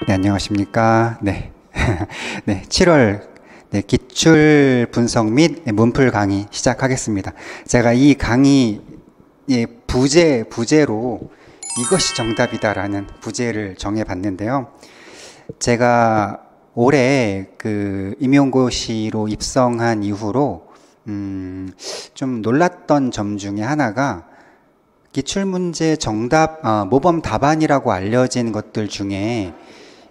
네, 안녕하십니까. 네. 네, 7월 기출 분석 및 문풀 강의 시작하겠습니다. 제가 이 강의 부제로 이것이 정답이다라는 부제를 정해봤는데요. 제가 올해 그 임용고시로 입성한 이후로 좀 놀랐던 점 중에 하나가 기출문제 정답, 모범 답안이라고 알려진 것들 중에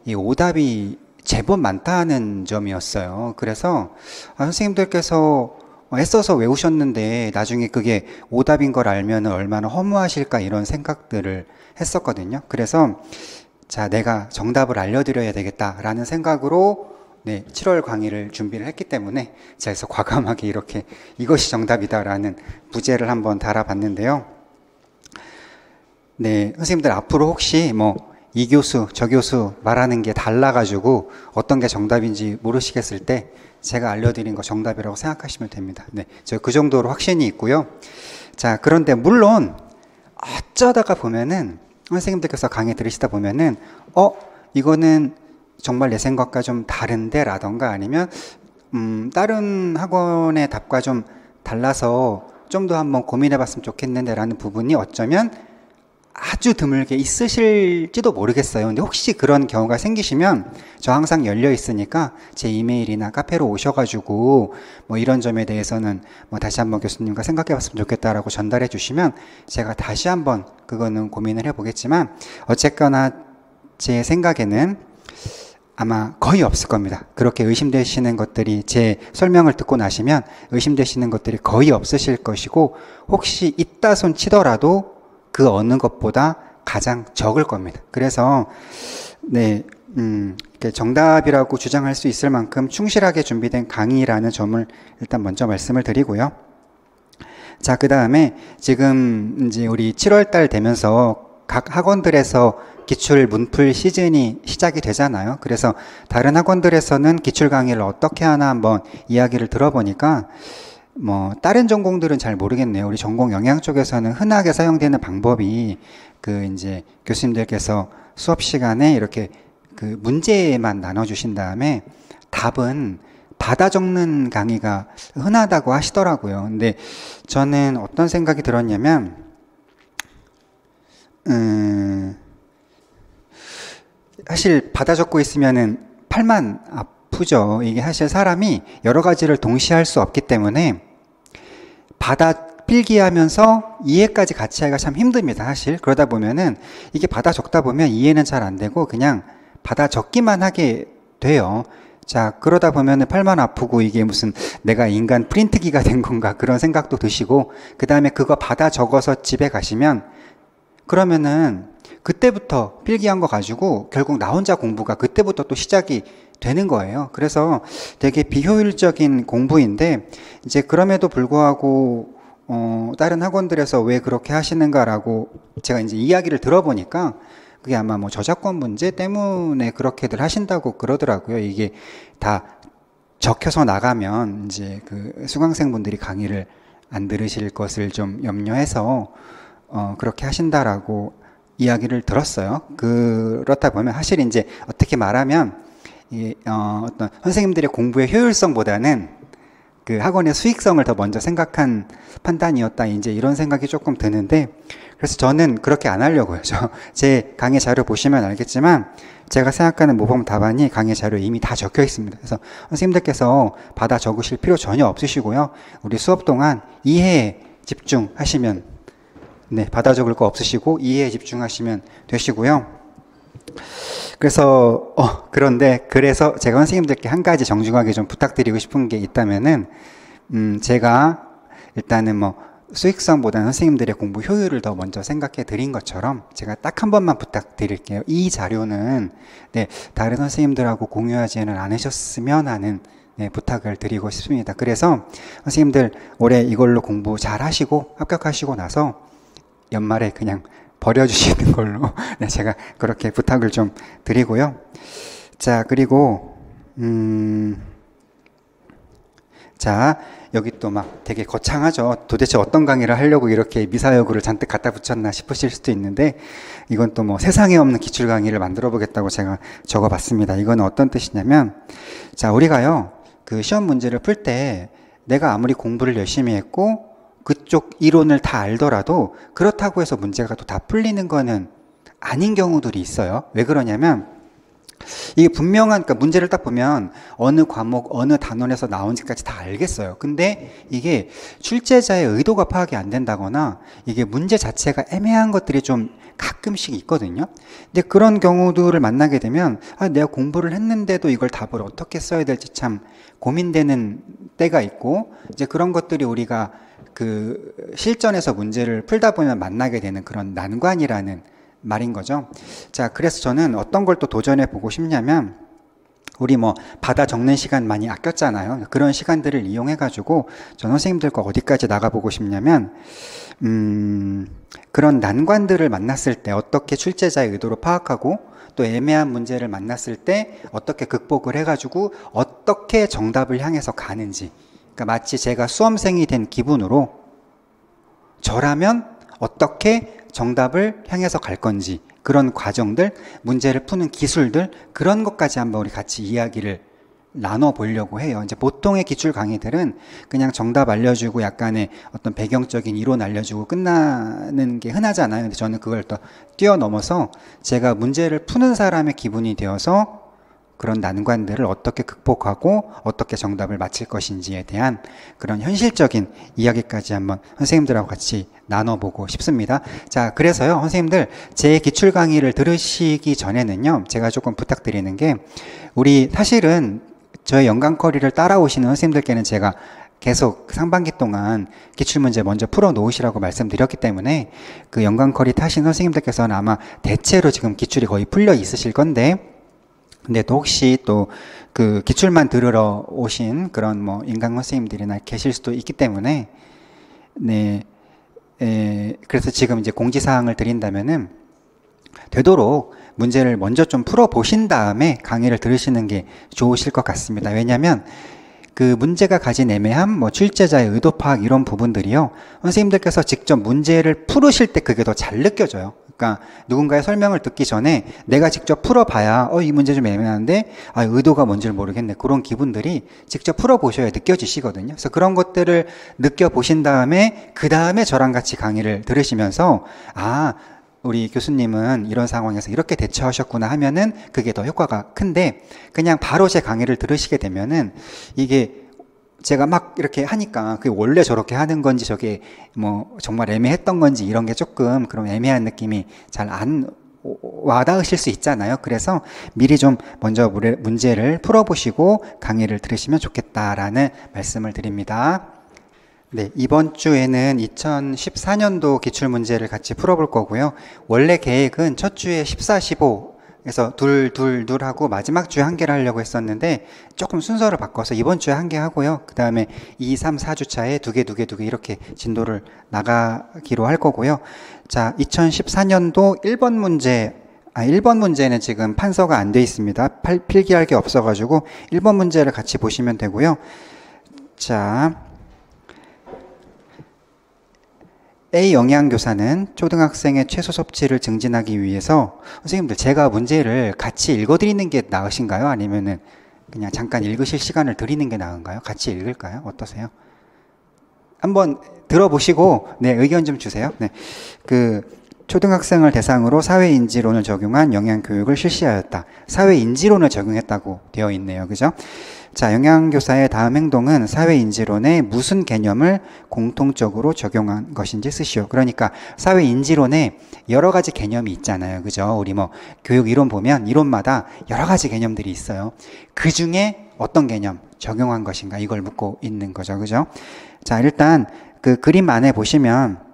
이 오답이 제법 많다는 점이었어요. 그래서 선생님들께서 애써서 외우셨는데 나중에 그게 오답인 걸 알면 얼마나 허무하실까 이런 생각들을 했었거든요. 그래서 자, 내가 정답을 알려드려야 되겠다라는 생각으로 7월 강의를 준비를 했기 때문에 제가 그래서 과감하게 이렇게 이것이 정답이다라는 부제를 한번 달아봤는데요. 네, 선생님들 앞으로 혹시 이 교수, 저 교수 말하는 게 달라가지고 어떤 게 정답인지 모르시겠을 때 제가 알려드린 거 정답이라고 생각하시면 됩니다. 네, 저 그 정도로 확신이 있고요. 자, 그런데 물론 어쩌다가 보면은 선생님들께서 강의 들으시다 보면은 이거는 정말 내 생각과 좀 다른데 라던가 아니면 다른 학원의 답과 좀 달라서 좀 더 한번 고민해 봤으면 좋겠는데 라는 부분이 어쩌면 아주 드물게 있으실지도 모르겠어요. 근데 혹시 그런 경우가 생기시면 저 항상 열려 있으니까 제 이메일이나 카페로 오셔가지고 이런 점에 대해서는 다시 한번 교수님과 생각해 봤으면 좋겠다라고 전달해 주시면 제가 다시 한번 그거는 고민을 해보겠지만 어쨌거나 제 생각에는 아마 거의 없을 겁니다. 그렇게 의심되시는 것들이 제 설명을 듣고 나시면 의심되시는 것들이 거의 없으실 것이고 혹시 있다 손 치더라도 그 어느 것보다 가장 적을 겁니다. 그래서 정답이라고 주장할 수 있을 만큼 충실하게 준비된 강의라는 점을 일단 먼저 말씀을 드리고요. 자, 그 다음에 지금 이제 우리 7월 달 되면서 각 학원들에서 기출 문풀 시즌이 시작이 되잖아요. 그래서 다른 학원들에서는 기출 강의를 어떻게 하나 한번 이야기를 들어보니까 다른 전공들은 잘 모르겠네요. 우리 전공 영양 쪽에서는 흔하게 사용되는 방법이 이제 교수님들께서 수업 시간에 이렇게 그 문제만 나눠주신 다음에 답은 받아 적는 강의가 흔하다고 하시더라고요. 근데 저는 어떤 생각이 들었냐면, 사실 받아 적고 있으면은 팔만 아프죠. 이게 사실 사람이 여러 가지를 동시에 할 수 없기 때문에 받아 필기하면서 이해까지 같이 하기가 참 힘듭니다. 사실 그러다 보면은 이게 받아 적다 보면 이해는 잘 안 되고 그냥 받아 적기만 하게 돼요. 자, 그러다 보면은 팔만 아프고 이게 무슨 내가 인간 프린트기가 된 건가 그런 생각도 드시고 그 다음에 그거 받아 적어서 집에 가시면 그러면은 그때부터 필기한 거 가지고 결국 나 혼자 공부가 그때부터 또 시작이 되는 거예요. 그래서 되게 비효율적인 공부인데 이제 그럼에도 불구하고 다른 학원들에서 왜 그렇게 하시는가라고 제가 이제 이야기를 들어보니까 그게 아마 저작권 문제 때문에 그렇게들 하신다고 그러더라고요. 이게 다 적혀서 나가면 이제 그 수강생분들이 강의를 안 들으실 것을 좀 염려해서 그렇게 하신다라고 이야기를 들었어요. 그렇다 보면 사실 이제 어떻게 말하면 어떤 선생님들의 공부의 효율성보다는 그 학원의 수익성을 더 먼저 생각한 판단이었다. 이제 이런 생각이 조금 드는데 그래서 저는 그렇게 안 하려고요. 제 강의 자료 보시면 알겠지만 제가 생각하는 모범 답안이 강의 자료에 이미 다 적혀 있습니다. 그래서 선생님들께서 받아 적으실 필요 전혀 없으시고요. 우리 수업 동안 이해에 집중하시면 받아 적을 거 없으시고 이해에 집중하시면 되시고요. 그래서 그래서 제가 선생님들께 한 가지 정중하게 좀 부탁드리고 싶은 게 있다면은 제가 일단은 수익성보다는 선생님들의 공부 효율을 더 먼저 생각해 드린 것처럼 제가 딱 한 번만 부탁드릴게요. 이 자료는 다른 선생님들하고 공유하지는 않으셨으면 하는 부탁을 드리고 싶습니다. 그래서 선생님들 올해 이걸로 공부 잘 하시고 합격하시고 나서 연말에 그냥 버려주시는 걸로 제가 그렇게 부탁을 좀 드리고요. 자, 그리고 자, 여기 또 막 되게 거창하죠. 도대체 어떤 강의를 하려고 이렇게 미사여구를 잔뜩 갖다 붙였나 싶으실 수도 있는데, 이건 또 뭐 세상에 없는 기출 강의를 만들어 보겠다고 제가 적어 봤습니다. 이건 어떤 뜻이냐면, 자, 우리가요, 그 시험 문제를 풀 때 내가 아무리 공부를 열심히 했고 그쪽 이론을 다 알더라도 그렇다고 해서 문제가 또 다 풀리는 거는 아닌 경우들이 있어요. 왜 그러냐면, 이게 분명한, 그러니까 문제를 딱 보면 어느 과목, 어느 단원에서 나온지까지 다 알겠어요. 근데 이게 출제자의 의도가 파악이 안 된다거나 이게 문제 자체가 애매한 것들이 좀 가끔씩 있거든요. 근데 그런 경우들을 만나게 되면, 아, 내가 공부를 했는데도 이걸 답을 어떻게 써야 될지 참 고민되는 때가 있고, 이제 그런 것들이 우리가 그 실전에서 문제를 풀다 보면 만나게 되는 그런 난관이라는 말인 거죠. 자, 그래서 저는 어떤 걸 또 도전해 보고 싶냐면, 우리 뭐 받아 적는 시간 많이 아꼈잖아요. 그런 시간들을 이용해 가지고 전 선생님들과 어디까지 나가보고 싶냐면, 그런 난관들을 만났을 때 어떻게 출제자의 의도로 파악하고, 또 애매한 문제를 만났을 때 어떻게 극복을 해가지고 어떻게 정답을 향해서 가는지, 그러니까 마치 제가 수험생이 된 기분으로 저라면 어떻게 정답을 향해서 갈 건지, 그런 과정들, 문제를 푸는 기술들, 그런 것까지 한번 우리 같이 이야기를 나눠보려고 해요. 이제 보통의 기출 강의들은 그냥 정답 알려주고 약간의 어떤 배경적인 이론 알려주고 끝나는 게 흔하잖아요. 근데 저는 그걸 또 뛰어넘어서 제가 문제를 푸는 사람의 기분이 되어서 그런 난관들을 어떻게 극복하고 어떻게 정답을 맞힐 것인지에 대한 그런 현실적인 이야기까지 한번 선생님들하고 같이 나눠보고 싶습니다. 자, 그래서요, 선생님들 제 기출 강의를 들으시기 전에는요, 제가 조금 부탁드리는 게, 우리 사실은 저의 연강커리를 따라오시는 선생님들께는 제가 계속 상반기 동안 기출문제 먼저 풀어 놓으시라고 말씀드렸기 때문에 그 연강커리 타신 선생님들께서는 아마 대체로 지금 기출이 거의 풀려 있으실 건데, 근데 또 혹시 또 그 기출만 들으러 오신 그런 뭐 인강 선생님들이나 계실 수도 있기 때문에, 네, 그래서 지금 이제 공지사항을 드린다면은 되도록 문제를 먼저 좀 풀어 보신 다음에 강의를 들으시는 게 좋으실 것 같습니다. 왜냐하면 그 문제가 가진 애매함, 뭐 출제자의 의도 파악 이런 부분들이요, 선생님들께서 직접 문제를 풀으실 때 그게 더 잘 느껴져요. 그러니까 누군가의 설명을 듣기 전에 내가 직접 풀어봐야 이 문제 좀 애매한데 의도가 뭔지를 모르겠네, 그런 기분들이 직접 풀어보셔야 느껴지시거든요. 그래서 그런 것들을 느껴보신 다음에 그 다음에 저랑 같이 강의를 들으시면서 우리 교수님은 이런 상황에서 이렇게 대처하셨구나 하면은 그게 더 효과가 큰데, 그냥 바로 제 강의를 들으시게 되면은 이게 제가 막 이렇게 하니까 그게 원래 저렇게 하는 건지 저게 뭐 정말 애매했던 건지 이런 게 조금 그런 애매한 느낌이 잘 안 와닿으실 수 있잖아요. 그래서 미리 좀 먼저 문제를 풀어보시고 강의를 들으시면 좋겠다라는 말씀을 드립니다. 네, 이번 주에는 2014년도 기출문제를 같이 풀어볼 거고요. 원래 계획은 첫 주에 14, 15 그래서 둘 하고 마지막 주에 한 개를 하려고 했었는데 조금 순서를 바꿔서 이번 주에 한 개 하고요. 그 다음에 2, 3, 4주차에 두 개 이렇게 진도를 나가기로 할 거고요. 자, 2014년도 1번 문제, 1번 문제는 지금 판서가 안 돼 있습니다. 필기할 게 없어가지고 1번 문제를 같이 보시면 되고요. 자, A 영양교사는 초등학생의 최소 섭취를 증진하기 위해서, 선생님들 제가 문제를 같이 읽어드리는 게 나으신가요? 아니면은 그냥 잠깐 읽으실 시간을 드리는 게 나은가요? 같이 읽을까요? 어떠세요? 한번 들어보시고 네, 의견 좀 주세요. 네, 그 초등학생을 대상으로 사회인지론을 적용한 영양교육을 실시하였다. 사회인지론을 적용했다고 되어 있네요. 그죠? 자, 영양교사의 다음 행동은 사회인지론의 무슨 개념을 공통적으로 적용한 것인지 쓰시오. 그러니까 사회인지론에 여러 가지 개념이 있잖아요. 그죠? 우리 뭐 교육 이론 보면 이론마다 여러 가지 개념들이 있어요. 그 중에 어떤 개념 적용한 것인가, 이걸 묻고 있는 거죠. 그죠? 자, 일단 그 그림 안에 보시면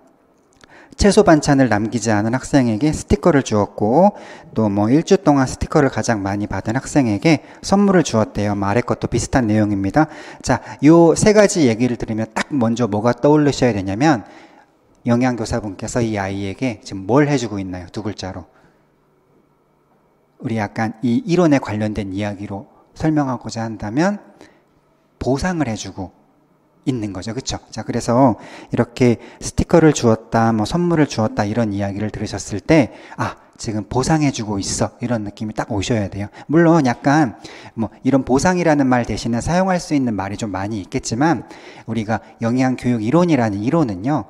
채소 반찬을 남기지 않은 학생에게 스티커를 주었고, 또 뭐 1주 동안 스티커를 가장 많이 받은 학생에게 선물을 주었대요. 아래 것도 비슷한 내용입니다. 자, 요 세 가지 얘기를 들으면 딱 먼저 뭐가 떠오르셔야 되냐면, 영양교사분께서 이 아이에게 지금 뭘 해주고 있나요? 두 글자로. 우리 약간 이 이론에 관련된 이야기로 설명하고자 한다면 보상을 해주고 있는 거죠. 그쵸? 자, 그래서 이렇게 스티커를 주었다, 뭐 선물을 주었다, 이런 이야기를 들으셨을 때, 아, 지금 보상해주고 있어. 이런 느낌이 딱 오셔야 돼요. 물론 약간 뭐 이런 보상이라는 말 대신에 사용할 수 있는 말이 좀 많이 있겠지만, 우리가 영양교육 이론이라는 이론은요,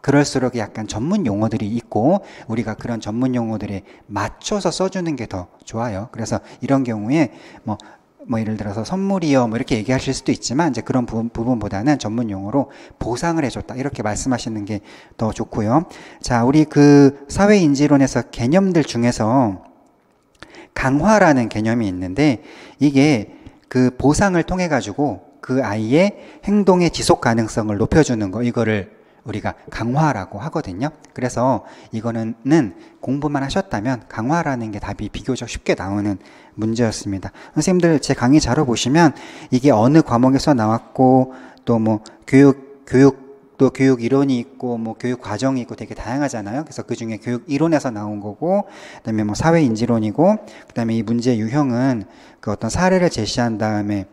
그럴수록 약간 전문 용어들이 있고 우리가 그런 전문 용어들에 맞춰서 써주는 게 더 좋아요. 그래서 이런 경우에 뭐 예를 들어서 선물이요 뭐 이렇게 얘기하실 수도 있지만 이제 그런 부분보다는 전문 용어로 보상을 해줬다 이렇게 말씀하시는 게 더 좋고요. 자, 우리 그 사회인지론에서 개념들 중에서 강화라는 개념이 있는데 이게 그 보상을 통해 가지고 그 아이의 행동의 지속 가능성을 높여주는 거, 이거를 우리가 강화라고 하거든요. 그래서 이거는 공부만 하셨다면 강화라는 게 답이 비교적 쉽게 나오는 문제였습니다. 선생님들 제 강의 자료 보시면 이게 어느 과목에서 나왔고 또 뭐 교육도 교육 이론이 있고 뭐 교육 과정이 있고 되게 다양하잖아요. 그래서 그 중에 교육 이론에서 나온 거고, 그다음에 뭐 사회 인지론이고, 그다음에 이 문제 유형은 그 어떤 사례를 제시한 다음에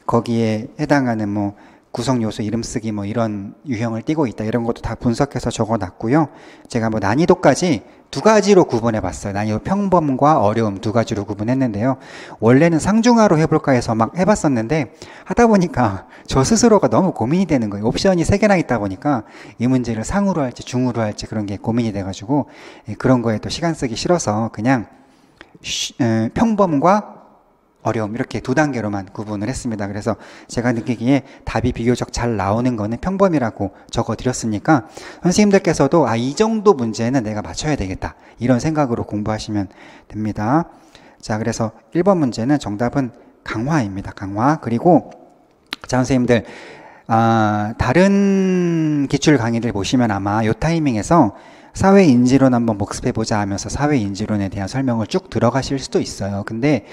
거기에 해당하는 뭐 구성 요소 이름 쓰기 뭐 이런 유형을 띠고 있다, 이런 것도 다 분석해서 적어 놨고요. 제가 뭐 난이도까지 두 가지로 구분해 봤어요. 난이도 평범과 어려움 두 가지로 구분했는데요. 원래는 상중하로 해볼까 해서 막 해봤었는데 하다 보니까 저 스스로가 너무 고민이 되는 거예요. 옵션이 3개나 있다 보니까 이 문제를 상으로 할지 중으로 할지 그런 게 고민이 돼가지고 그런 거에 또 시간 쓰기 싫어서 그냥 평범과 어려움 이렇게 두 단계로만 구분을 했습니다. 그래서 제가 느끼기에 답이 비교적 잘 나오는 거는 평범이라고 적어 드렸으니까 선생님들께서도 이 정도 문제는 내가 맞춰야 되겠다 이런 생각으로 공부하시면 됩니다. 자, 그래서 1번 문제는 정답은 강화입니다. 강화. 그리고 자, 선생님들 다른 기출 강의들 보시면 아마 이 타이밍에서 사회인지론 한번 복습해보자 하면서 사회인지론에 대한 설명을 쭉 들어가실 수도 있어요. 근데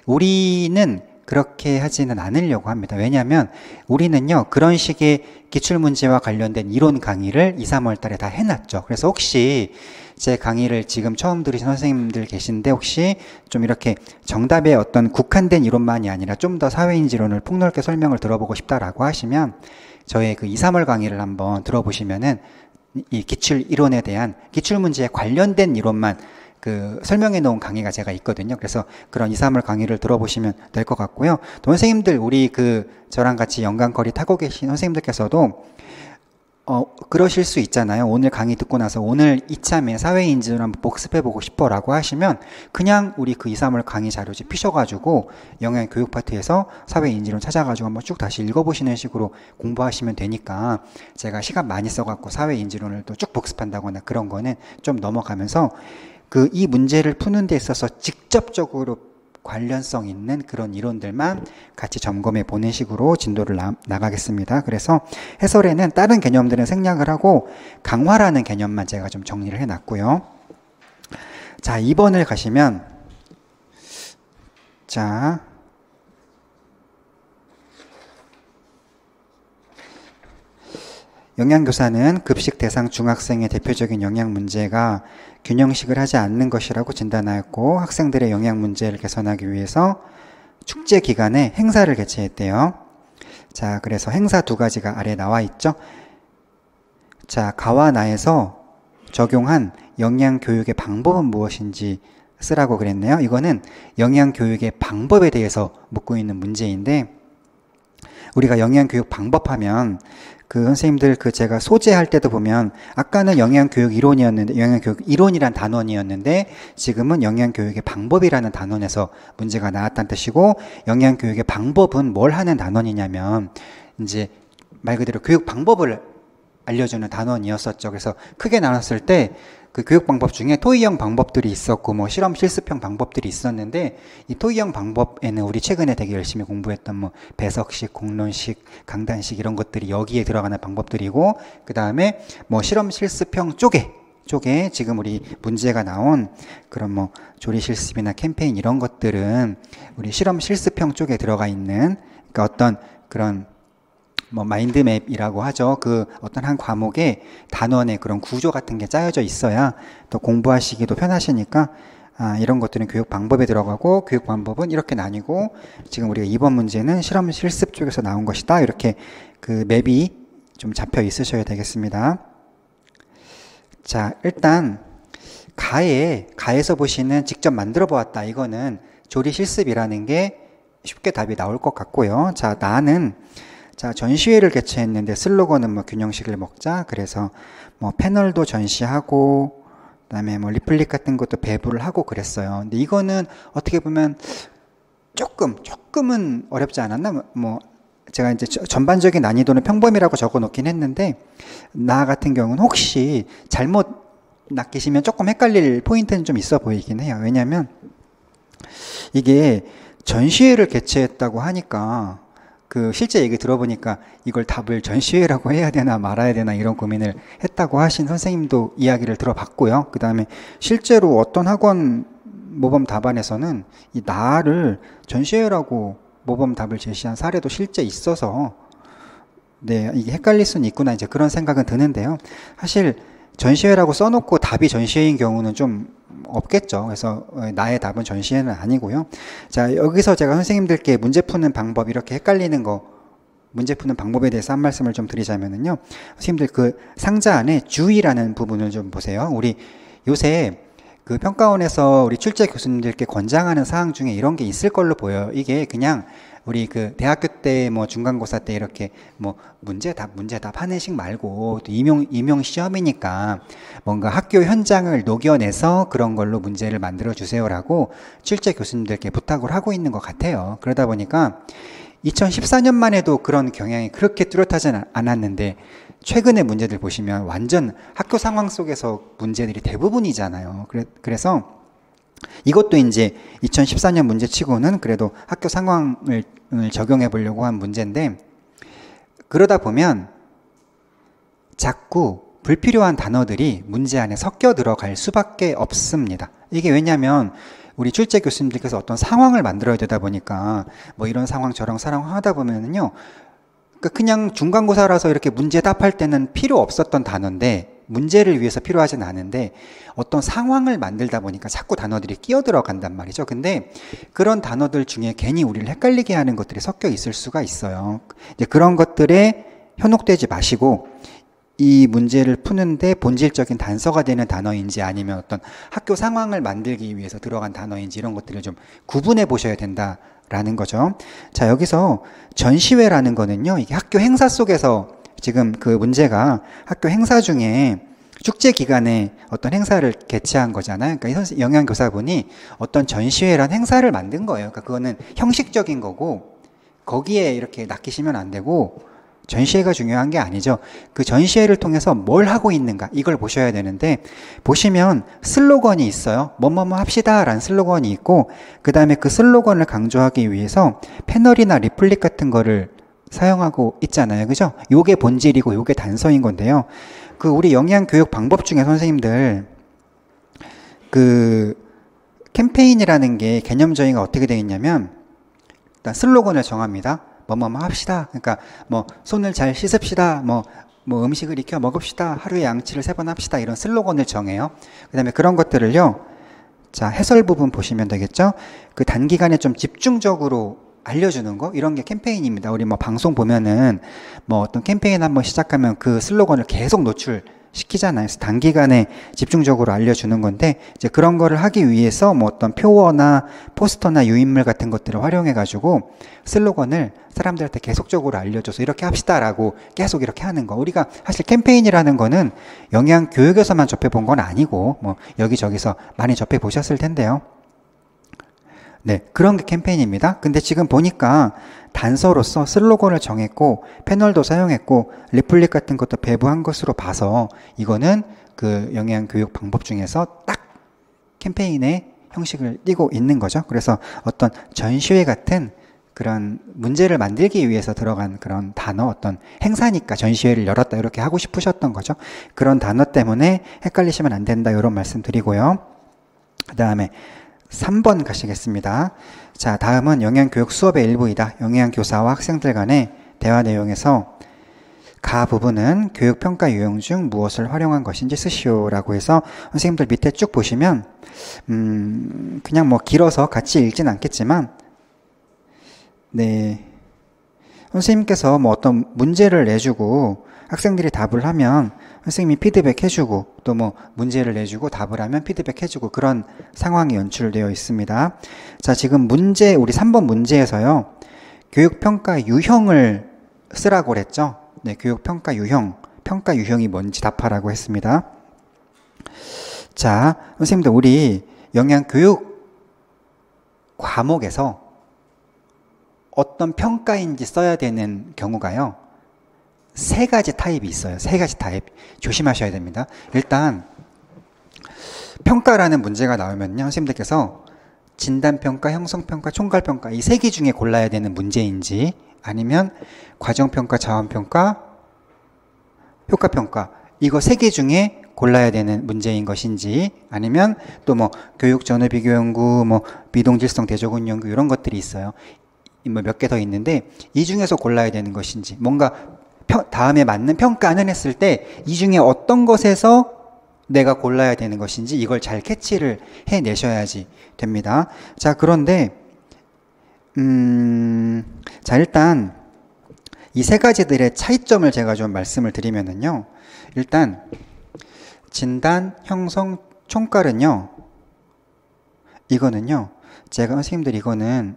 우리는 그렇게 하지는 않으려고 합니다. 왜냐하면 우리는요, 그런 식의 기출문제와 관련된 이론 강의를 2, 3월 달에 다 해놨죠. 그래서 혹시 제 강의를 지금 처음 들으신 선생님들 계신데 혹시 좀 이렇게 정답에 어떤 국한된 이론만이 아니라 좀 더 사회인지론을 폭넓게 설명을 들어보고 싶다라고 하시면 저의 그 2, 3월 강의를 한번 들어보시면은 이 기출 이론에 대한 기출문제에 관련된 이론만 그 설명해 놓은 강의가 제가 있거든요. 그래서 그런 2, 3월 강의를 들어보시면 될 것 같고요. 또 선생님들 우리 그 저랑 같이 연강거리 타고 계신 선생님들께서도 그러실 수 있잖아요. 오늘 강의 듣고 나서 오늘 이참에 사회인지론 한번 복습해 보고 싶어 라고 하시면 그냥 우리 그 2, 3월 강의 자료집 피셔가지고 영양교육 파트에서 사회인지론 찾아가지고 한번 쭉 다시 읽어보시는 식으로 공부하시면 되니까 제가 시간 많이 써갖고 사회인지론을 또 쭉 복습한다거나 그런 거는 좀 넘어가면서 이 문제를 푸는 데 있어서 직접적으로 관련성 있는 그런 이론들만 같이 점검해 보는 식으로 진도를 나가겠습니다. 그래서 해설에는 다른 개념들은 생략을 하고 강화라는 개념만 제가 좀 정리를 해 놨고요. 자, 2번을 가시면 자, 영양교사는 급식 대상 중학생의 대표적인 영양 문제가 균형식을 하지 않는 것이라고 진단하였고 학생들의 영양 문제를 개선하기 위해서 축제 기간에 행사를 개최했대요. 자, 그래서 행사 2가지가 아래 나와 있죠. 자, 가와 나에서 적용한 영양교육의 방법은 무엇인지 쓰라고 그랬네요. 이거는 영양교육의 방법에 대해서 묻고 있는 문제인데 우리가 영양교육 방법 하면 그 선생님들 제가 소재할 때도 보면 아까는 영양교육 이론이었는데 영양교육 이론이란 단원이었는데 지금은 영양교육의 방법이라는 단원에서 문제가 나왔다는 뜻이고 영양교육의 방법은 뭘 하는 단원이냐면 이제 말 그대로 교육 방법을 알려주는 단원이었었죠. 그래서 크게 나눴을 때 그 교육 방법 중에 토의형 방법들이 있었고 뭐 실험 실습형 방법들이 있었는데 이 토의형 방법에는 우리 최근에 되게 열심히 공부했던 뭐 배석식, 공론식, 강단식 이런 것들이 여기에 들어가는 방법들이고 그 다음에 뭐 실험 실습형 쪽에 지금 우리 문제가 나온 그런 뭐 조리 실습이나 캠페인 이런 것들은 우리 실험 실습형 쪽에 들어가 있는 그러니까 어떤 그런 뭐 마인드맵이라고 하죠. 그 어떤 한 과목에 단원의 그런 구조 같은 게 짜여져 있어야 또 공부하시기도 편하시니까 이런 것들은 교육 방법에 들어가고 교육 방법은 이렇게 나뉘고 지금 우리가 2번 문제는 실험 실습 쪽에서 나온 것이다. 이렇게 그 맵이 좀 잡혀 있으셔야 되겠습니다. 자, 일단 가에서 보시는 직접 만들어 보았다. 이거는 조리 실습이라는 게 쉽게 답이 나올 것 같고요. 자, 자, 전시회를 개최했는데 슬로건은 뭐 균형식을 먹자. 그래서 뭐 패널도 전시하고 그다음에 뭐 리플릭 같은 것도 배부를 하고 그랬어요. 근데 이거는 어떻게 보면 조금은 어렵지 않았나? 뭐 제가 이제 전반적인 난이도는 평범이라고 적어 놓긴 했는데 나 같은 경우는 혹시 잘못 낚이시면 조금 헷갈릴 포인트는 좀 있어 보이긴 해요. 왜냐하면 이게 전시회를 개최했다고 하니까 그 실제 얘기 들어보니까 이걸 답을 전시회라고 해야 되나 말아야 되나 이런 고민을 했다고 하신 선생님도 이야기를 들어봤고요. 그 다음에 실제로 어떤 학원 모범 답안에서는 이 나를 전시회라고 모범 답을 제시한 사례도 실제 있어서 네, 이게 헷갈릴 수는 있구나 이제 그런 생각은 드는데요. 사실 전시회라고 써놓고 답이 전시회인 경우는 좀 없겠죠. 그래서 나의 답은 전시회는 아니고요. 자, 여기서 제가 선생님들께 문제 푸는 방법 이렇게 헷갈리는 거 문제 푸는 방법에 대해서 한 말씀을 좀 드리자면은요. 선생님들 그 상자 안에 주의라는 부분을 좀 보세요. 우리 요새 그 평가원에서 우리 출제 교수님들께 권장하는 사항 중에 이런 게 있을 걸로 보여요. 이게 그냥 우리 그 대학교 때 뭐 중간고사 때 이렇게 뭐 문제답 하는 식 말고 또 임용 시험이니까 뭔가 학교 현장을 녹여내서 그런 걸로 문제를 만들어 주세요라고 출제 교수님들께 부탁을 하고 있는 것 같아요. 그러다 보니까 2014년만 해도 그런 경향이 그렇게 뚜렷하지 않았는데 최근의 문제들 보시면 완전 학교 상황 속에서 문제들이 대부분이잖아요. 그래서 이것도 이제 2014년 문제치고는 그래도 학교 상황을 적용해 보려고 한 문제인데 그러다 보면 자꾸 불필요한 단어들이 문제 안에 섞여 들어갈 수밖에 없습니다. 이게 왜냐하면 우리 출제 교수님들께서 어떤 상황을 만들어야 되다 보니까 뭐 이런 상황 저런 상황 하다 보면은요 그냥 중간고사라서 이렇게 문제 답할 때는 필요 없었던 단어인데 문제를 위해서 필요하진 않은데 어떤 상황을 만들다 보니까 자꾸 단어들이 끼어 들어간단 말이죠. 근데 그런 단어들 중에 괜히 우리를 헷갈리게 하는 것들이 섞여 있을 수가 있어요. 이제 그런 것들에 현혹되지 마시고 이 문제를 푸는데 본질적인 단서가 되는 단어인지 아니면 어떤 학교 상황을 만들기 위해서 들어간 단어인지 이런 것들을 좀 구분해 보셔야 된다라는 거죠. 자, 여기서 전시회라는 거는요, 이게 학교 행사 속에서 지금 그 문제가 학교 행사 중에 축제 기간에 어떤 행사를 개최한 거잖아요. 그러니까 이 영양교사분이 어떤 전시회란 행사를 만든 거예요. 그러니까 그거는 형식적인 거고 거기에 이렇게 낚이시면 안 되고 전시회가 중요한 게 아니죠. 그 전시회를 통해서 뭘 하고 있는가 이걸 보셔야 되는데 보시면 슬로건이 있어요. 뭐뭐뭐 합시다 라는 슬로건이 있고 그 다음에 그 슬로건을 강조하기 위해서 패널이나 리플릭 같은 거를 사용하고 있잖아요. 그죠? 요게 본질이고 요게 단서인 건데요. 그 우리 영양교육 방법 중에 선생님들 그 캠페인이라는 게 개념 정의가 어떻게 되어 있냐면 일단 슬로건을 정합니다. 뭐뭐뭐 합시다. 그러니까 뭐 손을 잘 씻읍시다. 뭐 음식을 익혀 먹읍시다. 하루에 양치를 3번 합시다. 이런 슬로건을 정해요. 그 다음에 그런 것들을요. 자, 해설 부분 보시면 되겠죠? 그 단기간에 좀 집중적으로 알려주는 거 이런 게 캠페인입니다. 우리 뭐 방송 보면은 뭐 어떤 캠페인 한번 시작하면 그 슬로건을 계속 노출시키잖아요. 그래서 단기간에 집중적으로 알려주는 건데 이제 그런 거를 하기 위해서 뭐 어떤 표어나 포스터나 유인물 같은 것들을 활용해 가지고 슬로건을 사람들한테 계속적으로 알려줘서 이렇게 합시다라고 계속 이렇게 하는 거. 우리가 사실 캠페인이라는 거는 영양 교육에서만 접해본 건 아니고 뭐 여기저기서 많이 접해 보셨을 텐데요. 네, 그런 게 캠페인입니다. 근데 지금 보니까 단서로서 슬로건을 정했고 패널도 사용했고 리플릭 같은 것도 배부한 것으로 봐서 이거는 그 영양교육 방법 중에서 딱 캠페인의 형식을 띠고 있는 거죠. 그래서 어떤 전시회 같은 그런 문제를 만들기 위해서 들어간 그런 단어, 어떤 행사니까 전시회를 열었다 이렇게 하고 싶으셨던 거죠. 그런 단어 때문에 헷갈리시면 안 된다 이런 말씀 드리고요. 그 다음에 3번 가시겠습니다. 자, 다음은 영양교육 수업의 일부이다. 영양교사와 학생들 간의 대화 내용에서 가 부분은 교육평가 유형 중 무엇을 활용한 것인지 쓰시오라고 해서 선생님들 밑에 쭉 보시면 그냥 뭐 길어서 같이 읽진 않겠지만 네, 선생님께서 뭐 어떤 문제를 내주고 학생들이 답을 하면 선생님이 피드백 해주고 또 뭐 문제를 내주고 답을 하면 피드백 해주고 그런 상황이 연출되어 있습니다. 자, 지금 문제 우리 3번 문제에서요. 교육평가 유형을 쓰라고 그랬죠. 네, 교육평가 유형, 평가 유형이 뭔지 답하라고 했습니다. 자, 선생님들 우리 영양교육 과목에서 어떤 평가인지 써야 되는 경우가요. 세 가지 타입이 있어요. 세 가지 타입. 조심하셔야 됩니다. 일단 평가라는 문제가 나오면요. 선생님들께서 진단평가, 형성평가, 총괄평가 이 세 개 중에 골라야 되는 문제인지 아니면 과정평가, 자원평가, 효과평가 이거 세 개 중에 골라야 되는 문제인 것인지 아니면 또 뭐 교육 전후 비교 연구, 뭐 미동질성 대조군 연구 이런 것들이 있어요. 뭐 몇 개 더 있는데 이 중에서 골라야 되는 것인지 뭔가 다음에 맞는 평가는 했을 때 이 중에 어떤 것에서 내가 골라야 되는 것인지 이걸 잘 캐치를 해내셔야지 됩니다. 자, 그런데 자, 일단 이 세 가지들의 차이점을 제가 좀 말씀을 드리면은요. 일단 진단, 형성, 총괄은요. 이거는요. 제가 선생님들 이거는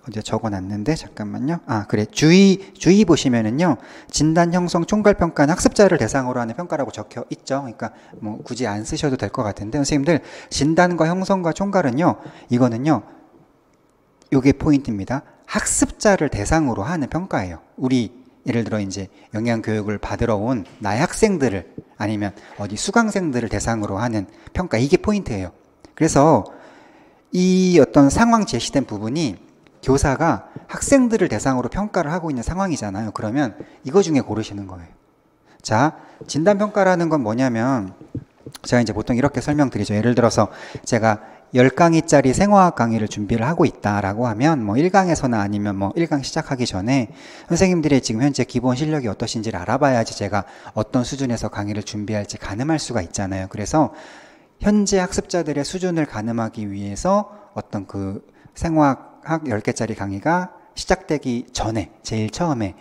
어제 적어놨는데 잠깐만요. 아, 그래. 주의 보시면은요. 진단, 형성, 총괄평가는 학습자를 대상으로 하는 평가라고 적혀 있죠. 그러니까 뭐 굳이 안 쓰셔도 될 것 같은데 선생님들 진단과 형성과 총괄은요. 이거는요. 요게 포인트입니다. 학습자를 대상으로 하는 평가예요. 우리 예를 들어 이제 영양교육을 받으러 온 나의 학생들을 아니면 어디 수강생들을 대상으로 하는 평가 이게 포인트예요. 그래서 이 어떤 상황 제시된 부분이 교사가 학생들을 대상으로 평가를 하고 있는 상황이잖아요. 그러면 이거 중에 고르시는 거예요. 자, 진단평가라는 건 뭐냐면 제가 이제 보통 이렇게 설명드리죠. 예를 들어서 제가 10강의짜리 생화학 강의를 준비를 하고 있다라고 하면 뭐 1강에서나 아니면 뭐 1강 시작하기 전에 선생님들의 지금 현재 기본 실력이 어떠신지를 알아봐야지 제가 어떤 수준에서 강의를 준비할지 가늠할 수가 있잖아요. 그래서 현재 학습자들의 수준을 가늠하기 위해서 어떤 그 생화학 10개짜리 강의가 시작되기 전에 제일 처음에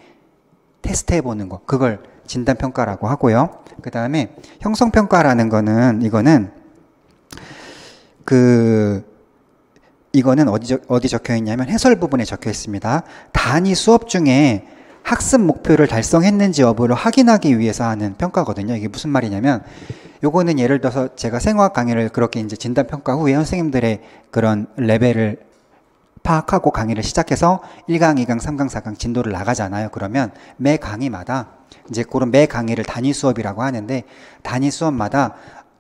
테스트해보는 거 그걸 진단평가라고 하고요. 그 다음에 형성평가라는 거는 이거는 어디 적혀 있냐면 해설 부분에 적혀 있습니다. 단위 수업 중에 학습 목표를 달성했는지 여부를 확인하기 위해서 하는 평가거든요. 이게 무슨 말이냐면 요거는 예를 들어서 제가 생화학 강의를 그렇게 이제 진단평가 후에 선생님들의 그런 레벨을 파악하고 강의를 시작해서 1강, 2강, 3강, 4강 진도를 나가잖아요. 그러면 매 강의마다 이제 그런 매 강의를 단위 수업이라고 하는데 단위 수업마다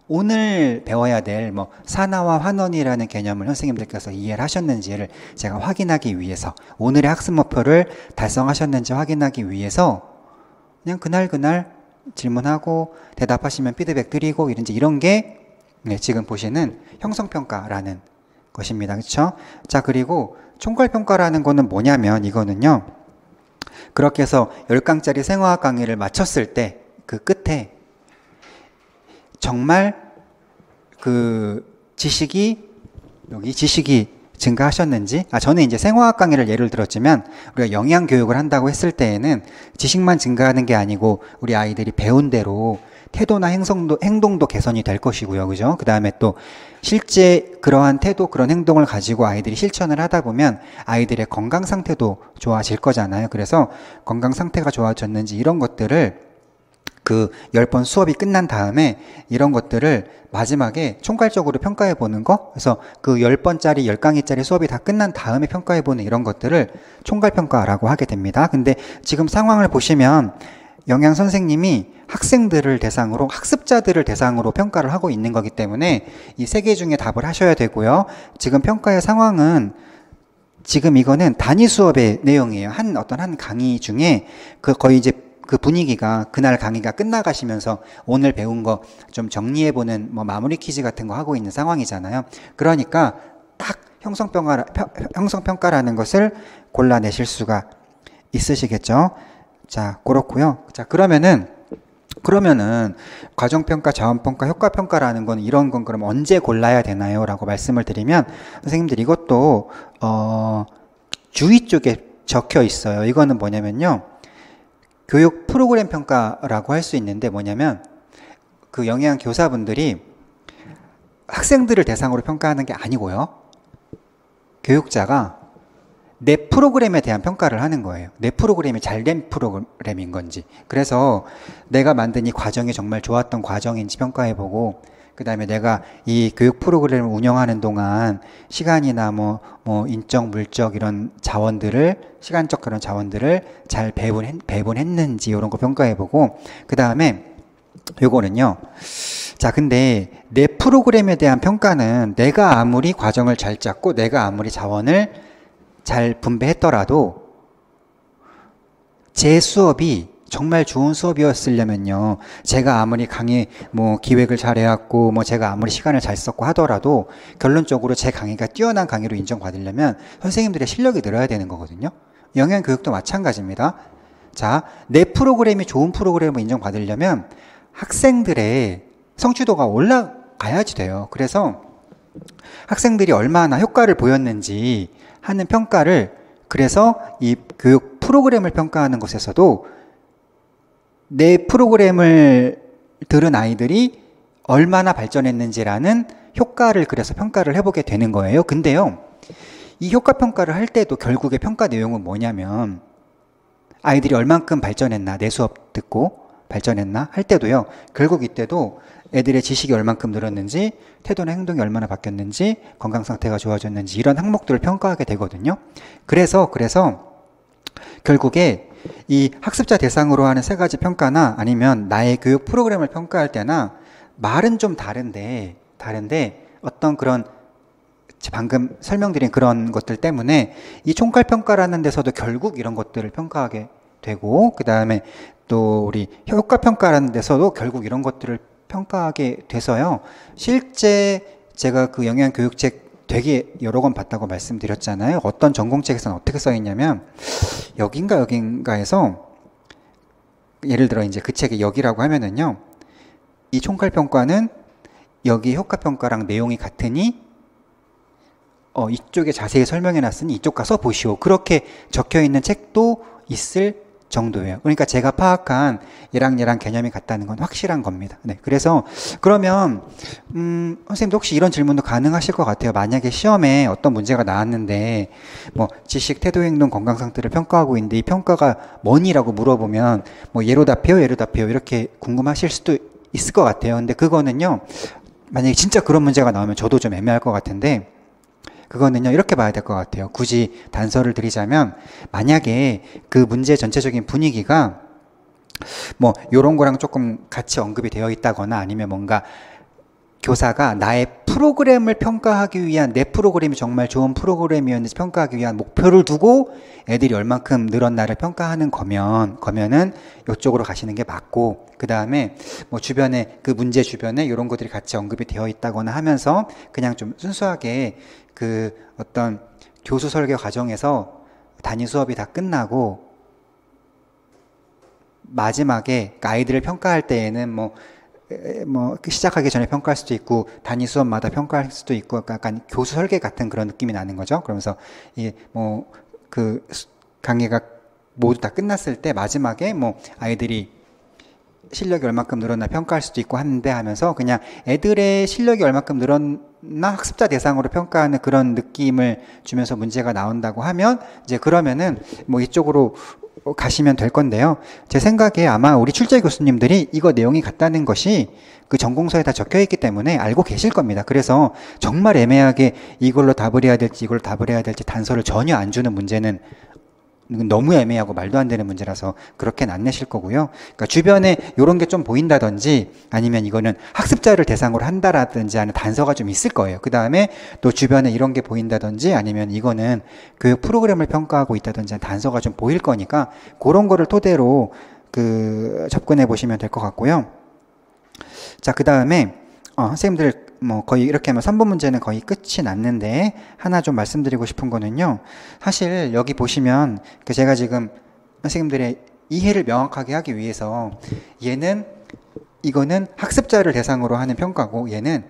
오늘 배워야 될 뭐 산화와 환원이라는 개념을 선생님들께서 이해를 하셨는지를 제가 확인하기 위해서 오늘의 학습 목표를 달성하셨는지 확인하기 위해서 그냥 그날 질문하고 대답하시면 피드백 드리고 이런 게 네, 지금 보시는 형성평가라는 것입니다. 그렇죠? 자, 그리고 총괄평가라는 거는 뭐냐면 이거는요. 그렇게 해서 10강짜리 생화학 강의를 마쳤을 때 그 끝에 정말 그 지식이 증가하셨는지 저는 이제 생화학 강의를 예를 들었지만 우리가 영양교육을 한다고 했을 때에는 지식만 증가하는 게 아니고 우리 아이들이 배운 대로 태도나 행동도 개선이 될 것이고요. 그죠? 그 다음에 또 실제 그러한 태도, 그런 행동을 가지고 아이들이 실천을 하다 보면 아이들의 건강 상태도 좋아질 거잖아요. 그래서 건강 상태가 좋아졌는지 이런 것들을 그 10번 수업이 끝난 다음에 이런 것들을 마지막에 총괄적으로 평가해 보는 거. 그래서 그 10번짜리 10강의짜리 수업이 다 끝난 다음에 평가해 보는 이런 것들을 총괄평가라고 하게 됩니다. 근데 지금 상황을 보시면 영양 선생님이 학생들을 대상으로 학습자들을 대상으로 평가를 하고 있는 거기 때문에 이 세 개 중에 답을 하셔야 되고요. 지금 평가의 상황은 지금 이거는 단위 수업의 내용이에요. 한 강의 중에 거의 이제 그 분위기가 그날 강의가 끝나가시면서 오늘 배운 거 좀 정리해보는 뭐 마무리 퀴즈 같은 거 하고 있는 상황이잖아요. 그러니까 딱 형성평가라는 것을 골라내실 수가 있으시겠죠. 자, 그렇고요. 자, 그러면은 과정평가, 자원평가, 효과평가라는 건 이런 건 그럼 언제 골라야 되나요? 라고 말씀을 드리면 선생님들 이것도 주의 쪽에 적혀 있어요. 이거는 뭐냐면요. 교육 프로그램 평가라고 할 수 있는데 뭐냐면 그 영양 교사분들이 학생들을 대상으로 평가하는 게 아니고요. 교육자가 내 프로그램에 대한 평가를 하는 거예요. 내 프로그램이 잘된 프로그램인 건지. 그래서 내가 만든 이 과정이 정말 좋았던 과정인지 평가해보고, 그 다음에 내가 이 교육 프로그램을 운영하는 동안 시간이나 뭐 인적, 물적 이런 자원들을, 시간적 그런 자원들을 잘 배분했는지 이런 거 평가해보고, 그 다음에 요거는요. 자, 근데 내 프로그램에 대한 평가는 내가 아무리 과정을 잘 짰고 내가 아무리 자원을 잘 분배했더라도 제 수업이 정말 좋은 수업이었으려면요. 제가 아무리 강의 기획을 잘 해왔고 제가 아무리 시간을 잘 썼고 하더라도 결론적으로 제 강의가 뛰어난 강의로 인정받으려면 선생님들의 실력이 늘어야 되는 거거든요. 영양교육도 마찬가지입니다. 자, 내 프로그램이 좋은 프로그램으로 인정받으려면 학생들의 성취도가 올라가야지 돼요. 그래서 학생들이 얼마나 효과를 보였는지 하는 평가를, 그래서 이 교육 프로그램을 평가하는 것에서도 내 프로그램을 들은 아이들이 얼마나 발전했는지라는 효과를 그래서 평가를 해보게 되는 거예요. 근데요, 이 효과 평가를 할 때도 결국에 평가 내용은 뭐냐면 아이들이 얼만큼 발전했나, 내 수업 듣고 발전했나 할 때도요, 결국 이때도 애들의 지식이 얼만큼 늘었는지, 태도나 행동이 얼마나 바뀌었는지, 건강 상태가 좋아졌는지 이런 항목들을 평가하게 되거든요. 그래서 결국에 이 학습자 대상으로 하는 세 가지 평가나 아니면 나의 교육 프로그램을 평가할 때나 말은 좀 다른데 어떤 그런 방금 설명드린 그런 것들 때문에 이 총괄평가라는 데서도 결국 이런 것들을 평가하게 되고, 그 다음에 또 우리 효과평가라는 데서도 결국 이런 것들을 평가하게 돼서요. 실제 제가 그 영양교육책 되게 여러 권 봤다고 말씀드렸잖아요. 어떤 전공책에서는 어떻게 써 있냐면 여긴가에서 예를 들어 이제 그 책에 여기라고 하면은요. 이 총괄평가는 여기 효과평가랑 내용이 같으니 이쪽에 자세히 설명해 놨으니 이쪽 가서 보시오. 그렇게 적혀 있는 책도 있을 정도예요. 그러니까 제가 파악한 얘랑 개념이 같다는 건 확실한 겁니다. 네, 그래서 그러면 선생님도 혹시 이런 질문도 가능하실 것 같아요. 만약에 시험에 어떤 문제가 나왔는데 지식, 태도, 행동, 건강 상태를 평가하고 있는데 이 평가가 뭐니라고 물어보면 얘로 답해요, 이렇게 궁금하실 수도 있을 것 같아요. 근데 그거는요, 만약에 진짜 그런 문제가 나오면 저도 좀 애매할 것 같은데 그거는요, 이렇게 봐야 될 것 같아요. 굳이 단서를 드리자면 만약에 그 문제 전체적인 분위기가 요런 거랑 조금 같이 언급이 되어 있다거나 아니면 뭔가 교사가 나의 프로그램을 평가하기 위한, 내 프로그램이 정말 좋은 프로그램이었는지 평가하기 위한 목표를 두고 애들이 얼만큼 늘었나를 평가하는 거면은 이쪽으로 가시는 게 맞고, 그 다음에 주변에 그 문제 주변에 이런 것들이 같이 언급이 되어 있다거나 하면서 그냥 좀 순수하게 그 어떤 교수 설계 과정에서 단위 수업이 다 끝나고 마지막에 아이들을 평가할 때에는 시작하기 전에 평가할 수도 있고 단위 수업마다 평가할 수도 있고 약간 교수 설계 같은 그런 느낌이 나는 거죠. 그러면서 그 강의가 모두 다 끝났을 때 마지막에 아이들이 실력이 얼마큼 늘었나 평가할 수도 있고 하면서 그냥 애들의 실력이 얼마큼 늘었나 학습자 대상으로 평가하는 그런 느낌을 주면서 문제가 나온다고 하면 이제 그러면은 이쪽으로 가시면 될 건데요. 제 생각에 아마 우리 출제 교수님들이 이거 내용이 같다는 것이 그 전공서에 다 적혀 있기 때문에 알고 계실 겁니다. 그래서 정말 애매하게 이걸로 답을 해야 될지 이걸로 답을 해야 될지 단서를 전혀 안 주는 문제는 너무 애매하고 말도 안 되는 문제라서 그렇게는 안 내실 거고요. 그러니까 주변에 이런 게 좀 보인다든지 아니면 이거는 학습자를 대상으로 한다라든지 하는 단서가 좀 있을 거예요. 그 다음에 또 주변에 이런 게 보인다든지 아니면 이거는 교육 프로그램을 평가하고 있다든지 하는 단서가 좀 보일 거니까 그런 거를 토대로 접근해 보시면 될 것 같고요. 자, 그 다음에 선생님들 거의 이렇게 하면 3번 문제는 거의 끝이 났는데 하나 좀 말씀드리고 싶은 거는요. 사실 여기 보시면 제가 지금 선생님들의 이해를 명확하게 하기 위해서 이거는 학습자를 대상으로 하는 평가고 얘는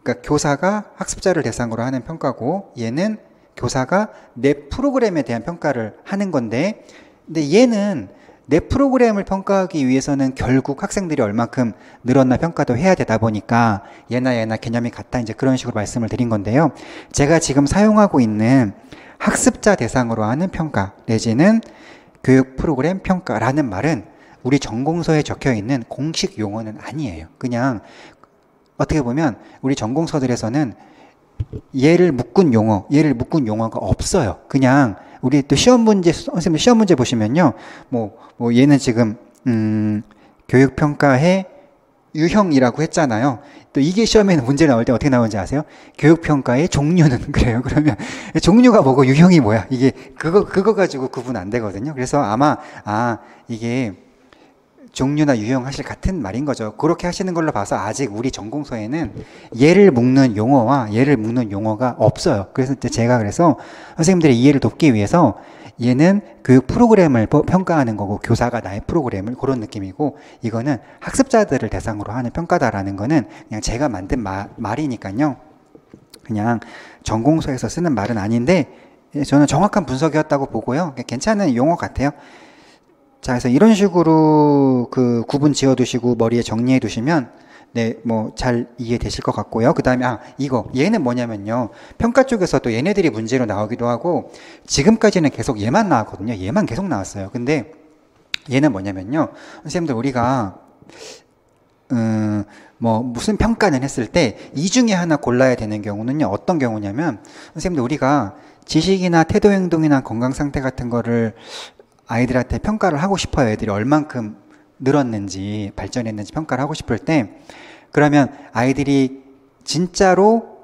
그러니까 교사가 학습자를 대상으로 하는 평가고 얘는 교사가 내 프로그램에 대한 평가를 하는 건데 근데 얘는 내 프로그램을 평가하기 위해서는 결국 학생들이 얼만큼 늘었나 평가도 해야 되다 보니까 얘나 개념이 같다 이제 그런 식으로 말씀을 드린 건데요. 제가 지금 사용하고 있는 학습자 대상으로 하는 평가 내지는 교육 프로그램 평가라는 말은 우리 전공서에 적혀 있는 공식 용어는 아니에요. 그냥 어떻게 보면 우리 전공서들에서는 얘를 묶은 용어가 없어요. 그냥 우리 또 선생님 시험 문제 보시면요. 뭐 얘는 지금, 교육평가의 유형이라고 했잖아요. 또 이게 시험에는 문제 나올 때 어떻게 나오는지 아세요? 교육평가의 종류는 그래요. 그러면 종류가 뭐고 유형이 뭐야? 이게 그거 가지고 구분 안 되거든요. 그래서 아마, 이게 종류나 유형 하실 같은 말인 거죠. 그렇게 하시는 걸로 봐서 아직 우리 전공서에는 얘를 묶는 용어가 없어요. 그래서 제가 선생님들의 이해를 돕기 위해서 얘는 교육 프로그램을 평가하는 거고 교사가 나의 프로그램을 그런 느낌이고 이거는 학습자들을 대상으로 하는 평가다라는 거는 그냥 제가 만든 말이니까요. 그냥 전공서에서 쓰는 말은 아닌데 저는 정확한 분석이었다고 보고요. 괜찮은 용어 같아요. 자, 그래서 이런 식으로 그 구분 지어 두시고 머리에 정리해 두시면 네, 뭐 잘 이해되실 것 같고요. 그 다음에 얘는 뭐냐면요. 평가 쪽에서 또 얘네들이 문제로 나오기도 하고 지금까지는 계속 얘만 나왔거든요. 얘만 계속 나왔어요. 근데 얘는 뭐냐면요. 선생님들 우리가 무슨 평가는 했을 때 이 중에 하나 골라야 되는 경우는요. 어떤 경우냐면 선생님들 우리가 지식이나 태도 행동이나 건강 상태 같은 거를 아이들한테 평가를 하고 싶어요. 애들이 얼만큼 늘었는지 발전했는지 평가를 하고 싶을 때 그러면 아이들이 진짜로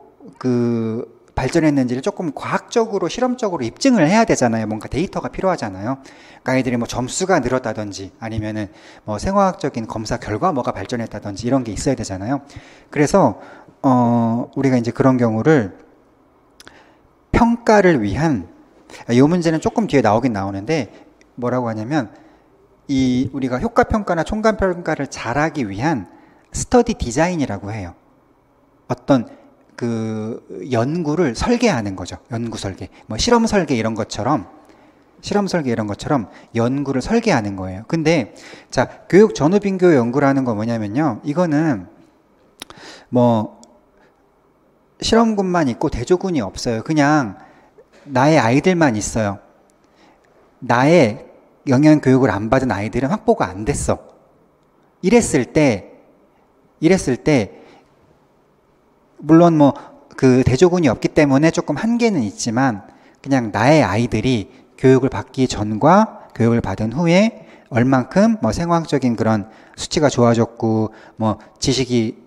발전했는지를 조금 과학적으로 실험적으로 입증을 해야 되잖아요. 뭔가 데이터가 필요하잖아요. 그러니까 아이들이 뭐 점수가 늘었다든지 아니면은 뭐 생화학적인 검사 결과 뭐가 발전했다든지 이런 게 있어야 되잖아요. 그래서 우리가 이제 그런 경우를 평가를 위한 이 문제는 조금 뒤에 나오긴 나오는데 뭐라고 하냐면 우리가 효과평가나 총괄평가를 잘하기 위한 스터디 디자인이라고 해요. 어떤 연구를 설계하는 거죠. 연구 설계. 뭐 실험 설계 이런 것처럼 연구를 설계하는 거예요. 근데 자, 교육 전후 빙교 연구라는 거 뭐냐면요. 이거는 뭐 실험군만 있고 대조군이 없어요. 그냥 나의 아이들만 있어요. 나의 영양 교육을 안 받은 아이들은 확보가 안 됐어. 이랬을 때 물론 대조군이 없기 때문에 조금 한계는 있지만 그냥 나의 아이들이 교육을 받기 전과 교육을 받은 후에 얼만큼 생화학적인 그런 수치가 좋아졌고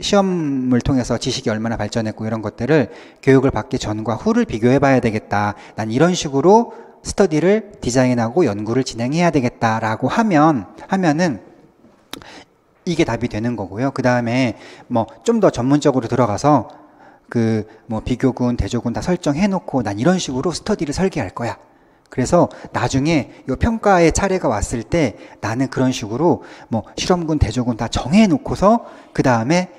시험을 통해서 지식이 얼마나 발전했고 이런 것들을 교육을 받기 전과 후를 비교해 봐야 되겠다. 난 이런 식으로 스터디를 디자인하고 연구를 진행해야 되겠다라고 하면은 이게 답이 되는 거고요. 그 다음에 좀 더 전문적으로 들어가서 비교군, 대조군 다 설정해 놓고 난 이런 식으로 스터디를 설계할 거야. 그래서 나중에 이 평가의 차례가 왔을 때 나는 그런 식으로 실험군, 대조군 다 정해 놓고서 그 다음에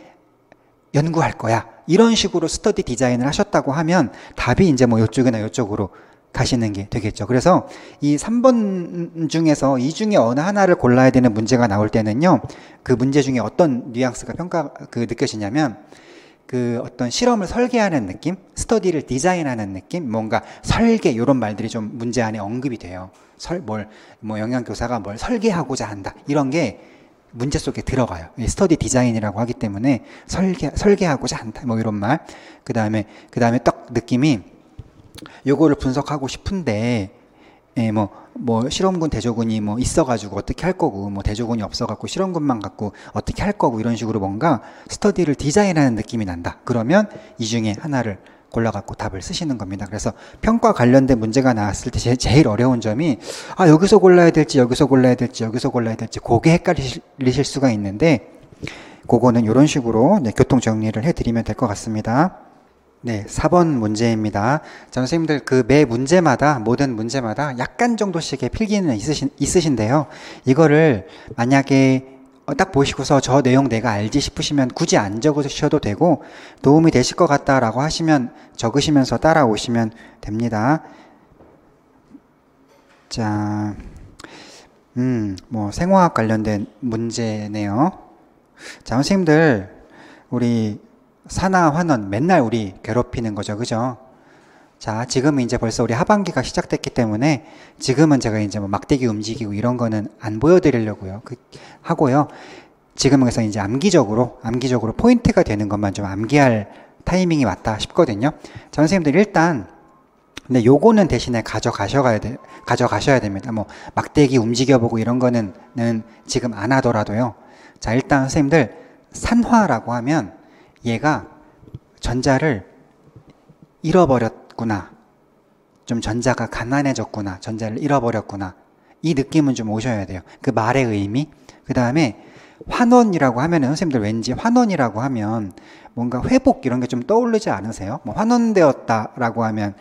연구할 거야. 이런 식으로 스터디 디자인을 하셨다고 하면 답이 이제 이쪽이나 이쪽으로 가시는 게 되겠죠. 그래서 이 3번 중에서 이 중에 어느 하나를 골라야 되는 문제가 나올 때는요. 그 문제 중에 어떤 뉘앙스가 느껴지냐면 어떤 실험을 설계하는 느낌, 스터디를 디자인하는 느낌, 뭔가 설계 이런 말들이 좀 문제 안에 언급이 돼요. 영양교사가 뭘 설계하고자 한다. 이런 게 문제 속에 들어가요. 스터디 디자인이라고 하기 때문에 설계하고자 한다. 이런 말. 그 다음에 딱 느낌이 요거를 분석하고 싶은데 실험군, 대조군이 있어가지고 어떻게 할 거고, 대조군이 없어갖고 실험군만 갖고 어떻게 할 거고, 이런 식으로 뭔가 스터디를 디자인하는 느낌이 난다. 그러면 이 중에 하나를 골라갖고 답을 쓰시는 겁니다. 그래서 평가 관련된 문제가 나왔을 때 제일 어려운 점이, 여기서 골라야 될지, 여기서 골라야 될지, 여기서 골라야 될지, 그게 헷갈리실 수가 있는데, 그거는 이런 식으로 교통 정리를 해드리면 될 것 같습니다. 네, 4번 문제입니다. 자, 선생님들 그 매 문제마다 모든 문제마다 약간 정도씩의 필기는 있으신데요. 이거를 만약에 딱 보시고서 저 내용 내가 알지 싶으시면 굳이 안 적으셔도 되고 도움이 되실 것 같다라고 하시면 적으시면서 따라오시면 됩니다. 자, 뭐 생화학 관련된 문제네요. 자, 선생님들 우리 산화 환원 맨날 우리 괴롭히는 거죠, 그죠? 자, 지금은 이제 벌써 우리 하반기가 시작됐기 때문에 지금은 제가 이제 뭐 막대기 움직이고 이런 거는 안 보여드리려고요. 하고요. 지금은 그래서 이제 암기적으로 포인트가 되는 것만 좀 암기할 타이밍이 맞다 싶거든요. 자, 선생님들 일단 근데 요거는 대신에 가져가셔야 됩니다. 뭐 막대기 움직여보고 이런 거는 지금 안 하더라도요. 자, 일단 선생님들 산화라고 하면 얘가 전자를 잃어버렸구나. 좀 전자가 가난해졌구나. 전자를 잃어버렸구나. 이 느낌은 좀 오셔야 돼요. 그 말의 의미. 그 다음에 환원이라고 하면은 선생님들 왠지 환원이라고 하면 뭔가 회복 이런 게 좀 떠오르지 않으세요? 뭐 환원되었다라고 하면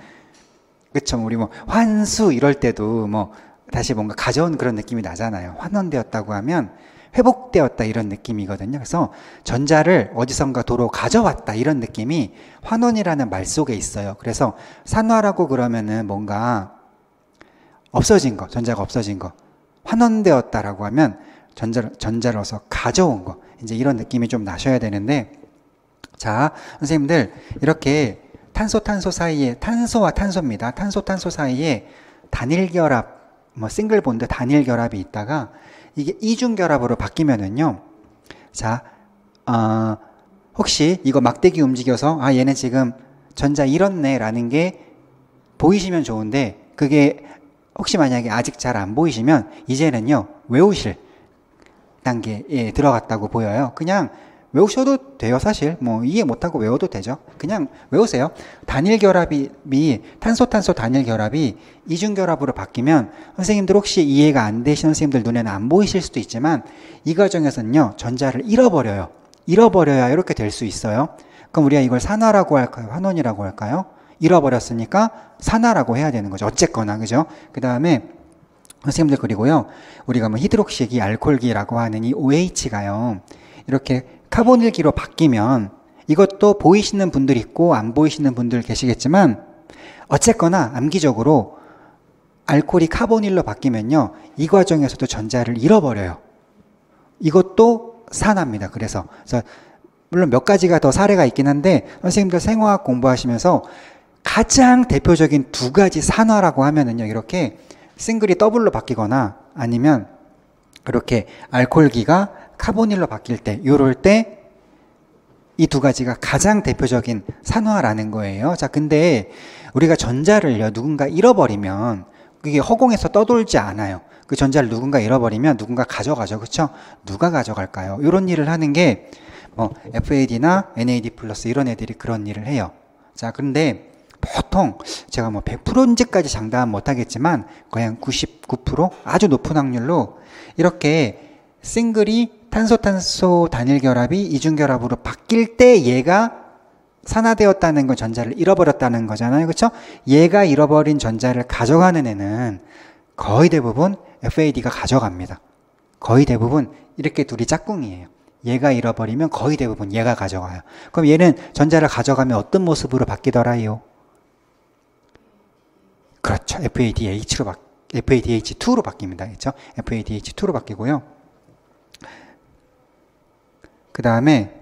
그쵸. 우리 뭐 환수 이럴 때도 뭐 다시 뭔가 가져온 그런 느낌이 나잖아요. 환원되었다고 하면 회복되었다 이런 느낌이거든요. 그래서 전자를 어디선가 도로 가져왔다 이런 느낌이 환원이라는 말 속에 있어요. 그래서 산화라고 그러면은 뭔가 없어진 거, 전자가 없어진 거. 환원되었다라고 하면 전자로서 가져온 거. 이제 이런 느낌이 좀 나셔야 되는데, 자, 선생님들 이렇게 탄소 사이에 탄소와 탄소입니다. 탄소 사이에 단일 결합, 뭐 싱글 본드 단일 결합이 있다가 이게 이중 결합으로 바뀌면은요. 자, 혹시 이거 막대기 움직여서 얘는 지금 전자 잃었네라는 게 보이시면 좋은데 그게 혹시 만약에 아직 잘 안 보이시면 이제는요 외우실 단계에 들어갔다고 보여요. 그냥 외우셔도 돼요. 사실 뭐 이해 못하고 외워도 되죠. 그냥 외우세요. 단일 결합이 탄소 단일 결합이 이중 결합으로 바뀌면 선생님들 혹시 이해가 안 되시는 선생님들 눈에는 안 보이실 수도 있지만 이 과정에서는요 전자를 잃어버려야 이렇게 될 수 있어요. 그럼 우리가 이걸 산화라고 할까요? 환원이라고 할까요? 잃어버렸으니까 산화라고 해야 되는 거죠. 어쨌거나 그죠? 그 다음에 선생님들 그리고요 우리가 뭐 히드록시기 알콜기라고 하는 이 OH가요 이렇게 카보닐기로 바뀌면 이것도 보이시는 분들 있고 안 보이시는 분들 계시겠지만 어쨌거나 암기적으로 알코올이 카보닐로 바뀌면요 이 과정에서도 전자를 잃어버려요. 이것도 산화입니다. 그래서 물론 몇 가지가 더 사례가 있긴 한데 선생님들 생화학 공부하시면서 가장 대표적인 두 가지 산화라고 하면은요 이렇게 싱글이 더블로 바뀌거나 아니면 그렇게 알코올기가 카보닐로 바뀔 때, 요럴 때 이 두 가지가 가장 대표적인 산화라는 거예요. 자, 근데 우리가 전자를요, 누군가 잃어버리면 그게 허공에서 떠돌지 않아요. 그 전자를 누군가 잃어버리면 누군가 가져가죠. 그쵸? 누가 가져갈까요? 이런 일을 하는 게 뭐 FAD나 NAD 플러스 이런 애들이 그런 일을 해요. 자, 근데 보통 제가 뭐 100%인지까지 장담은 못하겠지만 거의 한 99% 아주 높은 확률로 이렇게 싱글이 탄소 단일 결합이 이중 결합으로 바뀔 때 얘가 산화되었다는 건 전자를 잃어버렸다는 거잖아요. 그렇죠? 얘가 잃어버린 전자를 가져가는 애는 거의 대부분 FAD가 가져갑니다. 거의 대부분 이렇게 둘이 짝꿍이에요. 얘가 잃어버리면 거의 대부분 얘가 가져가요. 그럼 얘는 전자를 가져가면 어떤 모습으로 바뀌더라요? 그렇죠. FADH2로 바뀝니다. 그렇죠? FADH2로 바뀌고요. 그 다음에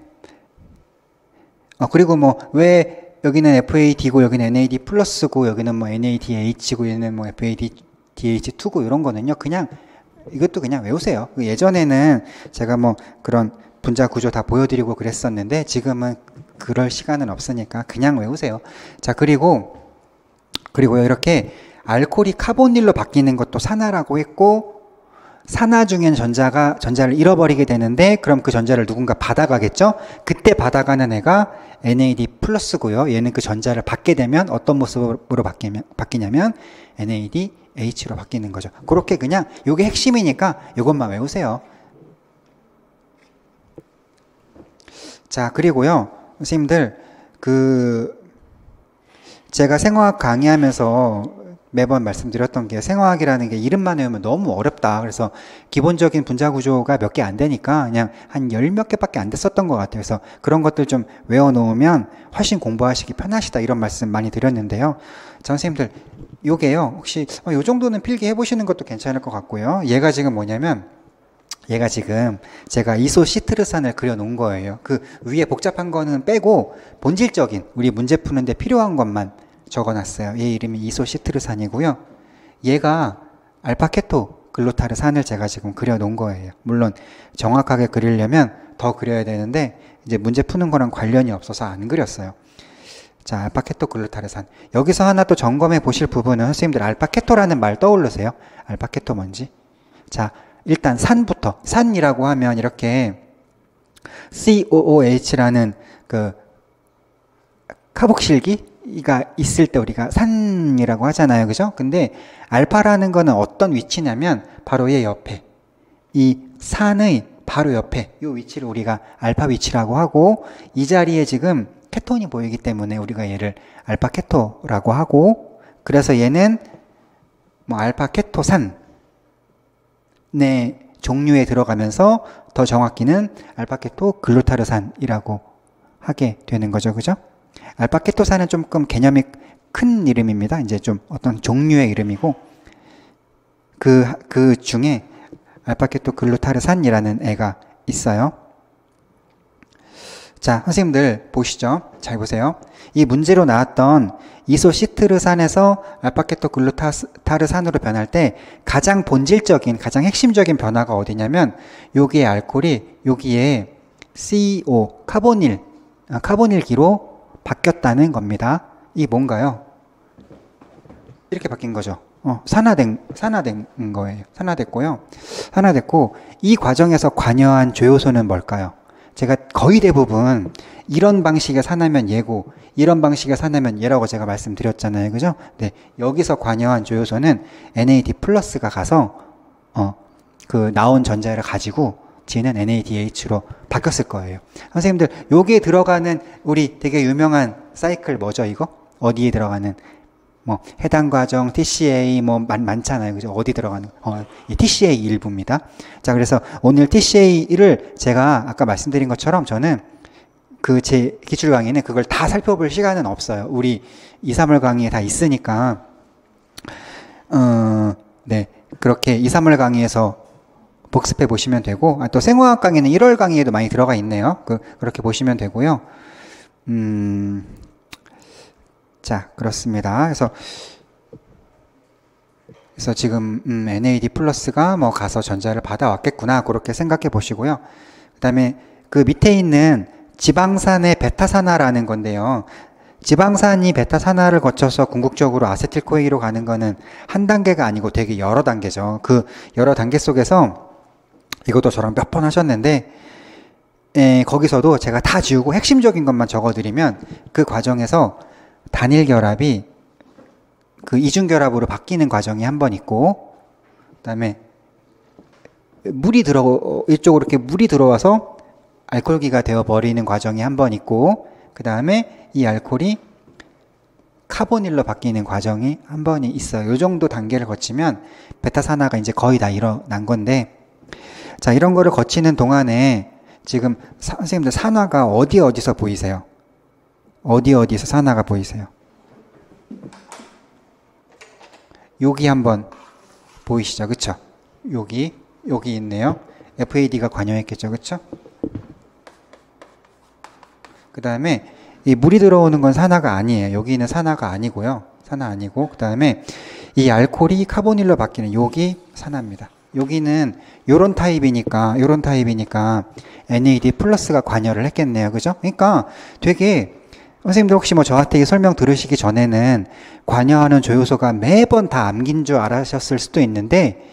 그리고 뭐 왜 여기는 FAD고 여기는 NAD 플러스고 여기는 뭐 NADH고 얘는 뭐 FADH2고 이런 거는요. 그냥 이것도 그냥 외우세요. 예전에는 제가 뭐 그런 분자 구조 다 보여드리고 그랬었는데 지금은 그럴 시간은 없으니까 그냥 외우세요. 자, 그리고요 이렇게 알코올이 카보닐로 바뀌는 것도 산화라고 했고 산화 중엔 전자를 잃어버리게 되는데 그럼 그 전자를 누군가 받아가겠죠? 그때 받아가는 애가 NAD 플러스고요. 얘는 그 전자를 받게 되면 어떤 모습으로 바뀌냐면 NADH로 바뀌는 거죠. 그렇게 그냥 요게 핵심이니까 요것만 외우세요. 자, 그리고요. 선생님들 제가 생화학 강의하면서 매번 말씀드렸던 게 생화학이라는 게 이름만 외우면 너무 어렵다. 그래서 기본적인 분자 구조가 몇 개 안 되니까 그냥 한 열 몇 개밖에 안 됐었던 것 같아요. 그래서 그런 것들 좀 외워놓으면 훨씬 공부하시기 편하시다 이런 말씀 많이 드렸는데요. 자, 선생님들 요게요. 혹시 요 정도는 필기해 보시는 것도 괜찮을 것 같고요. 얘가 지금 뭐냐면 얘가 지금 제가 이소시트르산을 그려놓은 거예요. 그 위에 복잡한 거는 빼고 본질적인 우리 문제 푸는데 필요한 것만 적어놨어요. 얘 이름이 이소시트르산이고요. 얘가 알파케토 글루타르산을 제가 지금 그려놓은 거예요. 물론 정확하게 그리려면 더 그려야 되는데 이제 문제 푸는 거랑 관련이 없어서 안 그렸어요. 자, 알파케토 글루타르산. 여기서 하나 또 점검해 보실 부분은 선생님들 알파케토라는 말 떠오르세요? 알파케토 뭔지? 자, 일단 산부터. 산이라고 하면 이렇게 COOH라는 그 카복실기가 있을 때 우리가 산이라고 하잖아요. 그죠? 근데 알파라는 거는 어떤 위치냐면 바로 얘 옆에. 이 산의 바로 옆에 이 위치를 우리가 알파 위치라고 하고 이 자리에 지금 케톤이 보이기 때문에 우리가 얘를 알파 케토라고 하고 그래서 얘는 뭐 알파 케토산의 종류에 들어가면서 더 정확히는 알파 케토 글루타르산이라고 하게 되는 거죠. 그죠? 알파 케토산은 조금 개념이 큰 이름입니다. 이제 좀 어떤 종류의 이름이고 그 중에 알파 케토 글루타르산이라는 애가 있어요. 자, 선생님들 보시죠. 잘 보세요. 이 문제로 나왔던 이소시트르산에서 알파케토 글루타르산으로 변할 때 가장 본질적인, 가장 핵심적인 변화가 어디냐면 여기에 알코올이 여기에 CO, 카보닐기로 바뀌었다는 겁니다. 이게 뭔가요? 이렇게 바뀐 거죠. 산화된 거예요. 산화됐고 이 과정에서 관여한 조효소는 뭘까요? 제가 거의 대부분 이런 방식의 산화면 얘고 이런 방식의 산화면 얘라고 제가 말씀드렸잖아요. 그죠? 네. 여기서 관여한 조효소는 NAD 플러스가 가서 그 나온 전자를 가지고 지는 NADH로 바뀌었을 거예요. 선생님들 여기에 들어가는 우리 되게 유명한 사이클 뭐죠 이거? 어디에 들어가는 뭐 해당 과정 TCA 뭐 많잖아요. 그죠? 어디 들어가는 이 TCA 일부입니다. 자, 그래서 오늘 TCA를 제가 아까 말씀드린 것처럼 저는 그 제 기출 강의는 그걸 다 살펴볼 시간은 없어요. 우리 2, 3월 강의에 다 있으니까 네. 그렇게 2, 3월 강의에서 복습해 보시면 되고 또 생화학 강의는 1월 강의에도 많이 들어가 있네요. 그렇게 보시면 되고요. 자, 그렇습니다. 그래서 지금 NAD 플러스가 뭐 가서 전자를 받아왔겠구나 그렇게 생각해 보시고요. 그 다음에 그 밑에 있는 지방산의 베타산화라는 건데요. 지방산이 베타산화를 거쳐서 궁극적으로 아세틸코이로 가는 거는 한 단계가 아니고 되게 여러 단계죠. 그 여러 단계 속에서 이것도 저랑 몇 번 하셨는데 거기서도 제가 다 지우고 핵심적인 것만 적어드리면 그 과정에서 단일 결합이 그 이중 결합으로 바뀌는 과정이 한 번 있고 그다음에 이쪽으로 이렇게 물이 들어와서 알코올기가 되어 버리는 과정이 한 번 있고 그다음에 이 알코올이 카보닐로 바뀌는 과정이 한 번이 있어요. 이 정도 단계를 거치면 베타산화가 이제 거의 다 일어난 건데 자, 이런 거를 거치는 동안에 지금 선생님들 산화가 어디서 보이세요? 어디서 산화가 보이세요? 여기 한번 보이시죠? 그쵸? 여기 있네요. FAD가 관여했겠죠? 그쵸? 그 다음에 이 물이 들어오는 건 산화가 아니에요. 여기는 산화가 아니고요. 산화 아니고 그 다음에 이 알코올이 카보닐로 바뀌는 여기 산화입니다. 여기는 요런 타입이니까 NAD 플러스가 관여를 했겠네요. 그죠? 그러니까 되게 선생님들 혹시 뭐 저한테 이 설명 들으시기 전에는 관여하는 조효소가 매번 다 암긴 줄 알았을 수도 있는데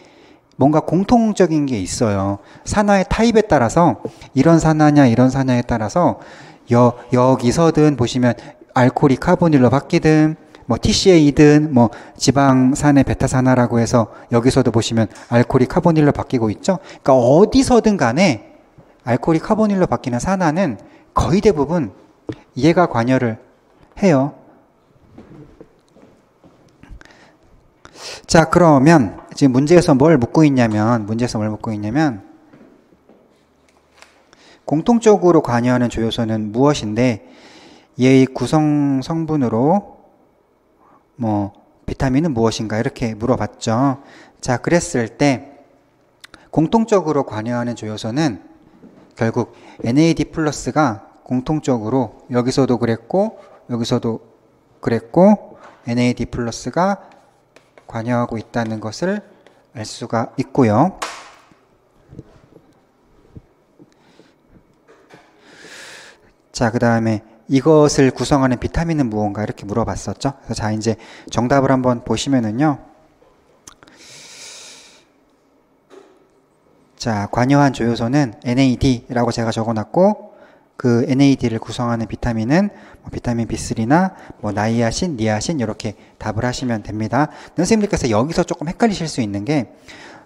뭔가 공통적인 게 있어요. 산화의 타입에 따라서 이런 산화냐 이런 산화에 따라서 여기서든 보시면 알코올이 카보닐로 바뀌든 뭐 TCA든 뭐 지방산의 베타산화라고 해서 여기서도 보시면 알코올이 카보닐로 바뀌고 있죠. 그러니까 어디서든 간에 알코올이 카보닐로 바뀌는 산화는 거의 대부분 얘가 관여를 해요. 자, 그러면 지금 문제에서 뭘 묻고 있냐면 공통적으로 관여하는 조효소는 무엇인데 얘의 구성 성분으로 뭐 비타민은 무엇인가 이렇게 물어봤죠. 자, 그랬을 때 공통적으로 관여하는 조효소는 결국 NAD 플러스가 공통적으로 여기서도 그랬고 여기서도 그랬고 NAD 플러스가 관여하고 있다는 것을 알 수가 있고요. 자, 그 다음에 이것을 구성하는 비타민은 무언가 이렇게 물어봤었죠. 그래서 자, 이제 정답을 한번 보시면은요. 자, 관여한 조효소는 NAD라고 제가 적어놨고 그 NAD를 구성하는 비타민은 뭐 비타민 B3나 뭐 나이아신, 니아신 이렇게 답을 하시면 됩니다. 선생님들께서 여기서 조금 헷갈리실 수 있는 게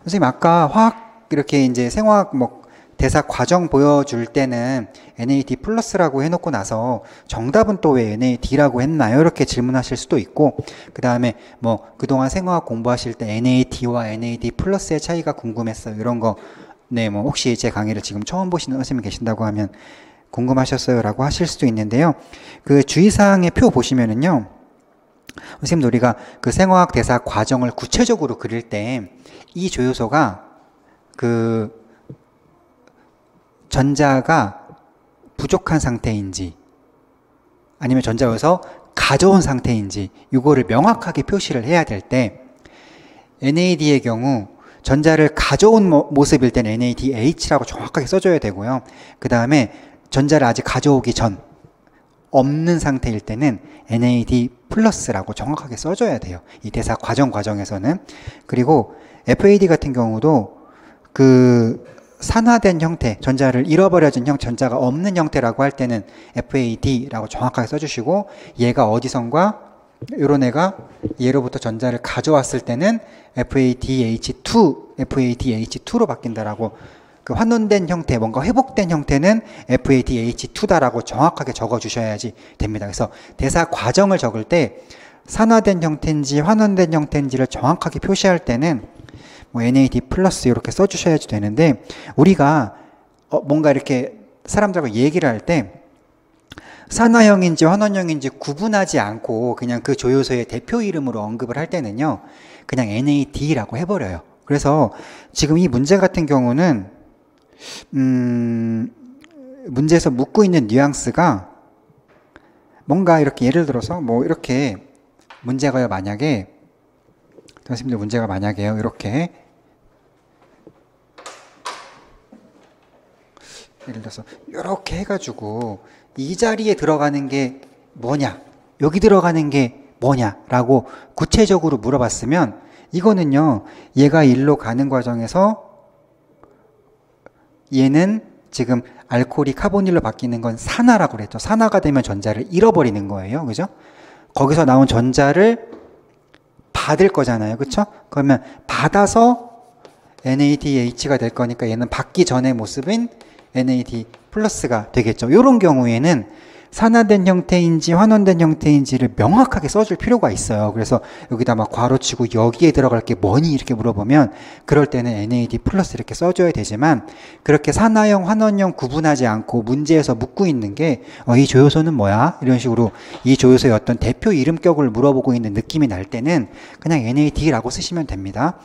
선생님 아까 화학 이렇게 이제 생화학 뭐 대사 과정 보여줄 때는 NAD 플러스라고 해놓고 나서 정답은 또 왜 NAD라고 했나요? 이렇게 질문하실 수도 있고 그 다음에 뭐 그동안 생화학 공부하실 때 NAD와 NAD 플러스의 차이가 궁금했어요. 이런 거 네, 뭐 혹시 제 강의를 지금 처음 보시는 선생님이 계신다고 하면 궁금하셨어요? 라고 하실 수도 있는데요. 그 주의사항의 표 보시면은요. 선생님 우리가 그 생화학 대사 과정을 구체적으로 그릴 때 이 조효소가 그 전자가 부족한 상태인지 아니면 전자여서 가져온 상태인지 이거를 명확하게 표시를 해야 될 때 NAD의 경우 전자를 가져온 모습일 때는 NADH라고 정확하게 써줘야 되고요. 그 다음에 전자를 아직 가져오기 전 없는 상태일 때는 NAD 플러스라고 정확하게 써줘야 돼요. 이 대사 과정에서는. 그리고 FAD 같은 경우도 그 산화된 형태, 전자를 잃어버려진 전자가 없는 형태라고 할 때는 FAD라고 정확하게 써주시고 얘가 어디선가 이런 애가 얘로부터 전자를 가져왔을 때는 FADH2로 바뀐다라고 그 환원된 형태, 뭔가 회복된 형태는 FADH2다라고 정확하게 적어주셔야지 됩니다. 그래서 대사 과정을 적을 때 산화된 형태인지 환원된 형태인지를 정확하게 표시할 때는 뭐 NAD 플러스 이렇게 써주셔야지 되는데 우리가 뭔가 이렇게 사람들하고 얘기를 할 때 산화형인지 환원형인지 구분하지 않고 그냥 그 조효소의 대표 이름으로 언급을 할 때는요 그냥 NAD라고 해버려요. 그래서 지금 이 문제 같은 경우는 문제에서 묻고 있는 뉘앙스가 뭔가 이렇게 예를 들어서 뭐 이렇게 문제가요 만약에 선생님들 문제가 만약에요 이렇게 예를 들어서 이렇게 해가지고 이 자리에 들어가는 게 뭐냐 여기 들어가는 게 뭐냐 라고 구체적으로 물어봤으면 이거는요 얘가 일로 가는 과정에서 얘는 지금 알코올이 카보닐로 바뀌는 건 산화라고 그랬죠. 산화가 되면 전자를 잃어버리는 거예요. 그죠? 거기서 나온 전자를 받을 거잖아요. 그쵸? 그러면 받아서 NADH가 될 거니까 얘는 받기 전의 모습인 NAD 플러스가 되겠죠. 이런 경우에는 산화된 형태인지 환원된 형태인지를 명확하게 써줄 필요가 있어요. 그래서 여기다 막 괄호치고 여기에 들어갈 게 뭐니 이렇게 물어보면 그럴 때는 NAD 플러스 이렇게 써줘야 되지만 그렇게 산화형 환원형 구분하지 않고 문제에서 묻고 있는 게 이 조효소는 뭐야? 이런 식으로 이 조효소의 어떤 대표 이름격을 물어보고 있는 느낌이 날 때는 그냥 NAD라고 쓰시면 됩니다.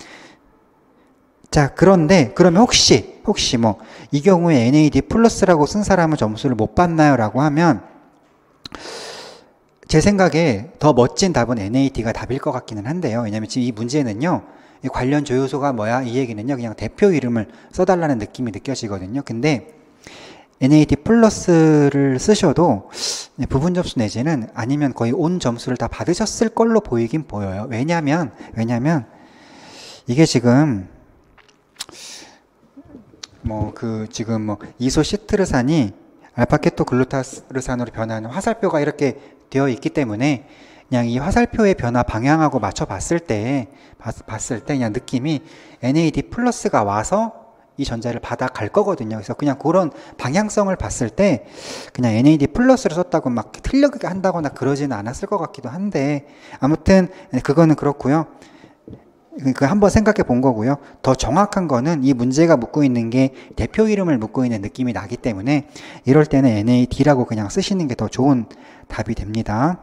자, 그런데 그러면 혹시 뭐 이 경우에 NAD 플러스라고 쓴 사람은 점수를 못 받나요? 라고 하면 제 생각에 더 멋진 답은 NAD가 답일 것 같기는 한데요. 왜냐하면 지금 이 문제는요. 이 관련 조효소가 뭐야? 이 얘기는요. 그냥 대표 이름을 써달라는 느낌이 느껴지거든요. 근데 NAD 플러스를 쓰셔도 부분 점수 내지는 아니면 거의 온 점수를 다 받으셨을 걸로 보이긴 보여요. 왜냐하면 이게 지금 지금 이소시트르산이 알파케토글루타르산으로 변하는 화살표가 이렇게 되어 있기 때문에 그냥 이 화살표의 변화 방향하고 맞춰 봤을 때 그냥 느낌이 NAD 플러스가 와서 이 전자를 받아 갈 거거든요. 그래서 그냥 그런 방향성을 봤을 때 그냥 NAD 플러스를 썼다고 막 틀리게 한다거나 그러지는 않았을 것 같기도 한데 아무튼 그거는 그렇고요. 그 한번 생각해 본 거고요. 더 정확한 거는 이 문제가 묻고 있는 게 대표 이름을 묻고 있는 느낌이 나기 때문에 이럴 때는 NAD라고 그냥 쓰시는 게 더 좋은 답이 됩니다.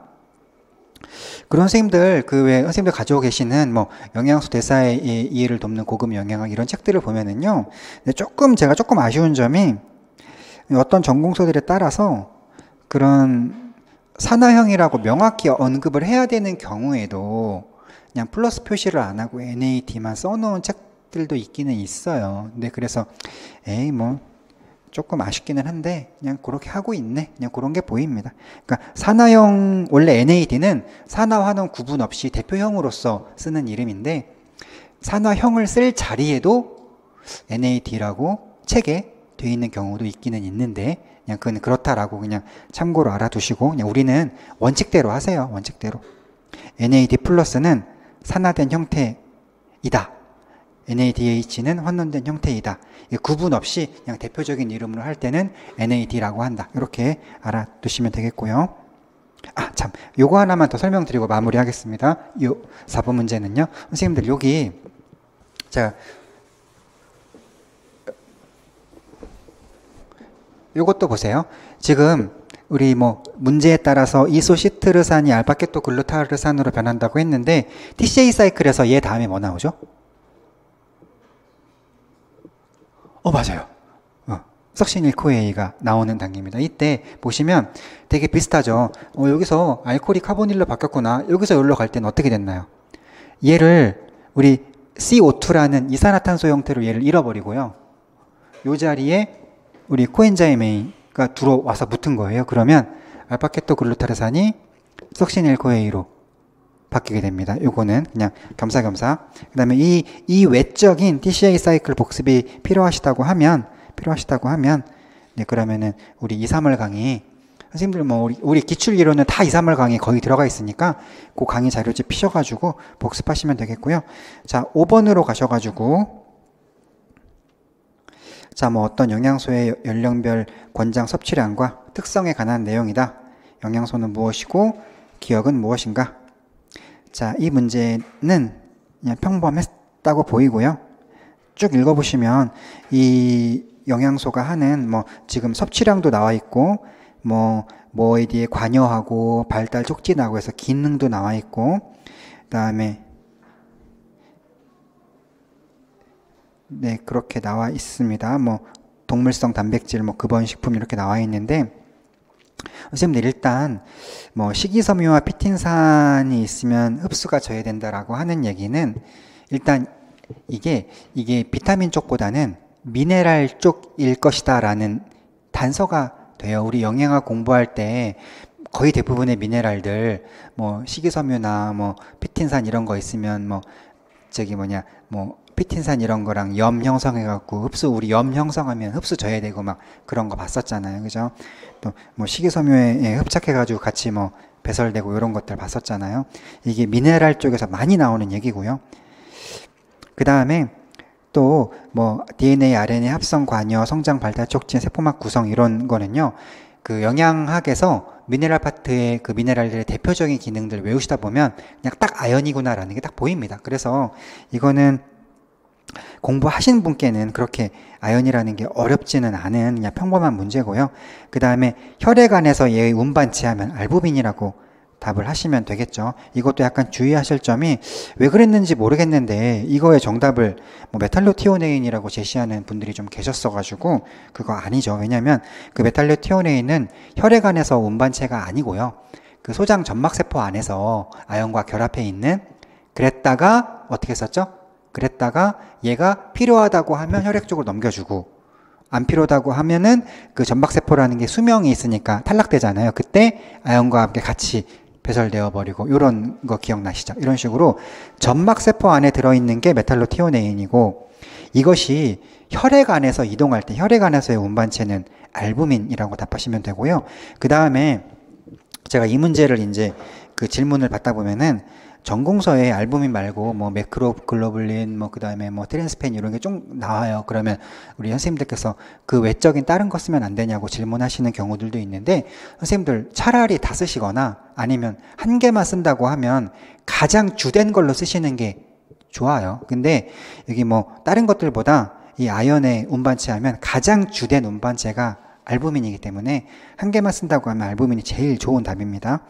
그런 선생님들, 그 외 선생님들 가지고 계시는 뭐 영양소 대사의 이해를 돕는 고급 영양학 이런 책들을 보면은요. 제가 조금 아쉬운 점이 어떤 전공서들에 따라서 그런 산화형이라고 명확히 언급을 해야 되는 경우에도 그냥 플러스 표시를 안 하고 NAD만 써놓은 책들도 있기는 있어요. 근데 그래서 뭐 조금 아쉽기는 한데 그냥 그렇게 하고 있네. 그냥 그런 게 보입니다. 그러니까 산화형, 원래 NAD는 산화환원 구분 없이 대표형으로서 쓰는 이름인데 산화형을 쓸 자리에도 NAD라고 책에 되어 있는 경우도 있기는 있는데 그냥 그건 그렇다라고 그냥 참고로 알아두시고 그냥 우리는 원칙대로 하세요. 원칙대로. NAD 플러스는 산화된 형태이다. NADH는 환원된 형태이다. 구분 없이 그냥 대표적인 이름으로 할 때는 NAD라고 한다. 이렇게 알아두시면 되겠고요. 참, 요거 하나만 더 설명드리고 마무리하겠습니다. 요 4번 문제는요. 선생님들 여기 자 요것도 보세요. 지금 우리 뭐 문제에 따라서 이소시트르산이 알파케토글루타르산으로 변한다고 했는데 TCA 사이클에서 얘 다음에 뭐 나오죠? 맞아요. 석신1코A가 나오는 단계입니다. 이때 보시면 되게 비슷하죠. 여기서 알코올이 카보닐로 바뀌었구나. 여기서 여기로 갈 때는 어떻게 됐나요? 얘를 우리 CO2라는 이산화탄소 형태로 얘를 잃어버리고요. 이 자리에 우리 코엔자임 A가 들어와서 붙은 거예요. 그러면 알파케토글루타르산이 석신1코A로 바뀌게 됩니다. 요거는 그냥 겸사겸사. 그 다음에 이 외적인 TCA 사이클 복습이 필요하시다고 하면, 네, 그러면은 우리 2, 3월 강의, 선생님들 뭐 우리 기출 이론은 다 2, 3월 강의 거의 들어가 있으니까 그 강의 자료집 피셔가지고 복습하시면 되겠고요. 자, 5번으로 가셔가지고, 자, 뭐 어떤 영양소의 연령별 권장 섭취량과 특성에 관한 내용이다. 영양소는 무엇이고, 기억은 무엇인가? 자, 이 문제는 그냥 평범했다고 보이고요. 쭉 읽어보시면 이 영양소가 하는 뭐 지금 섭취량도 나와 있고 뭐에 대해 관여하고 발달 촉진하고 해서 기능도 나와 있고 그다음에 네, 그렇게 나와 있습니다. 뭐 동물성 단백질, 뭐 급원식품 이렇게 나와 있는데 선생님들 일단 뭐 식이섬유와 피틴산이 있으면 흡수가 저해된다라고 하는 얘기는 일단 이게 비타민 쪽보다는 미네랄 쪽일 것이다라는 단서가 돼요. 우리 영양학 공부할 때 거의 대부분의 미네랄들 뭐 식이섬유나 뭐 피틴산 이런 거 있으면 뭐 피틴산 이런 거랑 염 형성해갖고 우리 염 형성하면 흡수 저해되고 막 그런 거 봤었잖아요. 그죠? 또 뭐 식이섬유에 흡착해가지고 같이 뭐 배설되고 이런 것들 봤었잖아요. 이게 미네랄 쪽에서 많이 나오는 얘기고요. 그 다음에 또 뭐 DNA, RNA 합성 관여, 성장 발달 촉진, 세포막 구성 이런 거는요. 그 영양학에서 미네랄 파트의 그 미네랄들의 대표적인 기능들을 외우시다 보면 그냥 딱 아연이구나라는 게 딱 보입니다. 그래서 이거는 공부하신 분께는 그렇게 아연이라는 게 어렵지는 않은 그냥 평범한 문제고요. 그 다음에 혈액 안에서 얘의 운반치하면 알부민이라고 답을 하시면 되겠죠. 이것도 약간 주의하실 점이 왜 그랬는지 모르겠는데 이거의 정답을 뭐 메탈로티오네인이라고 제시하는 분들이 좀 계셨어가지고 그거 아니죠. 왜냐하면 그 메탈로티오네인은 혈액 안에서 운반체가 아니고요. 그 소장 점막세포 안에서 아연과 결합해 있는 그랬다가 어떻게 썼죠? 그랬다가 얘가 필요하다고 하면 혈액 쪽으로 넘겨주고 안 필요하다고 하면은 그 점막세포라는 게 수명이 있으니까 탈락되잖아요. 그때 아연과 함께 같이 배설되어 버리고 이런 거 기억나시죠? 이런 식으로 점막세포 안에 들어있는 게 메탈로티오네인이고 이것이 혈액 안에서 이동할 때 혈액 안에서의 운반체는 알부민이라고 답하시면 되고요. 그 다음에 제가 이 문제를 이제 그 질문을 받다 보면은 전공서에 알부민 말고 뭐 매크로글로불린 뭐 그다음에 뭐 트랜스펜 이런 게 좀 나와요. 그러면 우리 선생님들께서 그 외적인 다른 거 쓰면 안 되냐고 질문하시는 경우들도 있는데 선생님들 차라리 다 쓰시거나 아니면 한 개만 쓴다고 하면 가장 주된 걸로 쓰시는 게 좋아요. 근데 여기 뭐 다른 것들보다 이 아연의 운반체 하면 가장 주된 운반체가 알부민이기 때문에 한 개만 쓴다고 하면 알부민이 제일 좋은 답입니다.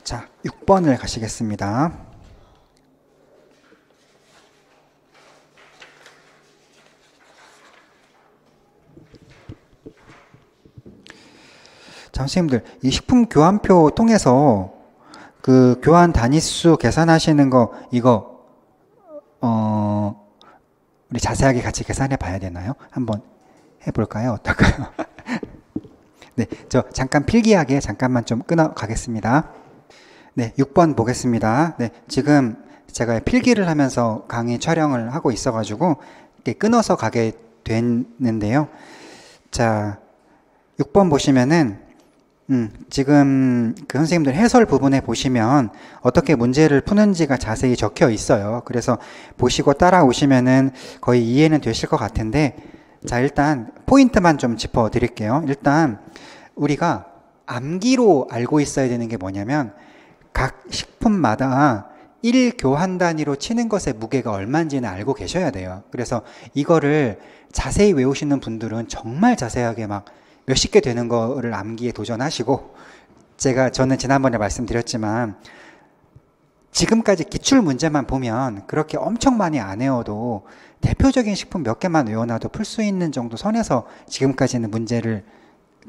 자, 6번을 가시겠습니다. 자, 선생님들, 이 식품 교환표 통해서 그 교환 단위수 계산하시는 거, 이거, 우리 자세하게 같이 계산해 봐야 되나요? 한번 해볼까요? 어떨까요? 네, 저 잠깐 필기하게 잠깐만 좀 끊어 가겠습니다. 네, 6번 보겠습니다. 네, 지금 제가 필기를 하면서 강의 촬영을 하고 있어가지고 끊어서 가게 됐는데요. 자, 6번 보시면은 지금 그 선생님들 해설 부분에 보시면 어떻게 문제를 푸는지가 자세히 적혀 있어요. 그래서 보시고 따라오시면은 거의 이해는 되실 것 같은데, 자, 일단 포인트만 좀 짚어 드릴게요. 일단 우리가 암기로 알고 있어야 되는 게 뭐냐면 각 식품마다 1교환 단위로 치는 것의 무게가 얼마인지는 알고 계셔야 돼요. 그래서 이거를 자세히 외우시는 분들은 정말 자세하게 막 몇십 개 되는 거를 암기에 도전하시고, 저는 지난번에 말씀드렸지만 지금까지 기출 문제만 보면 그렇게 엄청 많이 안 외워도 대표적인 식품 몇 개만 외워놔도 풀 수 있는 정도 선에서 지금까지는 문제를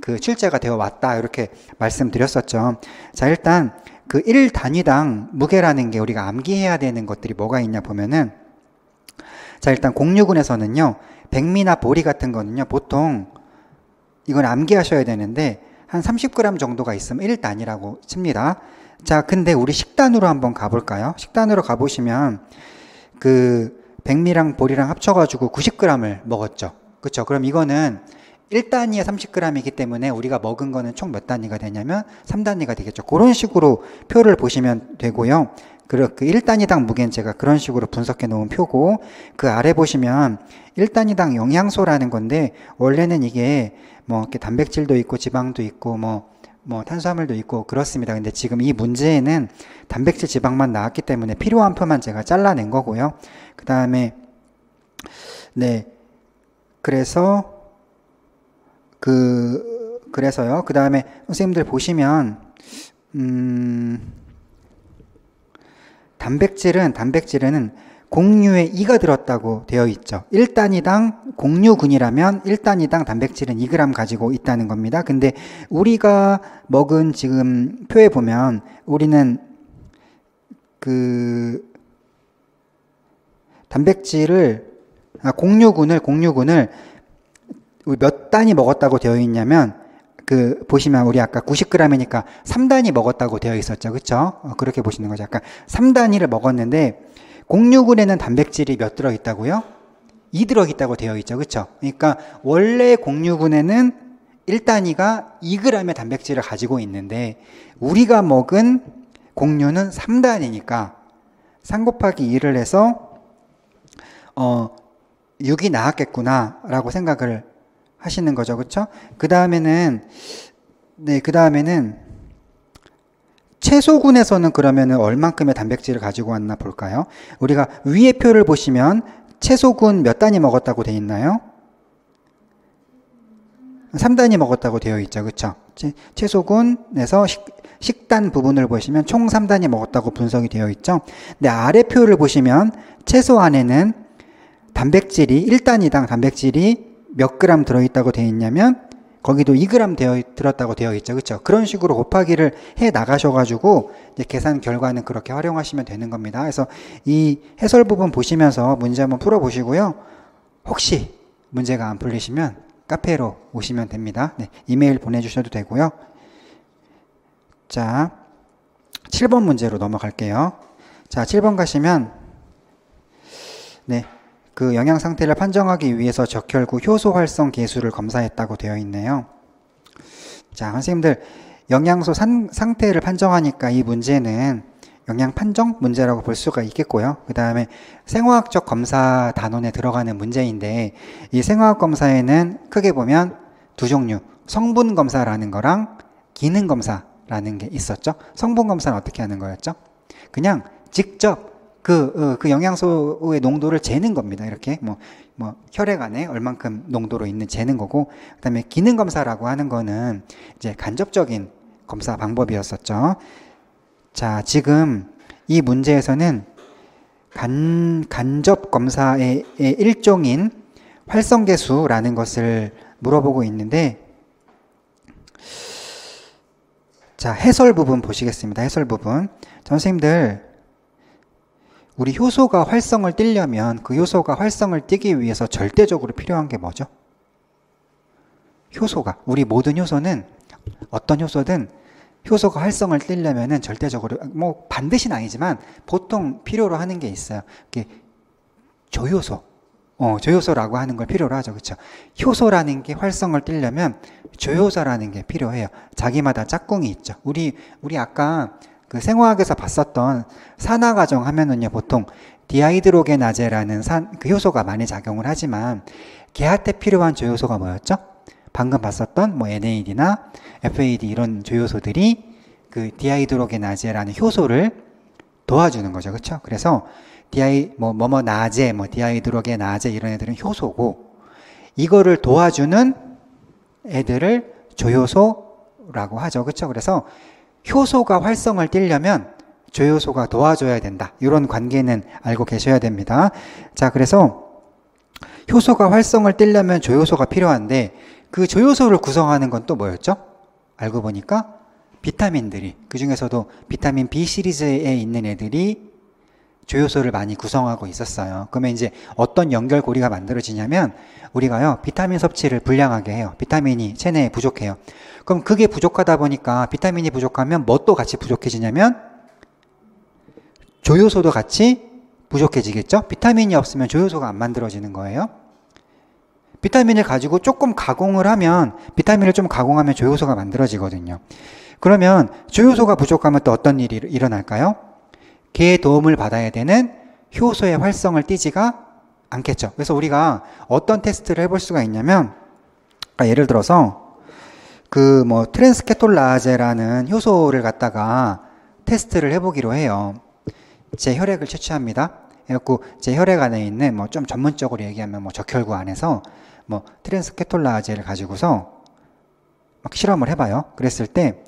그 출제가 되어 왔다, 이렇게 말씀드렸었죠. 자, 일단 그 1단위당 무게라는 게 우리가 암기해야 되는 것들이 뭐가 있냐 보면은, 자, 일단 공유군에서는요, 백미나 보리 같은 거는요, 보통 이건 암기하셔야 되는데 한 30g 정도가 있으면 1단위라고 칩니다. 자, 근데 우리 식단으로 한번 가볼까요? 식단으로 가보시면 그 백미랑 보리랑 합쳐가지고 90g을 먹었죠. 그쵸? 그럼 이거는 1단위에 30g이기 때문에 우리가 먹은 거는 총 몇 단위가 되냐면 3단위가 되겠죠. 그런 식으로 표를 보시면 되고요. 그 1단위당 무게는 제가 그런 식으로 분석해 놓은 표고, 그 아래 보시면 1단위당 영양소라는 건데, 원래는 이게 뭐 이렇게 단백질도 있고 지방도 있고 뭐 탄수화물도 있고 그렇습니다. 근데 지금 이 문제에는 단백질 지방만 나왔기 때문에 필요한 표만 제가 잘라낸 거고요. 그 다음에 네, 그래서요. 그 다음에 선생님들 보시면 단백질은 공유에 2가 들었다고 되어 있죠. 1단위당 공유군이라면 1단위당 단백질은 2g 가지고 있다는 겁니다. 근데 우리가 먹은 지금 표에 보면 우리는 그 단백질을 공유군을 몇 단위 먹었다고 되어 있냐면, 그 보시면 우리 아까 90g이니까 3단위 먹었다고 되어 있었죠. 그렇죠? 그렇게 보시는 거죠. 아까 3단위를 먹었는데 공유군에는 단백질이 몇 들어있다고요? 2 들어있다고 되어 있죠. 그렇죠? 그러니까 원래 공유군에는 1단위가 2g의 단백질을 가지고 있는데 우리가 먹은 공유는 3단위니까 3 곱하기 2를 해서 6이 나왔겠구나 라고 생각을 하시는 거죠. 그렇죠? 그 다음에는 채소군에서는 그러면은 얼만큼의 단백질을 가지고 왔나 볼까요? 우리가 위의 표를 보시면 채소군 몇 단위 먹었다고 되어 있나요? 3단위 먹었다고 되어 있죠. 그렇죠? 채소군에서 식단 부분을 보시면 총 3단위 먹었다고 분석이 되어 있죠. 근데 아래 표를 보시면 채소 안에는 단백질이 1단위당 단백질이 몇 그램 들어있다고 되어 있냐면 거기도 2g 들었다고 되어 있죠. 그렇죠? 그런 식으로 곱하기를 해 나가셔가지고 이제 계산 결과는 그렇게 활용하시면 되는 겁니다. 그래서 이 해설 부분 보시면서 문제 한번 풀어보시고요. 혹시 문제가 안 풀리시면 카페로 오시면 됩니다. 네, 이메일 보내주셔도 되고요. 자, 7번 문제로 넘어갈게요. 자, 7번 가시면 네, 그 영양 상태를 판정하기 위해서 적혈구 효소 활성 계수를 검사했다고 되어 있네요. 자, 선생님들 영양소 상태를 판정하니까 이 문제는 영양 판정 문제라고 볼 수가 있겠고요. 그 다음에 생화학적 검사 단원에 들어가는 문제인데, 이 생화학 검사에는 크게 보면 두 종류, 성분 검사라는 거랑 기능 검사라는 게 있었죠. 성분 검사는 어떻게 하는 거였죠? 그냥 직접 그 영양소의 농도를 재는 겁니다. 이렇게 혈액 안에 얼만큼 농도로 있는 재는 거고, 그다음에 기능 검사라고 하는 거는 이제 간접적인 검사 방법이었었죠. 자, 지금 이 문제에서는 간접 검사의 일종인 활성계수라는 것을 물어보고 있는데, 자, 해설 부분 보시겠습니다. 해설 부분. 선생님들, 우리 효소가 활성을 띠려면 그 효소가 활성을 띠기 위해서 절대적으로 필요한 게 뭐죠? 효소가. 우리 모든 효소는, 어떤 효소든 효소가 활성을 띠려면은 절대적으로, 반드시는 아니지만 보통 필요로 하는 게 있어요. 그게 조효소. 조효소라고 하는 걸 필요로 하죠. 그렇죠? 효소라는 게 활성을 띠려면 조효소라는 게 필요해요. 자기마다 짝꿍이 있죠. 우리 아까 그 생화학에서 봤었던 산화과정 하면은요, 보통 디하이드로게나제라는 그 효소가 많이 작용을 하지만, 개할 때 필요한 조효소가 뭐였죠? 방금 봤었던 NAD나 FAD 이런 조효소들이 그 디하이드로게나제라는 효소를 도와주는 거죠. 그렇죠? 그래서 나제, 디하이드로게나제 이런 애들은 효소고, 이거를 도와주는 애들을 조효소라고 하죠. 그렇죠? 그래서 효소가 활성을 띠려면 조효소가 도와줘야 된다. 이런 관계는 알고 계셔야 됩니다. 자, 그래서 효소가 활성을 띠려면 조효소가 필요한데, 그 조효소를 구성하는 건 또 뭐였죠? 알고 보니까 비타민들이, 그 중에서도 비타민 B 시리즈에 있는 애들이 조효소를 많이 구성하고 있었어요. 그러면 이제 어떤 연결고리가 만들어지냐면, 우리가요, 비타민 섭취를 불량하게 해요. 비타민이 체내에 부족해요. 그럼 그게 부족하다 보니까, 비타민이 부족하면 뭐 또 같이 부족해지냐면 조효소도 같이 부족해지겠죠? 비타민이 없으면 조효소가 안 만들어지는 거예요. 비타민을 가지고 조금 가공을 하면, 비타민을 좀 가공하면 조효소가 만들어지거든요. 그러면 조효소가 부족하면 또 어떤 일이 일어날까요? 걔의 도움을 받아야 되는 효소의 활성을 띠지가 않겠죠. 그래서 우리가 어떤 테스트를 해볼 수가 있냐면, 예를 들어서 트랜스케톨라제라는 효소를 갖다가 테스트를 해보기로 해요. 제 혈액을 채취합니다. 해갖고 제 혈액 안에 있는 좀 전문적으로 얘기하면 적혈구 안에서 트랜스케톨라제를 가지고서 막 실험을 해봐요. 그랬을 때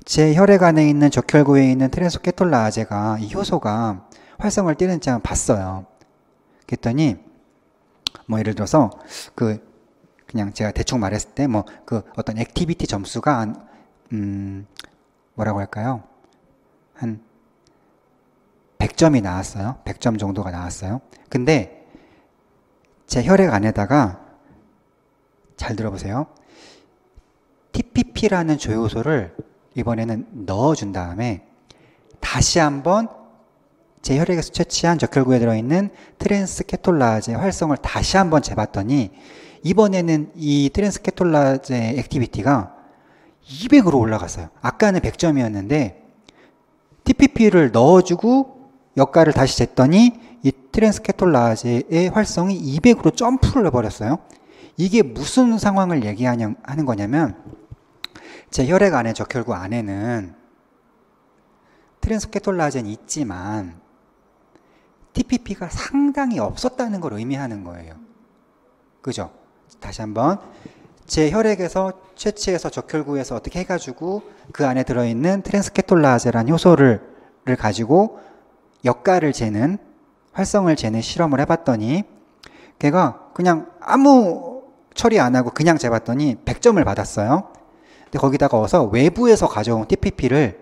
제 혈액 안에 있는 적혈구에 있는 트랜스케톨라제가, 이 효소가 활성을 띠는지 한번 봤어요. 그랬더니 예를 들어서 그냥 제가 대충 말했을 때 어떤 액티비티 점수가 뭐라고 할까요? 한 100점이 나왔어요. 100점 정도가 나왔어요. 근데 제 혈액 안에다가, 잘 들어보세요, TPP라는 조효소를 이번에는 넣어준 다음에 다시 한번 제 혈액에서 채취한 적혈구에 들어있는 트랜스케톨라제 활성을 다시 한번 재봤더니, 이번에는 이 트랜스케톨라제 액티비티가 200으로 올라갔어요. 아까는 100점이었는데 TPP를 넣어주고 역할을 다시 쟀더니 이 트랜스케톨라제의 활성이 200으로 점프를 해버렸어요. 이게 무슨 상황을 얘기하는 거냐면, 제 혈액 안에, 적혈구 안에는 트랜스케톨라제는 있지만 TPP가 상당히 없었다는 걸 의미하는 거예요. 그죠? 다시 한번, 제 혈액에서 채취해서 적혈구에서 어떻게 해가지고 그 안에 들어있는 트랜스케톨라제라는 효소를 가지고 역가를 재는, 활성을 재는 실험을 해봤더니, 걔가 그냥 아무 처리 안 하고 그냥 재봤더니 100점을 받았어요. 근데 거기다가 와서 외부에서 가져온 TPP를,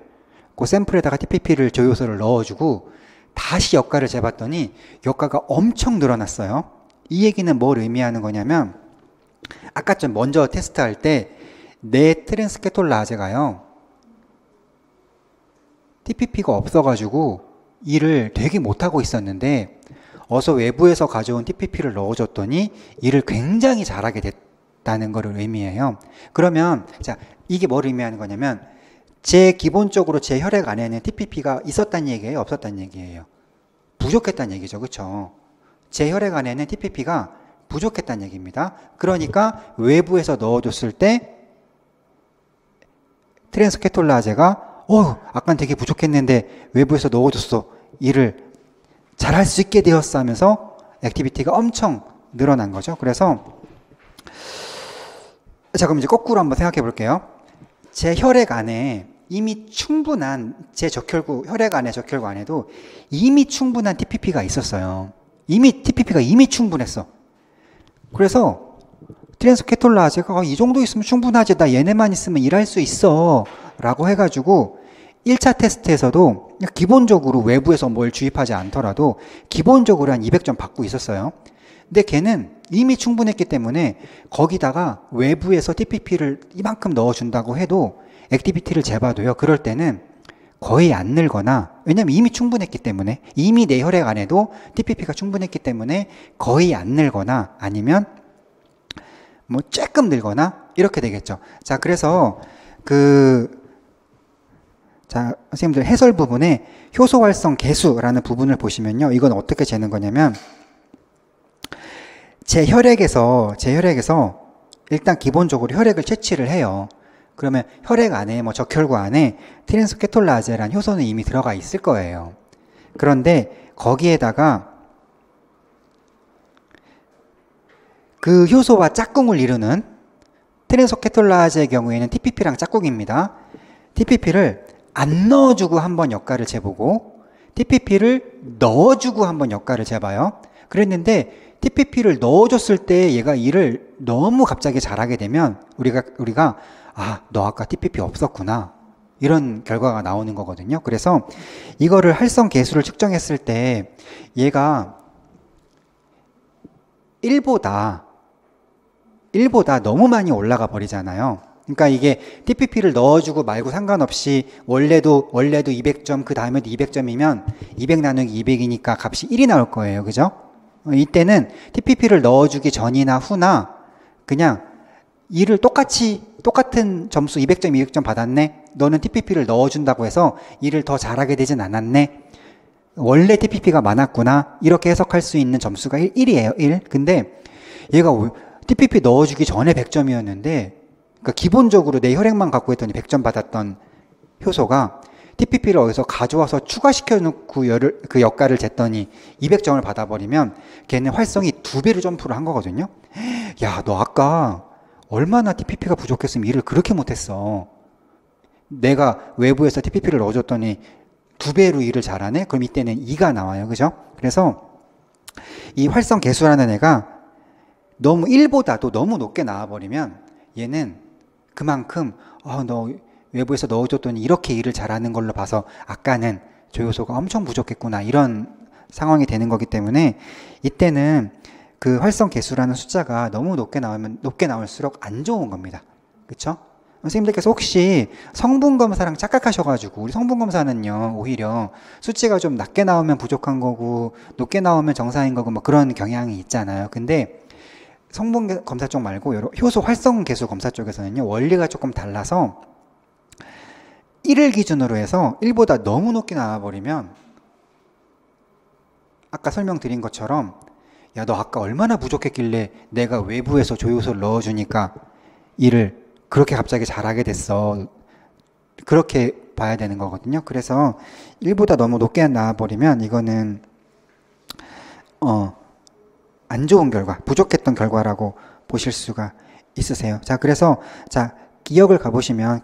그 샘플에다가 TPP를, 조효소를 넣어주고 다시 역가를 재봤더니 역가가 엄청 늘어났어요. 이 얘기는 뭘 의미하는 거냐면, 아까 좀 먼저 테스트할 때 내 트랜스케톨라제가요, TPP가 없어가지고 일을 되게 못하고 있었는데, 어서 외부에서 가져온 TPP를 넣어줬더니 일을 굉장히 잘하게 됐다는 것을 의미해요. 그러면 자, 이게 뭘 의미하는 거냐면, 기본적으로 제 혈액 안에는 TPP가 있었다는 얘기예요, 없었다는 얘기예요? 부족했다는 얘기죠. 그렇죠? 제 혈액 안에는 TPP가 부족했다는 얘기입니다. 그러니까 외부에서 넣어줬을 때 트랜스케톨라제가 아까 되게 부족했는데 외부에서 넣어줬어. 일을 잘할 수 있게 되었어 하면서 액티비티가 엄청 늘어난 거죠. 그래서 자, 그럼 이제 거꾸로 한번 생각해 볼게요. 제 혈액 안에 이미 충분한 혈액 안에 적혈구 안에도 이미 충분한 TPP가 있었어요. TPP가 이미 충분했어. 그래서 트랜스케톨라제가 이 정도 있으면 충분하지. 나 얘네만 있으면 일할 수 있어. 라고 해가지고 1차 테스트에서도 기본적으로 외부에서 뭘 주입하지 않더라도 기본적으로 한 200점 받고 있었어요. 근데 걔는 이미 충분했기 때문에 거기다가 외부에서 TPP를 이만큼 넣어준다고 해도 액티비티를 재봐도요. 그럴 때는 거의 안 늘거나, 왜냐면 이미 충분했기 때문에, 이미 내 혈액 안에도 TPP가 충분했기 때문에 거의 안 늘거나 아니면 뭐 조금 늘거나 이렇게 되겠죠. 자, 그래서 자, 선생님들 해설 부분에 효소 활성 계수라는 부분을 보시면요. 이건 어떻게 재는 거냐면 제 혈액에서 일단 기본적으로 혈액을 채취를 해요. 그러면 혈액 안에 적혈구 안에 트랜스케톨라제라는 효소는 이미 들어가 있을 거예요. 그런데 거기에다가 그 효소와 짝꿍을 이루는 트랜스케톨라제의 경우에는 TPP랑 짝꿍입니다. TPP를 안 넣어주고 한번 역할을 재보고 TPP를 넣어주고 한번 역할을 재봐요. 그랬는데 TPP를 넣어줬을 때 얘가 일을 너무 갑자기 잘하게 되면 우리가 너 아까 TPP 없었구나, 이런 결과가 나오는 거거든요. 그래서 이거를 활성 계수를 측정했을 때 얘가 1보다 너무 많이 올라가 버리잖아요. 그러니까 이게 TPP를 넣어주고 말고 상관없이 원래도 200점, 그 다음에도 200점이면 200 나누기 200이니까 값이 1이 나올 거예요. 그죠? 이때는 TPP를 넣어주기 전이나 후나 그냥 일을 똑같은 점수 200점, 200점 받았네? 너는 TPP를 넣어준다고 해서 일을 더 잘하게 되진 않았네? 원래 TPP가 많았구나? 이렇게 해석할 수 있는 점수가 1이에요. 1. 근데 얘가 TPP 넣어주기 전에 100점이었는데 그러니까 기본적으로 내 혈액만 갖고 있더니 100점 받았던 효소가 TPP를 어디서 가져와서 추가시켜놓고 그 역할을 쟀더니 200점을 받아버리면 걔는 활성이 2배로 점프를 한 거거든요. 야, 너 아까 얼마나 TPP가 부족했으면 일을 그렇게 못했어. 내가 외부에서 TPP를 넣어줬더니 2배로 일을 잘하네? 그럼 이때는 2가 나와요. 그죠? 그래서 이 활성 계수라는 애가 너무 1보다도 너무 높게 나와버리면 얘는 그만큼 너 외부에서 넣어줬더니 이렇게 일을 잘하는 걸로 봐서 아까는 조효소가 엄청 부족했구나, 이런 상황이 되는 거기 때문에 이때는 그 활성 계수라는 숫자가 너무 높게 나올수록 안 좋은 겁니다. 그쵸? 선생님들께서 혹시 성분 검사랑 착각하셔가지고, 우리 성분 검사는요 오히려 수치가 좀 낮게 나오면 부족한 거고 높게 나오면 정상인 거고 뭐 그런 경향이 있잖아요. 근데 성분 검사 쪽 말고 효소 활성 계수 검사 쪽에서는요 원리가 조금 달라서 1을 기준으로 해서 1보다 너무 높게 나와버리면 아까 설명드린 것처럼 야, 너 아까 얼마나 부족했길래 내가 외부에서 조효소를 넣어주니까 일을 그렇게 갑자기 잘하게 됐어. 그렇게 봐야 되는 거거든요. 그래서 1보다 너무 높게 나와버리면 이거는 안 좋은 결과, 부족했던 결과라고 보실 수가 있으세요. 자, 그래서 기억을 가보시면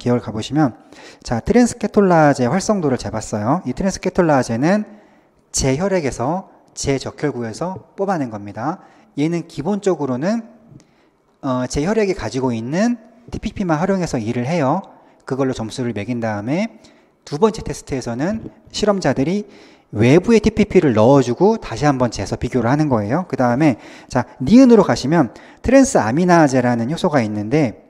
자, 트랜스케톨라제 활성도를 재봤어요. 이 트랜스케톨라제는 제 혈액에서 제 적혈구에서 뽑아낸 겁니다. 얘는 기본적으로는 제 혈액이 가지고 있는 TPP만 활용해서 일을 해요. 그걸로 점수를 매긴 다음에 두 번째 테스트에서는 실험자들이 외부의 TPP를 넣어주고 다시 한번 재서 비교를 하는 거예요. 그 다음에 니은으로 가시면 트랜스 아미나제라는 효소가 있는데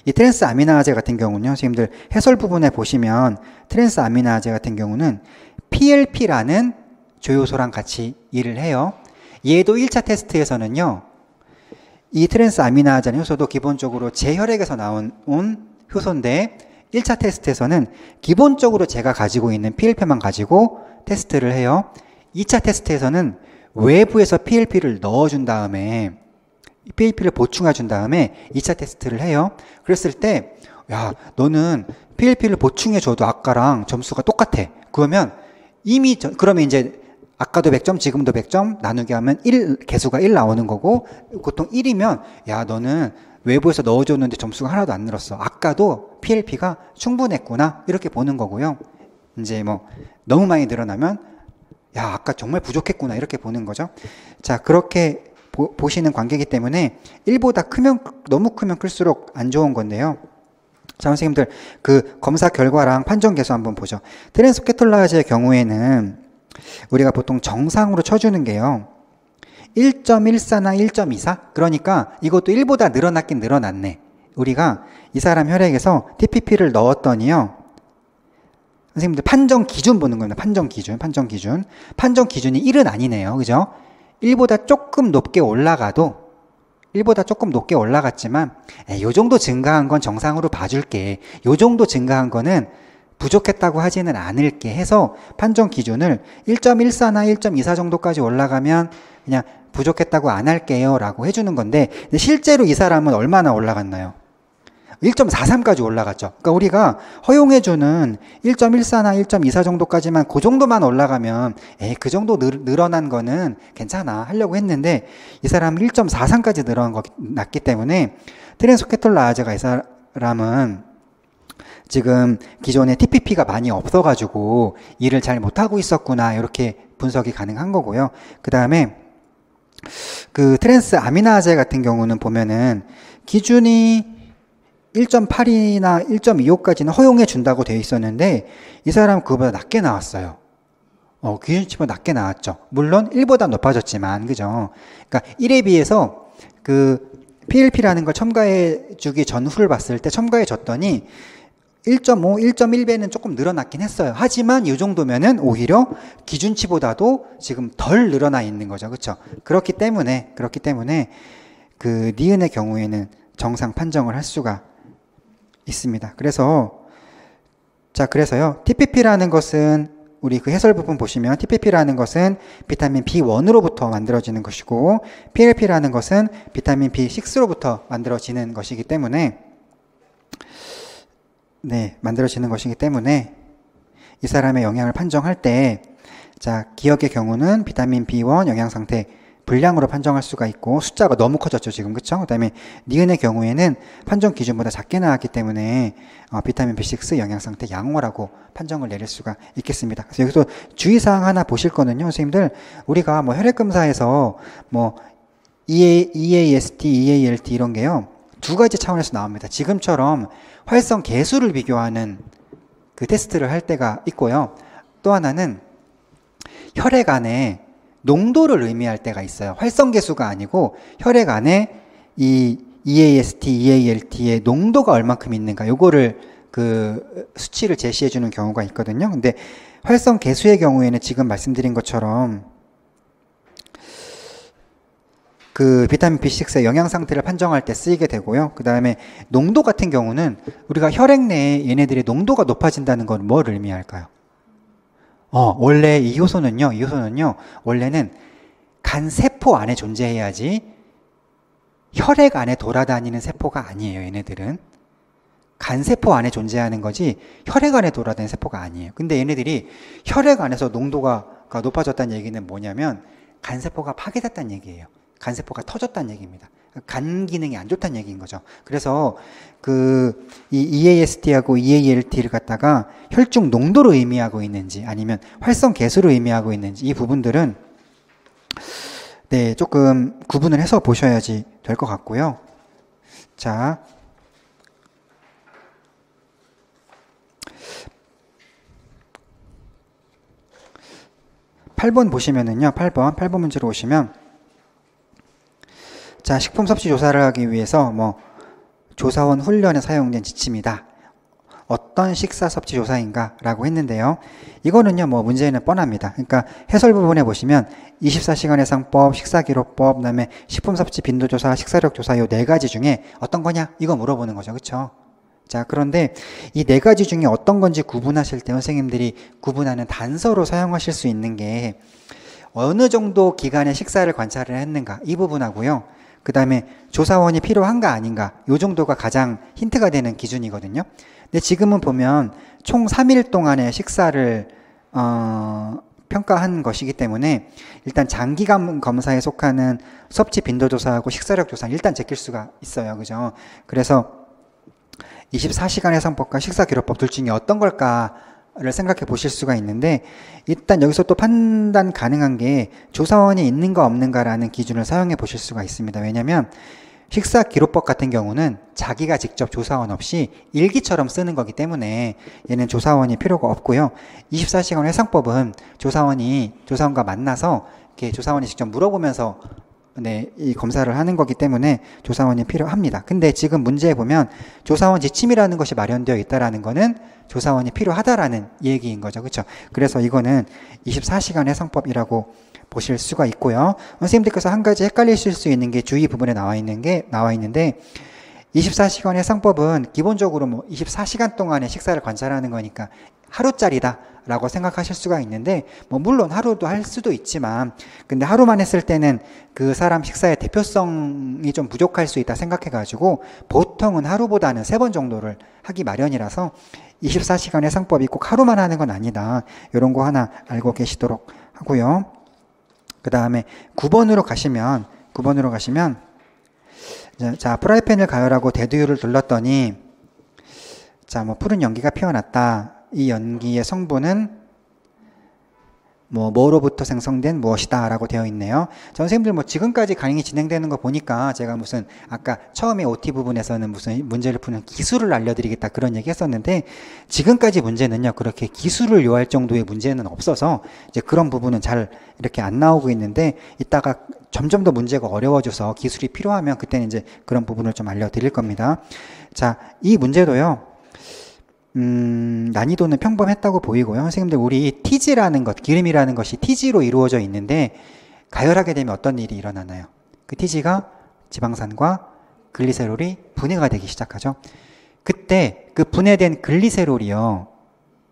이 트랜스 아미나제 같은 경우는요, 선생님들 해설 부분에 보시면 트랜스 아미나제 같은 경우는 PLP라는 조효소랑 같이 일을 해요. 얘도 1차 테스트에서는요, 이 트랜스 아미나제 효소도 기본적으로 제 혈액에서 나온 효소인데 1차 테스트에서는 기본적으로 제가 가지고 있는 PLP만 가지고 테스트를 해요. 2차 테스트에서는 외부에서 PLP를 넣어준 다음에 PLP를 보충해 준 다음에 2차 테스트를 해요. 그랬을 때 야, 너는 PLP를 보충해줘도 아까랑 점수가 똑같아. 그러면 그러면 이제 아까도 100점, 지금도 100점 나누게 하면 개수가 1 나오는 거고, 보통 1이면, 야, 너는 외부에서 넣어줬는데 점수가 하나도 안 늘었어. 아까도 PLP가 충분했구나. 이렇게 보는 거고요. 이제 뭐, 너무 많이 늘어나면, 야, 아까 정말 부족했구나. 이렇게 보는 거죠. 자, 그렇게 보시는 관계이기 때문에 1보다 너무 크면 클수록 안 좋은 건데요. 자, 선생님들, 그 검사 결과랑 판정 개수 한번 보죠. 트랜스캐톨라제의 경우에는 우리가 보통 정상으로 쳐주는 게요. 1.14나 1.24? 그러니까 이것도 1보다 늘어났긴 늘어났네. 우리가 이 사람 혈액에서 TPP를 넣었더니요. 선생님들 판정 기준 보는 겁니다. 판정 기준. 판정 기준이 1은 아니네요. 그죠? 1보다 조금 높게 올라가도 1보다 조금 높게 올라갔지만 요 정도 증가한 건 정상으로 봐줄게. 요 정도 증가한 거는 부족했다고 하지는 않을게 해서 판정 기준을 1.14나 1.24 정도까지 올라가면 그냥 부족했다고 안 할게요 라고 해주는 건데, 실제로 이 사람은 얼마나 올라갔나요? 1.43까지 올라갔죠. 그러니까 우리가 허용해주는 1.14나 1.24 정도까지만 그 정도만 올라가면 그 정도 늘어난 거는 괜찮아 하려고 했는데, 이 사람은 1.43까지 늘어났기 때문에 트랜스캐톨라제가 이 사람은 지금 기존에 TPP가 많이 없어가지고 일을 잘 못하고 있었구나, 이렇게 분석이 가능한 거고요. 그 다음에 그 트랜스 아미나제 같은 경우는 보면은 기준이 1.8이나 1.25까지는 허용해 준다고 되어 있었는데 이 사람은 그거보다 낮게 나왔어요. 기준치보다 낮게 나왔죠. 물론 1보다 높아졌지만, 그죠? 그러니까 1에 비해서 그 PLP라는 걸 첨가해 주기 전후를 봤을 때 첨가해 줬더니 1.5, 1.1배는 조금 늘어났긴 했어요. 하지만 이 정도면은 오히려 기준치보다도 지금 덜 늘어나 있는 거죠. 그렇죠? 그렇기 때문에 그 니은의 경우에는 정상 판정을 할 수가 있습니다. 그래서요. TPP라는 것은 우리 그 해설 부분 보시면 TPP라는 것은 비타민 B1으로부터 만들어지는 것이고 PLP라는 것은 비타민 B6로부터 만들어지는 것이기 때문에 이 사람의 영양을 판정할 때, 자, 기억의 경우는 비타민 B1 영양 상태 분량으로 판정할 수가 있고, 숫자가 너무 커졌죠, 지금. 그쵸? 그 다음에 니은의 경우에는 판정 기준보다 작게 나왔기 때문에 비타민 B6 영양 상태 양호라고 판정을 내릴 수가 있겠습니다. 그래서 여기서 주의사항 하나 보실 거는요, 선생님들, 우리가 뭐 혈액검사에서 뭐 EAST, EALT 이런 게요, 두 가지 차원에서 나옵니다. 지금처럼 활성 개수를 비교하는 그 테스트를 할 때가 있고요. 또 하나는 혈액 안에 농도를 의미할 때가 있어요. 활성 개수가 아니고 혈액 안에 이 EAST, EALT의 농도가 얼만큼 있는가, 요거를 그 수치를 제시해 주는 경우가 있거든요. 근데 활성 개수의 경우에는 지금 말씀드린 것처럼 그 비타민 B6의 영양 상태를 판정할 때 쓰이게 되고요. 그 다음에 농도 같은 경우는 우리가 혈액 내에 얘네들의 농도가 높아진다는 건 뭘 의미할까요? 원래 이 효소는요, 원래는 간 세포 안에 존재해야지 혈액 안에 돌아다니는 세포가 아니에요, 얘네들은. 간 세포 안에 존재하는 거지 혈액 안에 돌아다니는 세포가 아니에요. 근데 얘네들이 혈액 안에서 농도가 높아졌다는 얘기는 뭐냐면 간 세포가 파괴됐다는 얘기예요. 간 세포가 터졌다는 얘기입니다. 간 기능이 안 좋다는 얘기인 거죠. 그래서 이 EAST하고 EALT를 갖다가 혈중 농도로 의미하고 있는지 아니면 활성 개수로 의미하고 있는지 이 부분들은 조금 구분을 해서 보셔야지 될 것 같고요. 자, 8번 보시면은요, 8번 문제로 오시면, 자, 식품 섭취 조사를 하기 위해서 조사원 훈련에 사용된 지침이다. 어떤 식사 섭취 조사인가 라고 했는데요. 이거는요, 문제는 뻔합니다. 그러니까 해설 부분에 보시면 24시간 해상법, 식사기록법, 그 다음에 식품 섭취 빈도 조사, 식사력 조사 요 4가지 중에 어떤 거냐? 이거 물어보는 거죠. 그쵸? 자, 그런데 이 4가지 중에 어떤 건지 구분하실 때 선생님들이 구분하는 단서로 사용하실 수 있는 게 어느 정도 기간의 식사를 관찰을 했는가 이 부분하고요. 그 다음에 조사원이 필요한가 아닌가 요 정도가 가장 힌트가 되는 기준이거든요. 근데 지금은 보면 총 3일 동안의 식사를 평가한 것이기 때문에 일단 장기간 검사에 속하는 섭취 빈도 조사하고 식사력 조사는 일단 제낄 수가 있어요. 그죠? 그래서 24시간 해상법과 식사기록법 둘 중에 어떤 걸까를 생각해 보실 수가 있는데, 일단 여기서 또 판단 가능한 게 조사원이 있는가 없는가라는 기준을 사용해 보실 수가 있습니다. 왜냐하면 식사기록법 같은 경우는 자기가 직접 조사원 없이 일기처럼 쓰는 거기 때문에 얘는 조사원이 필요가 없고요. 24시간 해상법은 조사원과 만나서 이렇게 조사원이 직접 물어보면서 이 검사를 하는 거기 때문에 조사원이 필요합니다. 근데 지금 문제에 보면 조사원 지침이라는 것이 마련되어 있다라는 거는 조사원이 필요하다라는 얘기인 거죠. 그렇죠? 그래서 이거는 24시간 해상법이라고 보실 수가 있고요. 선생님들께서 한 가지 헷갈리실 수 있는 게 주의 부분에 나와 있는데 24시간 해상법은 기본적으로 24시간 동안의 식사를 관찰하는 거니까 하루짜리다 라고 생각하실 수가 있는데, 물론 하루도 할 수도 있지만, 근데 하루만 했을 때는 그 사람 식사의 대표성이 좀 부족할 수 있다 생각해가지고 보통은 하루보다는 3번 정도를 하기 마련이라서 24시간 해상법이 꼭 하루만 하는 건 아니다. 이런 거 하나 알고 계시도록 하고요. 그 다음에 9번으로 가시면 자, 프라이팬을 가열하고 대두유를 둘렀더니 자, 푸른 연기가 피어났다. 이 연기의 성분은 뭐로부터 생성된 무엇이다 라고 되어 있네요. 선생님들 지금까지 강의 진행되는 거 보니까 제가 무슨 아까 처음에 OT 부분에서는 무슨 문제를 푸는 기술을 알려드리겠다 그런 얘기 했었는데, 지금까지 문제는요 그렇게 기술을 요할 정도의 문제는 없어서 이제 그런 부분은 잘 이렇게 안 나오고 있는데, 이따가 점점 더 문제가 어려워져서 기술이 필요하면 그때는 이제 그런 부분을 좀 알려드릴 겁니다. 자, 이 문제도요 난이도는 평범했다고 보이고요. 선생님들, 우리 티지라는 것, 기름이라는 것이 티지로 이루어져 있는데 가열하게 되면 어떤 일이 일어나나요? 그 티지가 지방산과 글리세롤이 분해가 되기 시작하죠. 그때 그 분해된 글리세롤이요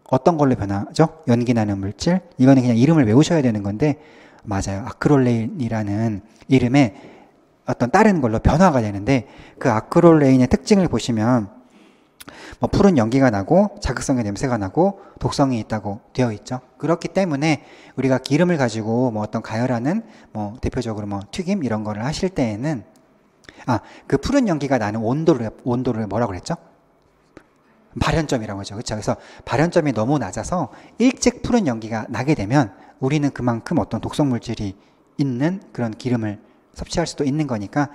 어떤 걸로 변하죠? 연기 나는 물질. 이거는 그냥 이름을 외우셔야 되는 건데, 맞아요, 아크롤레인이라는 이름의 어떤 다른 걸로 변화가 되는데, 그 아크롤레인의 특징을 보시면 푸른 연기가 나고 자극성의 냄새가 나고 독성이 있다고 되어 있죠. 그렇기 때문에 우리가 기름을 가지고 어떤 가열하는 대표적으로 튀김 이런 거를 하실 때에는 그 푸른 연기가 나는 온도를 뭐라고 그랬죠? 발현점이라고 하죠. 그렇죠? 그래서 발현점이 너무 낮아서 일찍 푸른 연기가 나게 되면 우리는 그만큼 어떤 독성 물질이 있는 그런 기름을 섭취할 수도 있는 거니까,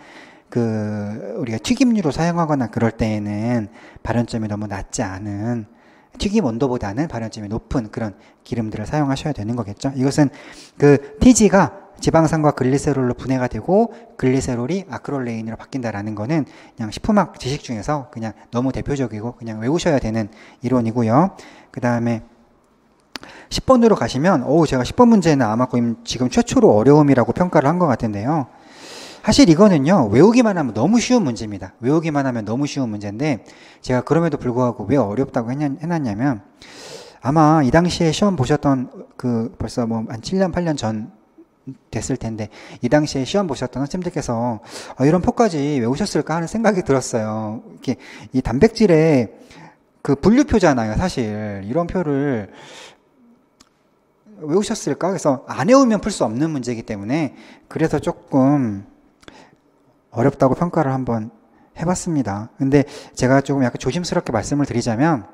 우리가 튀김류로 사용하거나 그럴 때에는 발현점이 너무 낮지 않은, 튀김 온도보다는 발현점이 높은 그런 기름들을 사용하셔야 되는 거겠죠. 이것은 그 TG가 지방산과 글리세롤로 분해가 되고 글리세롤이 아크롤레인으로 바뀐다라는 거는 그냥 식품학 지식 중에서 그냥 너무 대표적이고 그냥 외우셔야 되는 이론이고요. 그 다음에 10번으로 가시면, 제가 10번 문제는 아마 거의 지금 최초로 어려움이라고 평가를 한 것 같은데요. 사실 이거는요 외우기만 하면 너무 쉬운 문제입니다. 외우기만 하면 너무 쉬운 문제인데, 제가 그럼에도 불구하고 왜 어렵다고 해놨냐면, 아마 이 당시에 시험 보셨던 벌써 한 7년 8년 전 됐을 텐데, 이 당시에 시험 보셨던 선생님들께서 이런 표까지 외우셨을까 하는 생각이 들었어요. 이렇게 이 단백질의 그 분류표잖아요. 사실 이런 표를 외우셨을까? 그래서 안 외우면 풀 수 없는 문제이기 때문에 그래서 조금 어렵다고 평가를 한번 해봤습니다. 근데 제가 조금 약간 조심스럽게 말씀을 드리자면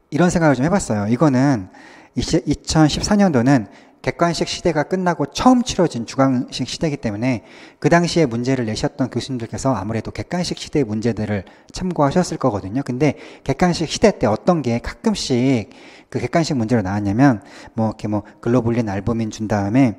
이런 생각을 좀 해봤어요. 이거는 2014년도는 객관식 시대가 끝나고 처음 치러진 주관식 시대이기 때문에 그 당시에 문제를 내셨던 교수님들께서 아무래도 객관식 시대의 문제들을 참고하셨을 거거든요. 근데 객관식 시대 때 어떤 게 가끔씩 그 객관식 문제로 나왔냐면, 이렇게 글로불린 알부민 준 다음에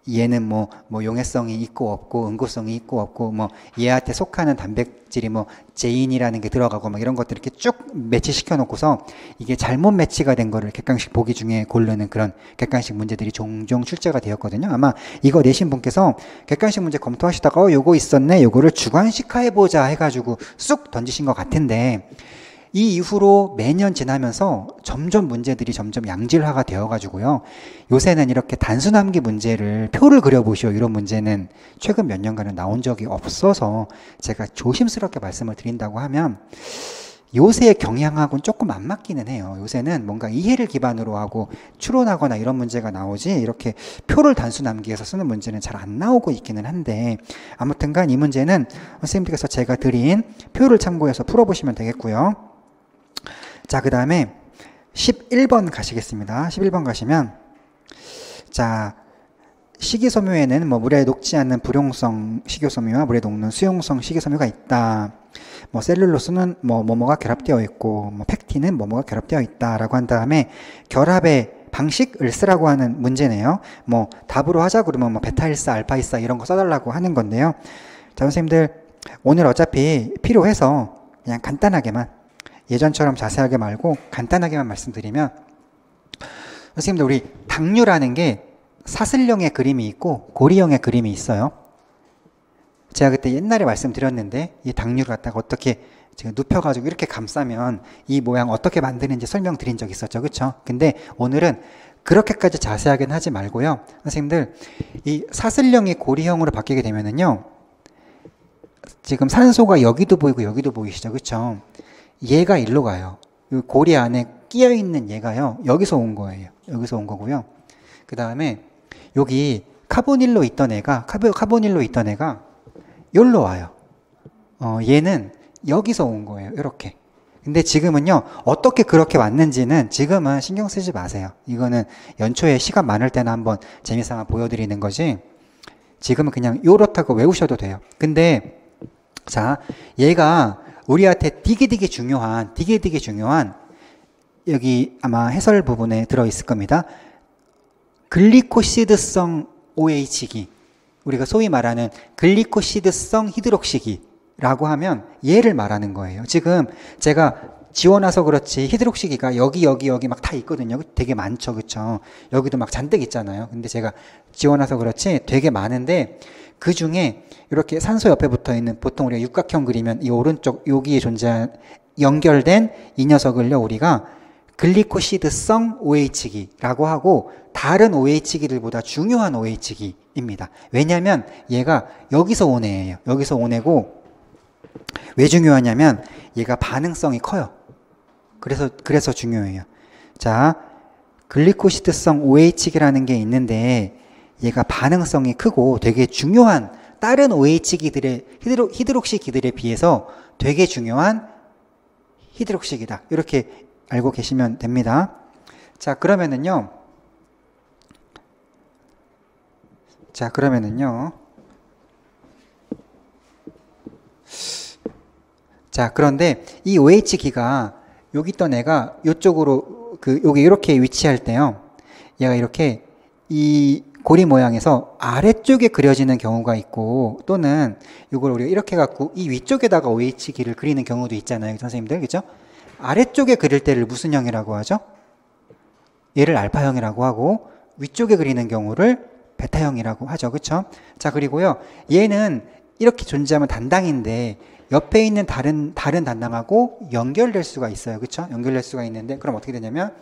얘는 용해성이 있고 없고 응고성이 있고 없고 얘한테 속하는 단백질이 제인이라는 게 들어가고 이런 것들 이렇게 쭉 매치시켜 놓고서 이게 잘못 매치가 된 거를 객관식 보기 중에 고르는 그런 객관식 문제들이 종종 출제가 되었거든요. 아마 이거 내신 분께서 객관식 문제 검토하시다가 요거 있었네, 요거를 주관식화 해보자 해가지고 쑥 던지신 것 같은데, 이 이후로 매년 지나면서 점점 문제들이 점점 양질화가 되어가지고요. 요새는 이렇게 단순함기 문제를 표를 그려보시오 이런 문제는 최근 몇 년간은 나온 적이 없어서 제가 조심스럽게 말씀을 드린다고 하면 요새의 경향하고는 조금 안 맞기는 해요. 요새는 뭔가 이해를 기반으로 하고 추론하거나 이런 문제가 나오지 이렇게 표를 단순함기에서 쓰는 문제는 잘 안 나오고 있기는 한데 아무튼간 이 문제는 선생님들께서 제가 드린 표를 참고해서 풀어보시면 되겠고요. 자, 그 다음에 11번 가시겠습니다. 11번 가시면 자, 식이섬유에는 뭐 물에 녹지 않는 불용성 식이섬유와 물에 녹는 수용성 식이섬유가 있다. 뭐 셀룰로스는 뭐뭐가 결합되어 있고 뭐 팩틴은 뭐뭐가 결합되어 있다라고 한 다음에 결합의 방식을 쓰라고 하는 문제네요. 뭐 답으로 하자 그러면 뭐 베타일사, 알파일사 이런 거 써달라고 하는 건데요. 자, 선생님들 오늘 어차피 필요해서 그냥 간단하게만 예전처럼 자세하게 말고 간단하게만 말씀드리면 선생님들 우리 당류라는 게 사슬형의 그림이 있고 고리형의 그림이 있어요. 제가 그때 옛날에 말씀드렸는데 이 당류를 갖다가 어떻게 제가 눕혀가지고 이렇게 감싸면 이 모양 어떻게 만드는지 설명드린 적 있었죠. 그쵸? 근데 오늘은 그렇게까지 자세하게는 하지 말고요. 선생님들 이 사슬형이 고리형으로 바뀌게 되면은요. 지금 산소가 여기도 보이고 여기도 보이시죠. 그쵸? 얘가 일로 가요. 이 고리 안에 끼어 있는 얘가요. 여기서 온 거예요. 여기서 온 거고요. 그 다음에 여기 카보닐로 있던 애가 여기로 와요. 얘는 여기서 온 거예요. 이렇게. 근데 지금은요, 어떻게 그렇게 왔는지는 지금은 신경 쓰지 마세요. 이거는 연초에 시간 많을 때는 한번 재미삼아 보여드리는 거지. 지금은 그냥 요렇다고 외우셔도 돼요. 근데, 자, 얘가 우리한테 되게 중요한, 여기 아마 해설 부분에 들어있을 겁니다. 글리코시드성 OH기. 우리가 소위 말하는 글리코시드성 히드록시기라고 하면 얘를 말하는 거예요. 지금 제가 지워놔서 그렇지 히드록시기가 여기 막 다 있거든요. 되게 많죠. 그쵸? 여기도 막 잔뜩 있잖아요. 근데 제가 지워놔서 그렇지 되게 많은데 그 중에 이렇게 산소 옆에 붙어 있는 보통 우리가 육각형 그리면 이 오른쪽 여기에 존재한 연결된 이 녀석을요 우리가 글리코시드성 OH기라고 하고 다른 OH기들보다 중요한 OH기입니다. 왜냐하면 얘가 여기서 온 애예요. 여기서 온 애고 왜 중요하냐면 얘가 반응성이 커요. 그래서 중요해요. 자, 글리코시드성 OH기라는 게 있는데 얘가 반응성이 크고 되게 중요한 다른 OH기들의 히드록시기들에 비해서 되게 중요한 히드록시기다. 이렇게 알고 계시면 됩니다. 자, 그러면은요. 자, 그런데 이 OH기가 여기 있던 애가 이쪽으로 여기 이렇게 위치할 때요. 얘가 이렇게 이 고리 모양에서 아래쪽에 그려지는 경우가 있고 또는 이걸 우리가 이렇게 갖고 이 위쪽에다가 OH기를 그리는 경우도 있잖아요. 선생님들. 그죠? 아래쪽에 그릴 때를 무슨 형이라고 하죠? 얘를 알파형이라고 하고 위쪽에 그리는 경우를 베타형이라고 하죠. 그쵸? 자, 그리고요. 얘는 이렇게 존재하면 단당인데 옆에 있는 다른 단당하고 연결될 수가 있어요. 그쵸? 연결될 수가 있는데 그럼 어떻게 되냐면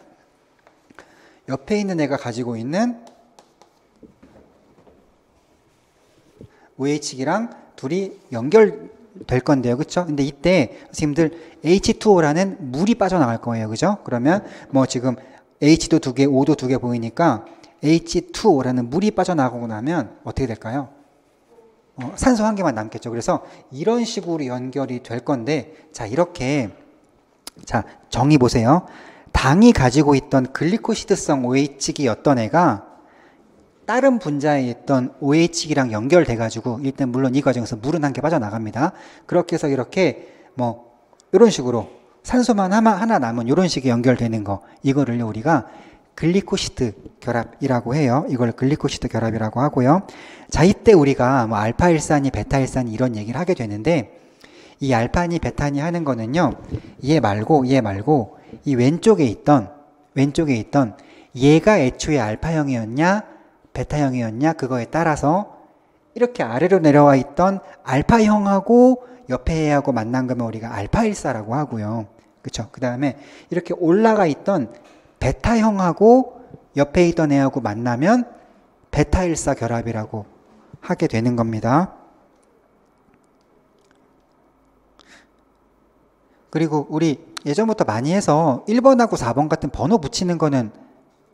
옆에 있는 애가 가지고 있는 OH기랑 둘이 연결될 건데요. 그쵸? 근데 이때 선생님들 H2O라는 물이 빠져나갈 거예요. 그죠? 그러면 뭐 지금 H도 2개, O도 2개 보이니까 H2O라는 물이 빠져나가고 나면 어떻게 될까요? 산소 1개만 남겠죠. 그래서 이런 식으로 연결이 될 건데 자, 이렇게 자, 정의 보세요. 당이 가지고 있던 글리코시드성 OH기였던 애가 다른 분자에 있던 OH기랑 연결돼 가지고 일단 물론 이 과정에서 물은 1개 빠져나갑니다. 그렇게 해서 이렇게 뭐 이런 식으로 산소만 하나 남은 이런 식의 연결되는 거 이거를 우리가 글리코시드 결합이라고 해요. 이걸 글리코시드 결합이라고 하고요. 자, 이때 우리가 뭐 알파일산이 베타일산이 이런 얘기를 하게 되는데 이 알파니 베타니 하는 거는요. 얘 말고 이 왼쪽에 있던 얘가 애초에 알파형이었냐 베타형이었냐 그거에 따라서 이렇게 아래로 내려와 있던 알파형하고 옆에 애하고 만난 거면 우리가 알파일사라고 하고요. 그쵸? 그 다음에 이렇게 올라가 있던 베타형하고 옆에 있던 애하고 만나면 베타1사 결합이라고 하게 되는 겁니다. 그리고 우리 예전부터 많이 해서 1번하고 4번 같은 번호 붙이는 거는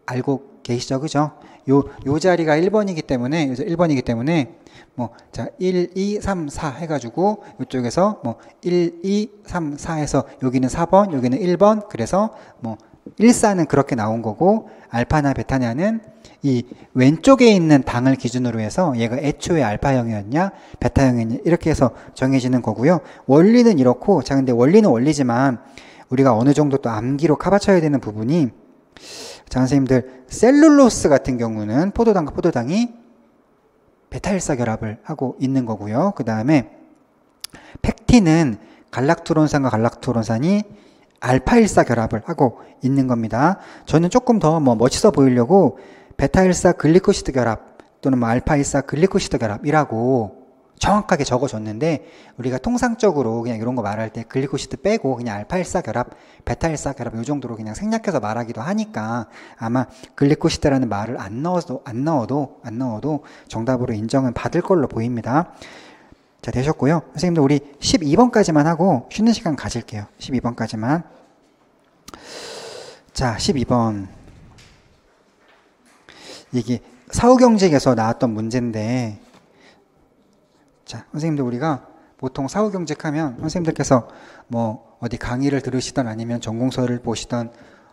알고 계시죠? 그죠? 요 자리가 1번이기 때문에, 1번이기 때문에, 뭐, 자, 1, 2, 3, 4 해가지고, 이쪽에서 뭐, 1, 2, 3, 4 해서 여기는 4번, 여기는 1번, 그래서 뭐, 1사는 그렇게 나온 거고, 알파나 베타냐는 이 왼쪽에 있는 당을 기준으로 해서 얘가 애초에 알파형이었냐, 베타형이었냐, 이렇게 해서 정해지는 거고요. 원리는 이렇고, 자, 근데 원리는 원리지만, 우리가 어느 정도 또 암기로 카바쳐야 되는 부분이, 자, 선생님들, 셀룰로스 같은 경우는 포도당과 포도당이 베타1사 결합을 하고 있는 거고요. 그 다음에 팩틴은 갈락토론산과 갈락토론산이 알파1사 결합을 하고 있는 겁니다. 저는 조금 더 뭐 멋있어 보이려고 베타1사 글리코시드 결합 또는 뭐 알파1사 글리코시드 결합이라고 정확하게 적어줬는데, 우리가 통상적으로 그냥 이런 거 말할 때 글리코시드 빼고 그냥 알파1사 결합, 베타1사 결합 이 정도로 그냥 생략해서 말하기도 하니까 아마 글리코시드라는 말을 안 넣어도 정답으로 인정은 받을 걸로 보입니다. 자, 되셨고요. 선생님들 우리 12번까지만 하고 쉬는 시간 가질게요. 12번까지만. 자, 12번. 이게 사후경직에서 나왔던 문제인데, 자, 선생님들 우리가 보통 사후경직하면 선생님들께서 뭐 어디 강의를 들으시던 아니면 전공서를 보시던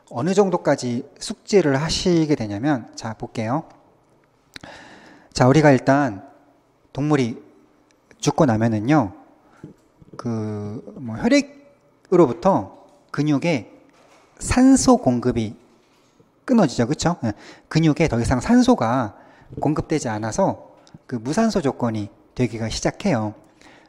어느 정도까지 숙지를 하시게 되냐면, 자, 볼게요. 자, 우리가 일단 동물이 죽고 나면은요, 그 뭐 혈액으로부터 근육에 산소 공급이 끊어지죠. 그쵸? 근육에 더 이상 산소가 공급되지 않아서 그 무산소 조건이 되기가 시작해요.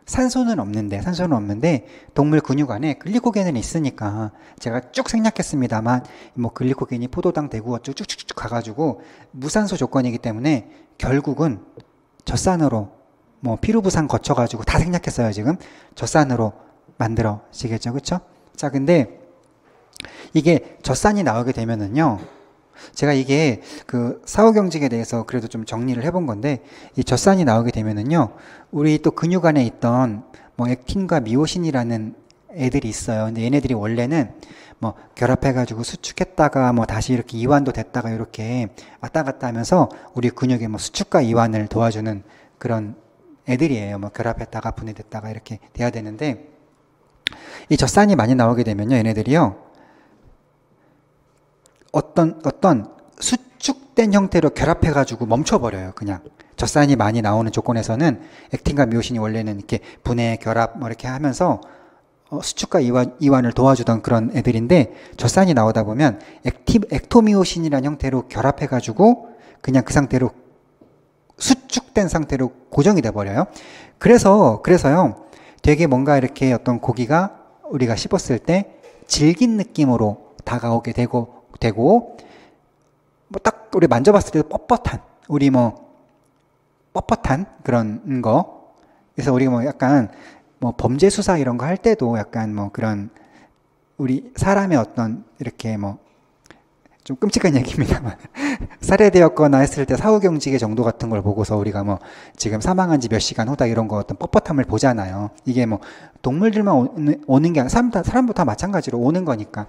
산소는 없는데 동물 근육 안에 글리코겐은 있으니까, 제가 쭉 생략했습니다만 뭐 글리코겐이 포도당 대구가 쭉쭉쭉 가가지고 무산소 조건이기 때문에 결국은 젖산으로 뭐 피루부산 거쳐가지고 다 생략했어요. 지금 젖산으로 만들어지겠죠. 그쵸? 자, 근데 이게 젖산이 나오게 되면은요, 제가 이게 그 사후경직에 대해서 그래도 좀 정리를 해본 건데, 이 젖산이 나오게 되면은요, 우리 또 근육 안에 있던 뭐 액틴과 미오신이라는 애들이 있어요. 근데 얘네들이 원래는 뭐 결합해가지고 수축했다가 뭐 다시 이렇게 이완도 됐다가 이렇게 왔다 갔다 하면서 우리 근육의 뭐 수축과 이완을 도와주는 그런 애들이에요. 뭐 결합했다가 분해됐다가 이렇게 돼야 되는데, 이 젖산이 많이 나오게 되면요, 얘네들이요, 어떤 수축된 형태로 결합해가지고 멈춰버려요. 그냥 젖산이 많이 나오는 조건에서는 액틴과 미오신이 원래는 이렇게 분해, 결합 뭐 이렇게 하면서 수축과 이완을 도와주던 그런 애들인데, 젖산이 나오다 보면 액토미오신이라는 형태로 결합해가지고 그냥 그 상태로 수축된 상태로 고정이 돼버려요. 그래서요, 되게 뭔가 이렇게 어떤 고기가 우리가 씹었을 때 질긴 느낌으로 다가오게 되고 뭐 딱 우리 만져봤을 때도 뻣뻣한, 우리 뭐 뻣뻣한 그런 거. 그래서 우리 뭐 약간 뭐 범죄 수사 이런 거 할 때도 약간 뭐 그런 우리 사람의 어떤 이렇게 뭐 좀 끔찍한 얘기입니다만 살해되었거나 했을 때 사후경직의 정도 같은 걸 보고서 우리가 뭐 지금 사망한 지 몇 시간 후다 이런 거 어떤 뻣뻣함을 보잖아요. 이게 뭐 동물들만 오는 게 아니라 사람도 다 마찬가지로 오는 거니까.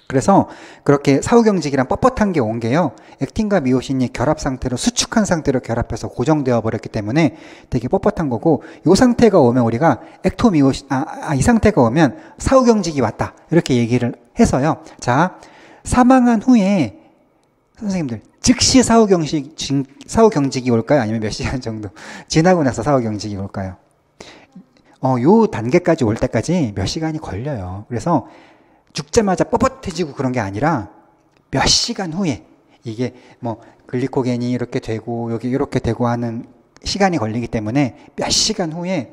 그래서 그렇게 사후경직이랑 뻣뻣한 게 온 게요, 액틴과 미오신이 결합 상태로 수축한 상태로 결합해서 고정되어 버렸기 때문에 되게 뻣뻣한 거고, 이 상태가 오면 우리가 액토미오신, 이 상태가 오면 사후경직이 왔다 이렇게 얘기를 해서요. 자, 사망한 후에 선생님들 즉시 사후경직이 올까요? 아니면 몇 시간 정도 지나고 나서 사후경직이 올까요? 요 단계까지 올 때까지 몇 시간이 걸려요. 그래서 죽자마자 뻣뻣해지고 그런 게 아니라 몇 시간 후에, 이게 뭐 글리코겐이 이렇게 되고 여기 이렇게 되고 하는 시간이 걸리기 때문에 몇 시간 후에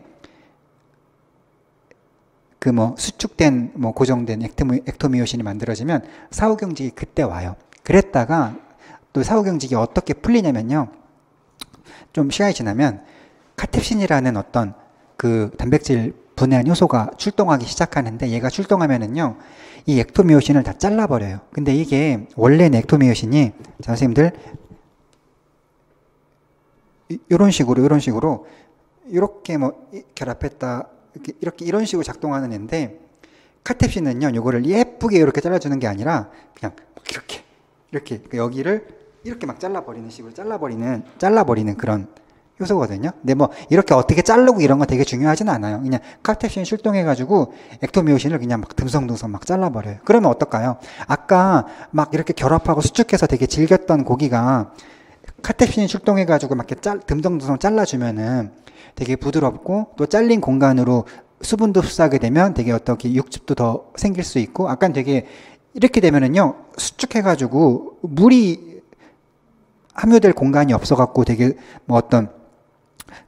그 뭐 수축된 뭐 고정된 액토미오신이 만들어지면 사후경직이 그때 와요. 그랬다가 또 사후경직이 어떻게 풀리냐면요, 좀 시간이 지나면 카텝신이라는 어떤 그 단백질 분해한 효소가 출동하기 시작하는데 얘가 출동하면은요, 이 액토미오신을 다 잘라버려요. 근데 이게 원래는 액토미오신이, 자, 선생님들, 이런 식으로 이렇게 뭐 결합했다 이런 식으로 작동하는 애인데, 카텝신은요 요거를 예쁘게 이렇게 잘라주는 게 아니라 그냥 막 이렇게 여기를 이렇게 막 잘라버리는 식으로 잘라버리는 그런 효소거든요. 근데 뭐 이렇게 어떻게 자르고 이런 거 되게 중요하진 않아요. 그냥 카텝신이 출동해가지고 액토미오신을 그냥 막 듬성듬성 막 잘라버려요. 그러면 어떨까요? 아까 막 이렇게 결합하고 수축해서 되게 질겼던 고기가 카텝신이 출동해가지고 막 이렇게 듬성듬성 잘라주면은 되게 부드럽고, 또 잘린 공간으로 수분도 흡수하게 되면 되게 어떻게 육즙도 더 생길 수 있고, 약간 되게 이렇게 되면은요, 수축해가지고 물이 함유될 공간이 없어갖고 되게 뭐 어떤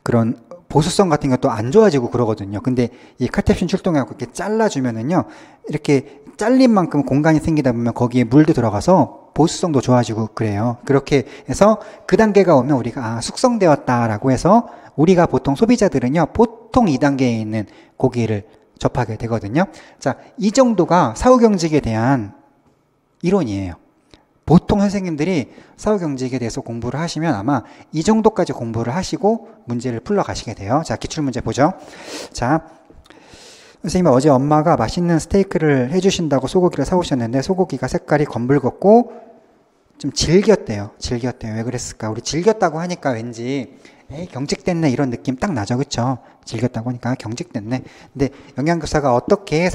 그런 보수성 같은 것도 안 좋아지고 그러거든요. 근데 이 카텝신 출동해갖고 이렇게 잘라주면은요, 이렇게 잘린 만큼 공간이 생기다 보면 거기에 물도 들어가서 보수성도 좋아지고 그래요. 그렇게 해서 그 단계가 오면 우리가 숙성되었다라고 해서 우리가 보통 소비자들은요, 보통 2단계에 있는 고기를 접하게 되거든요. 자, 이 정도가 사후경직에 대한 이론이에요. 보통 선생님들이 사후경직에 대해서 공부를 하시면 아마 이 정도까지 공부를 하시고 문제를 풀러 가시게 돼요. 자, 기출문제 보죠. 자, 선생님 어제 엄마가 맛있는 스테이크를 해주신다고 소고기를 사오셨는데 소고기가 색깔이 검붉었고 좀 질겼대요. 왜 그랬을까? 우리 질겼다고 하니까 왠지 에이, 경직됐네 이런 느낌 딱 나죠. 그쵸? 질겼다고 하니까 경직됐네. 근데 영양교사가 어떻게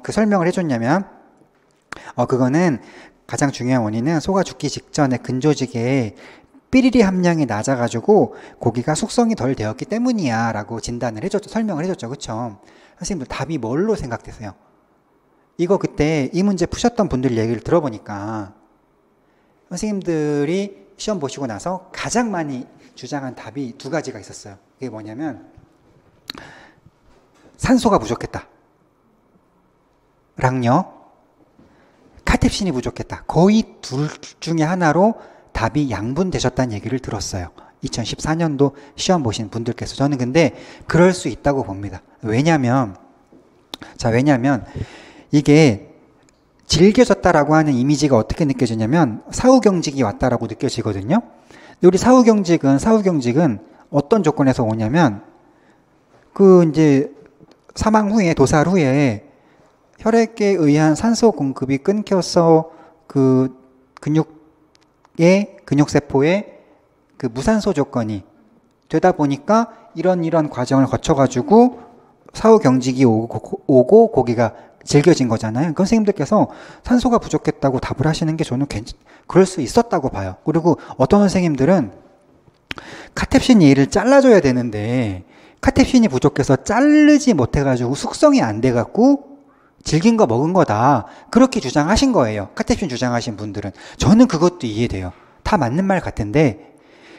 그 설명을 해줬냐면, 그거는 가장 중요한 원인은 소가 죽기 직전에 근조직에 삐리리 함량이 낮아가지고 고기가 숙성이 덜 되었기 때문이야 라고 설명을 해줬죠. 그쵸? 선생님들 답이 뭘로 생각되세요? 이거 그때 이 문제 푸셨던 분들 얘기를 들어보니까 선생님들이 시험 보시고 나서 가장 많이 주장한 답이 두 가지가 있었어요. 그게 뭐냐면 산소가 부족했다 랑요 카텝신이 부족했다. 거의 둘 중에 하나로 답이 양분되셨다는 얘기를 들었어요. 2014년도 시험 보신 분들께서. 저는 근데 그럴 수 있다고 봅니다. 왜냐면 이게 질겨졌다라고 하는 이미지가 어떻게 느껴지냐면 사후경직이 왔다라고 느껴지거든요. 근데 우리 사후경직은 어떤 조건에서 오냐면 이제 사망 후에, 도살 후에 혈액에 의한 산소 공급이 끊겨서 근육세포에 무산소 조건이 되다 보니까 이런 과정을 거쳐가지고 사후경직이 오고 고기가 질겨진 거잖아요. 선생님들께서 산소가 부족했다고 답을 하시는 게 저는 그럴 수 있었다고 봐요. 그리고 어떤 선생님들은 카텝신 얘를 잘라줘야 되는데 카텝신이 부족해서 자르지 못해가지고 숙성이 안 돼갖고 질긴 거 먹은 거다. 그렇게 주장하신 거예요. 카텝신 주장하신 분들은. 저는 그것도 이해돼요. 다 맞는 말 같은데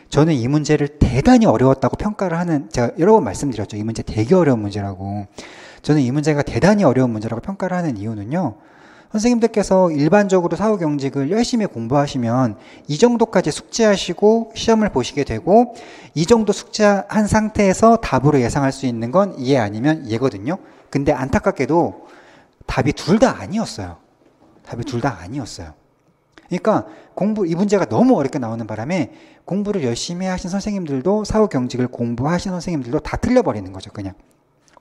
저는 이 문제를 대단히 어려웠다고 평가를 하는, 제가 여러 번 말씀드렸죠. 이 문제 되게 어려운 문제라고. 저는 이 문제가 대단히 어려운 문제라고 평가를 하는 이유는요. 선생님들께서 일반적으로 사후경직을 열심히 공부하시면 이 정도까지 숙지하시고 시험을 보시게 되고 이 정도 숙지한 상태에서 답으로 예상할 수 있는 건 이해 아니면 얘거든요. 근데 안타깝게도 답이 둘 다 아니었어요. 그러니까 이 문제가 너무 어렵게 나오는 바람에 공부를 열심히 하신 선생님들도 사후경직을 공부하신 선생님들도 다 틀려버리는 거죠. 그냥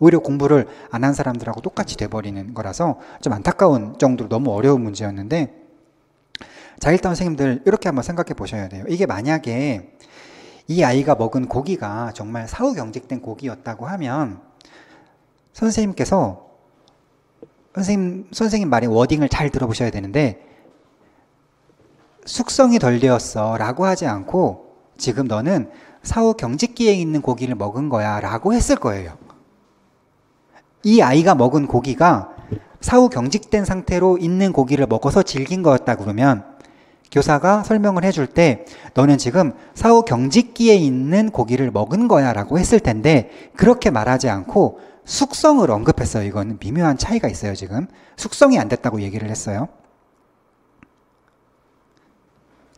오히려 공부를 안 한 사람들하고 똑같이 돼버리는 거라서 좀 안타까운 정도로 너무 어려운 문제였는데, 자, 일단 선생님들 이렇게 한번 생각해 보셔야 돼요. 이게 만약에 이 아이가 먹은 고기가 정말 사후경직된 고기였다고 하면 선생님께서 선생님 말의 워딩을 잘 들어보셔야 되는데, 숙성이 덜 되었어 라고 하지 않고 지금 너는 사후경직기에 있는 고기를 먹은 거야 라고 했을 거예요. 이 아이가 먹은 고기가 사후경직된 상태로 있는 고기를 먹어서 질긴 거였다 그러면 교사가 설명을 해줄 때 너는 지금 사후경직기에 있는 고기를 먹은 거야 라고 했을 텐데, 그렇게 말하지 않고 숙성을 언급했어요. 이거는 미묘한 차이가 있어요. 지금 숙성이 안 됐다고 얘기를 했어요.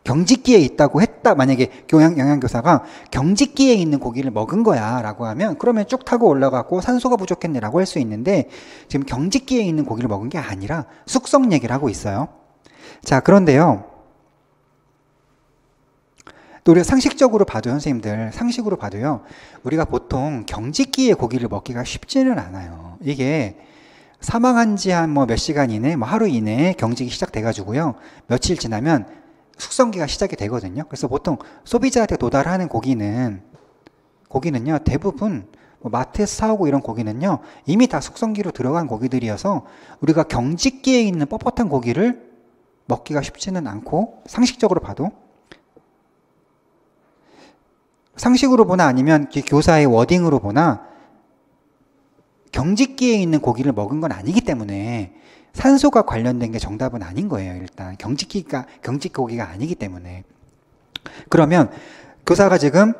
경직기에 있다고 했다. 만약에 영양교사가 경직기에 있는 고기를 먹은 거야 라고 하면 그러면 쭉 타고 올라가고 산소가 부족했네 라고 할 수 있는데 지금 경직기에 있는 고기를 먹은 게 아니라 숙성 얘기를 하고 있어요. 자, 그런데요. 또 우리가 상식적으로 봐도 선생님들 상식으로 봐도요. 우리가 보통 경직기에 고기를 먹기가 쉽지는 않아요. 이게 사망한 지 한 뭐 몇 시간 이내, 뭐 하루 이내에 경직이 시작돼가지고요. 며칠 지나면 숙성기가 시작이 되거든요. 그래서 보통 소비자한테 도달하는 고기는요, 대부분 뭐 마트에서 사오고 이런 고기는요, 이미 다 숙성기로 들어간 고기들이어서 우리가 경직기에 있는 뻣뻣한 고기를 먹기가 쉽지는 않고, 상식적으로 봐도, 상식으로 보나 아니면 교사의 워딩으로 보나 경직기에 있는 고기를 먹은 건 아니기 때문에 산소가 관련된 게 정답은 아닌 거예요. 일단 경직 고기가 아니기 때문에. 그러면 교사가 지금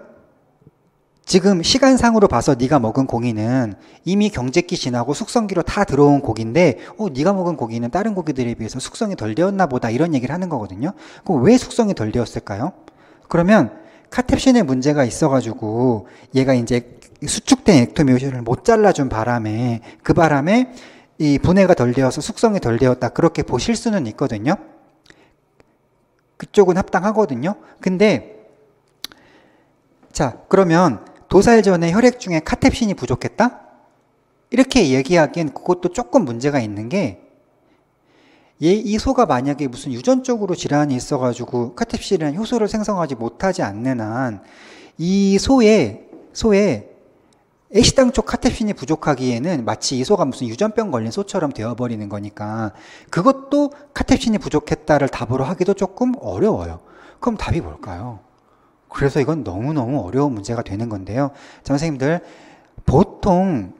시간상으로 봐서 네가 먹은 고기는 이미 경직기 지나고 숙성기로 다 들어온 고기인데 네가 먹은 고기는 다른 고기들에 비해서 숙성이 덜 되었나 보다 이런 얘기를 하는 거거든요. 그럼 왜 숙성이 덜 되었을까요? 그러면 카텝신에 문제가 있어가지고 얘가 이제 수축된 액토미오신을 못 잘라준 바람에 그 바람에 이 분해가 덜 되어서 숙성이 덜 되었다. 그렇게 보실 수는 있거든요. 그쪽은 합당하거든요. 근데 자, 그러면 도살 전에 혈액 중에 카텝신이 부족했다? 이렇게 얘기하기엔 그것도 조금 문제가 있는 게 이 소가 만약에 무슨 유전적으로 질환이 있어가지고 카텝신이라는 효소를 생성하지 못하지 않는 한 이 소의 애시당초 카텝신이 부족하기에는 마치 이 소가 무슨 유전병 걸린 소처럼 되어버리는 거니까 그것도 카텝신이 부족했다를 답으로 하기도 조금 어려워요. 그럼 답이 뭘까요? 그래서 이건 너무너무 어려운 문제가 되는 건데요. 자, 선생님들 보통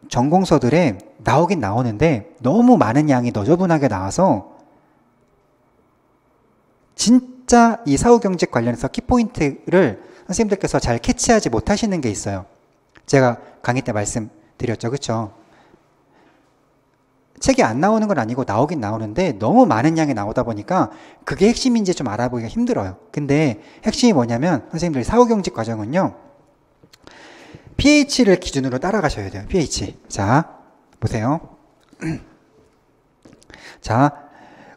전공서들에 나오긴 나오는데 너무 많은 양이 너저분하게 나와서 진짜 이 사후경직 관련해서 키포인트를 선생님들께서 잘 캐치하지 못하시는 게 있어요. 제가 강의 때 말씀드렸죠. 그렇죠? 책이 안 나오는 건 아니고 나오긴 나오는데 너무 많은 양이 나오다 보니까 그게 핵심인지 좀 알아보기가 힘들어요. 근데 핵심이 뭐냐면 선생님들 사후경직 과정은요. pH를 기준으로 따라가셔야 돼요. pH. 자, 보세요. 자,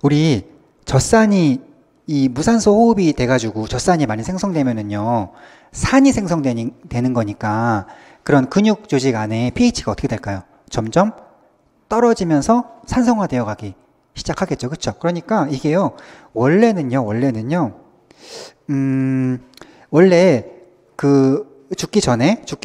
우리 젖산이 이 무산소 호흡이 돼가지고 젖산이 많이 생성되면은요, 산이 생성되는 거니까 그런 근육 조직 안에 pH가 어떻게 될까요? 점점 떨어지면서 산성화되어 가기 시작하겠죠. 그렇죠? 그러니까 이게요, 원래는요, 원래 죽기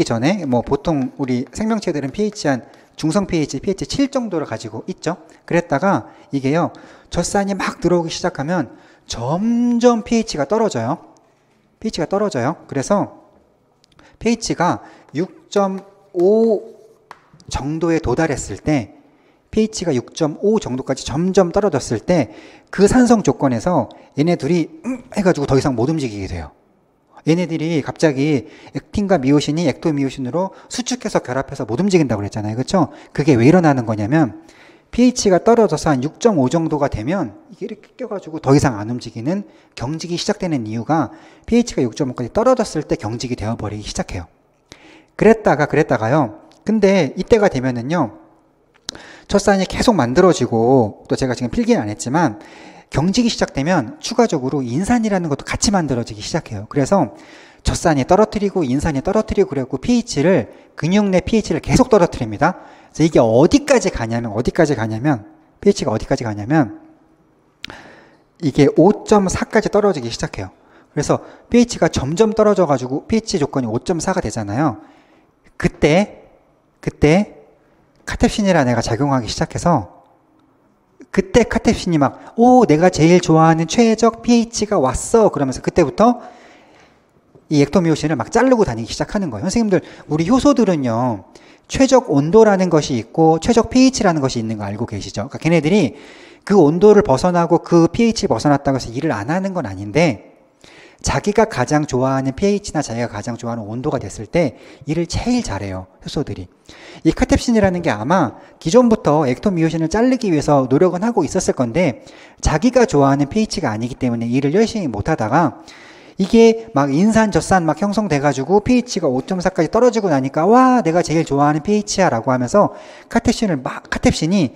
전에 뭐 보통 우리 생명체들은 pH 중성 pH 7 정도를 가지고 있죠. 그랬다가 이게요, 젖산이 막 들어오기 시작하면 점점 pH가 떨어져요. 그래서 pH가 6.5 정도에 도달했을 때, pH가 6.5 정도까지 점점 떨어졌을 때 그 산성 조건에서 얘네들이 해가지고 더 이상 못 움직이게 돼요. 얘네들이 갑자기 액틴과 미오신이 액토미오신으로 수축해서 결합해서 못 움직인다고 그랬잖아요. 그렇죠? 그게 왜 일어나는 거냐면 pH가 떨어져서 한 6.5 정도가 되면 이게 이렇게 껴가지고 더 이상 안 움직이는 경직이 시작되는 이유가 pH가 6.5까지 떨어졌을 때 경직이 되어버리기 시작해요. 그랬다가요. 근데 이때가 되면은요, 젖산이 계속 만들어지고, 또 제가 지금 필기는 안 했지만 경직이 시작되면 추가적으로 인산이라는 것도 같이 만들어지기 시작해요. 그래서 젖산이 떨어뜨리고 인산이 떨어뜨리고 그래갖고 근육 내 pH를 계속 떨어뜨립니다. 그래서 이게 어디까지 가냐면 pH가 어디까지 가냐면 이게 5.4까지 떨어지기 시작해요. 그래서 pH가 점점 떨어져가지고 pH 조건이 5.4가 되잖아요. 그때 카텝신이라는 애가 작용하기 시작해서 그때 카텝신이 막 내가 제일 좋아하는 최적 pH가 왔어 그러면서 그때부터 이 액토미오신을 막 자르고 다니기 시작하는 거예요. 선생님들, 우리 효소들은요, 최적 온도라는 것이 있고 최적 pH라는 것이 있는 거 알고 계시죠? 그러니까 걔네들이 그 온도를 벗어나고 그 pH 벗어났다고 해서 일을 안 하는 건 아닌데, 자기가 가장 좋아하는 pH나 자기가 가장 좋아하는 온도가 됐을 때 일을 제일 잘해요. 효소들이. 이 카텝신이라는 게 아마 기존부터 액토미오신을 자르기 위해서 노력은 하고 있었을 건데 자기가 좋아하는 pH가 아니기 때문에 일을 열심히 못하다가 이게 막 인산, 젖산 막 형성돼가지고 pH가 5.4까지 떨어지고 나니까 와 내가 제일 좋아하는 pH야 라고 하면서 카텝신이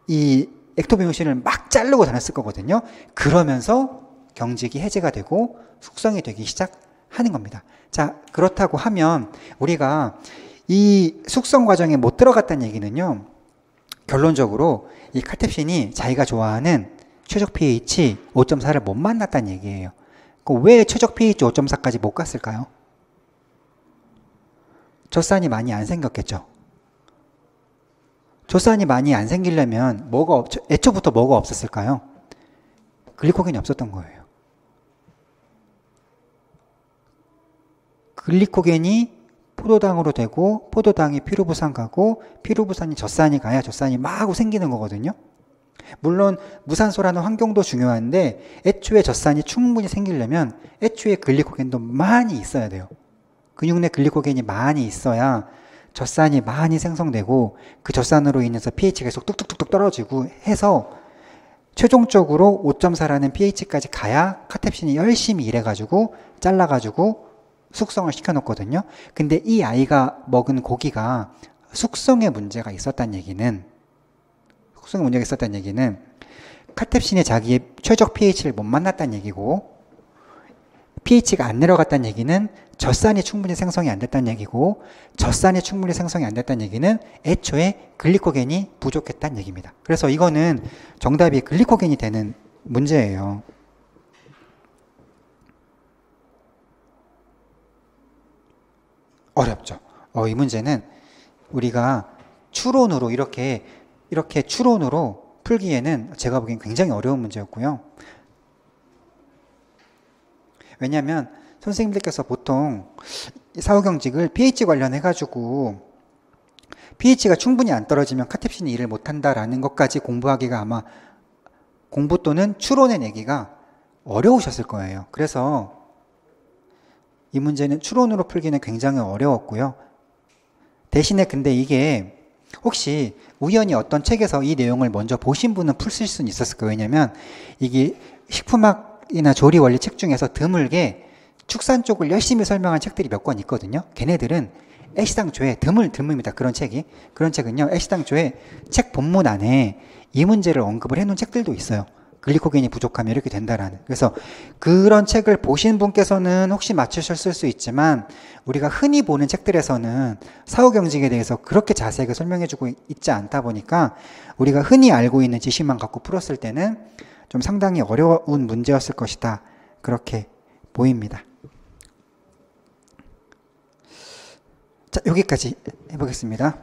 이 액토미오신을 막 자르고 다녔을 거거든요. 그러면서 경직이 해제가 되고 숙성이 되기 시작하는 겁니다. 자, 그렇다고 하면 우리가 이 숙성 과정에 못 들어갔다는 얘기는요, 결론적으로 이 카텝신이 자기가 좋아하는 최적 pH 5.4를 못 만났다는 얘기예요. 왜 최적 pH 5.4까지 못 갔을까요? 젖산이 많이 안 생겼겠죠. 젖산이 많이 안 생기려면 애초부터 뭐가 없었을까요? 글리코겐이 없었던 거예요. 글리코겐이 포도당으로 되고 포도당이 피루부산 가고 피루부산이 젖산이 가야 젖산이 마구 생기는 거거든요. 물론 무산소라는 환경도 중요한데 애초에 젖산이 충분히 생기려면 애초에 글리코겐도 많이 있어야 돼요. 근육 내 글리코겐이 많이 있어야 젖산이 많이 생성되고 그 젖산으로 인해서 pH가 계속 뚝뚝뚝뚝 떨어지고 해서 최종적으로 5.4라는 pH까지 가야 카텝신이 열심히 일해가지고 잘라가지고 숙성을 시켜놓거든요. 근데 이 아이가 먹은 고기가 숙성에 문제가 있었다는 얘기는 카텝신이 자기의 최적 pH를 못 만났다는 얘기고 pH가 안 내려갔다는 얘기는 젖산이 충분히 생성이 안 됐다는 얘기고 젖산이 충분히 생성이 안 됐다는 얘기는 애초에 글리코겐이 부족했다는 얘기입니다. 그래서 이거는 정답이 글리코겐이 되는 문제예요. 어렵죠. 이 문제는 우리가 추론으로 이렇게 추론으로 풀기에는 제가 보기엔 굉장히 어려운 문제였고요. 왜냐하면 선생님들께서 보통 사후경직을 pH 관련해가지고 pH가 충분히 안 떨어지면 카텝신이 일을 못한다라는 것까지 공부하기가 아마 공부 또는 추론의 내기가 어려우셨을 거예요. 그래서 이 문제는 추론으로 풀기는 굉장히 어려웠고요. 대신에 근데 이게 혹시 우연히 어떤 책에서 이 내용을 먼저 보신 분은 풀실 수는 있었을 거예요. 왜냐면 이게 식품학이나 조리 원리 책 중에서 드물게 축산 쪽을 열심히 설명한 책들이 몇 권 있거든요. 걔네들은 애시당초에 드물입니다. 그런 책은요. 애시당초에 책 본문 안에 이 문제를 언급을 해놓은 책들도 있어요. 글리코겐이 부족하면 이렇게 된다라는. 그래서 그런 책을 보신 분께서는 혹시 맞추셨을 수 있지만 우리가 흔히 보는 책들에서는 사후경직에 대해서 그렇게 자세하게 설명해주고 있지 않다 보니까 우리가 흔히 알고 있는 지식만 갖고 풀었을 때는 좀 상당히 어려운 문제였을 것이다. 그렇게 보입니다. 자, 여기까지 해보겠습니다.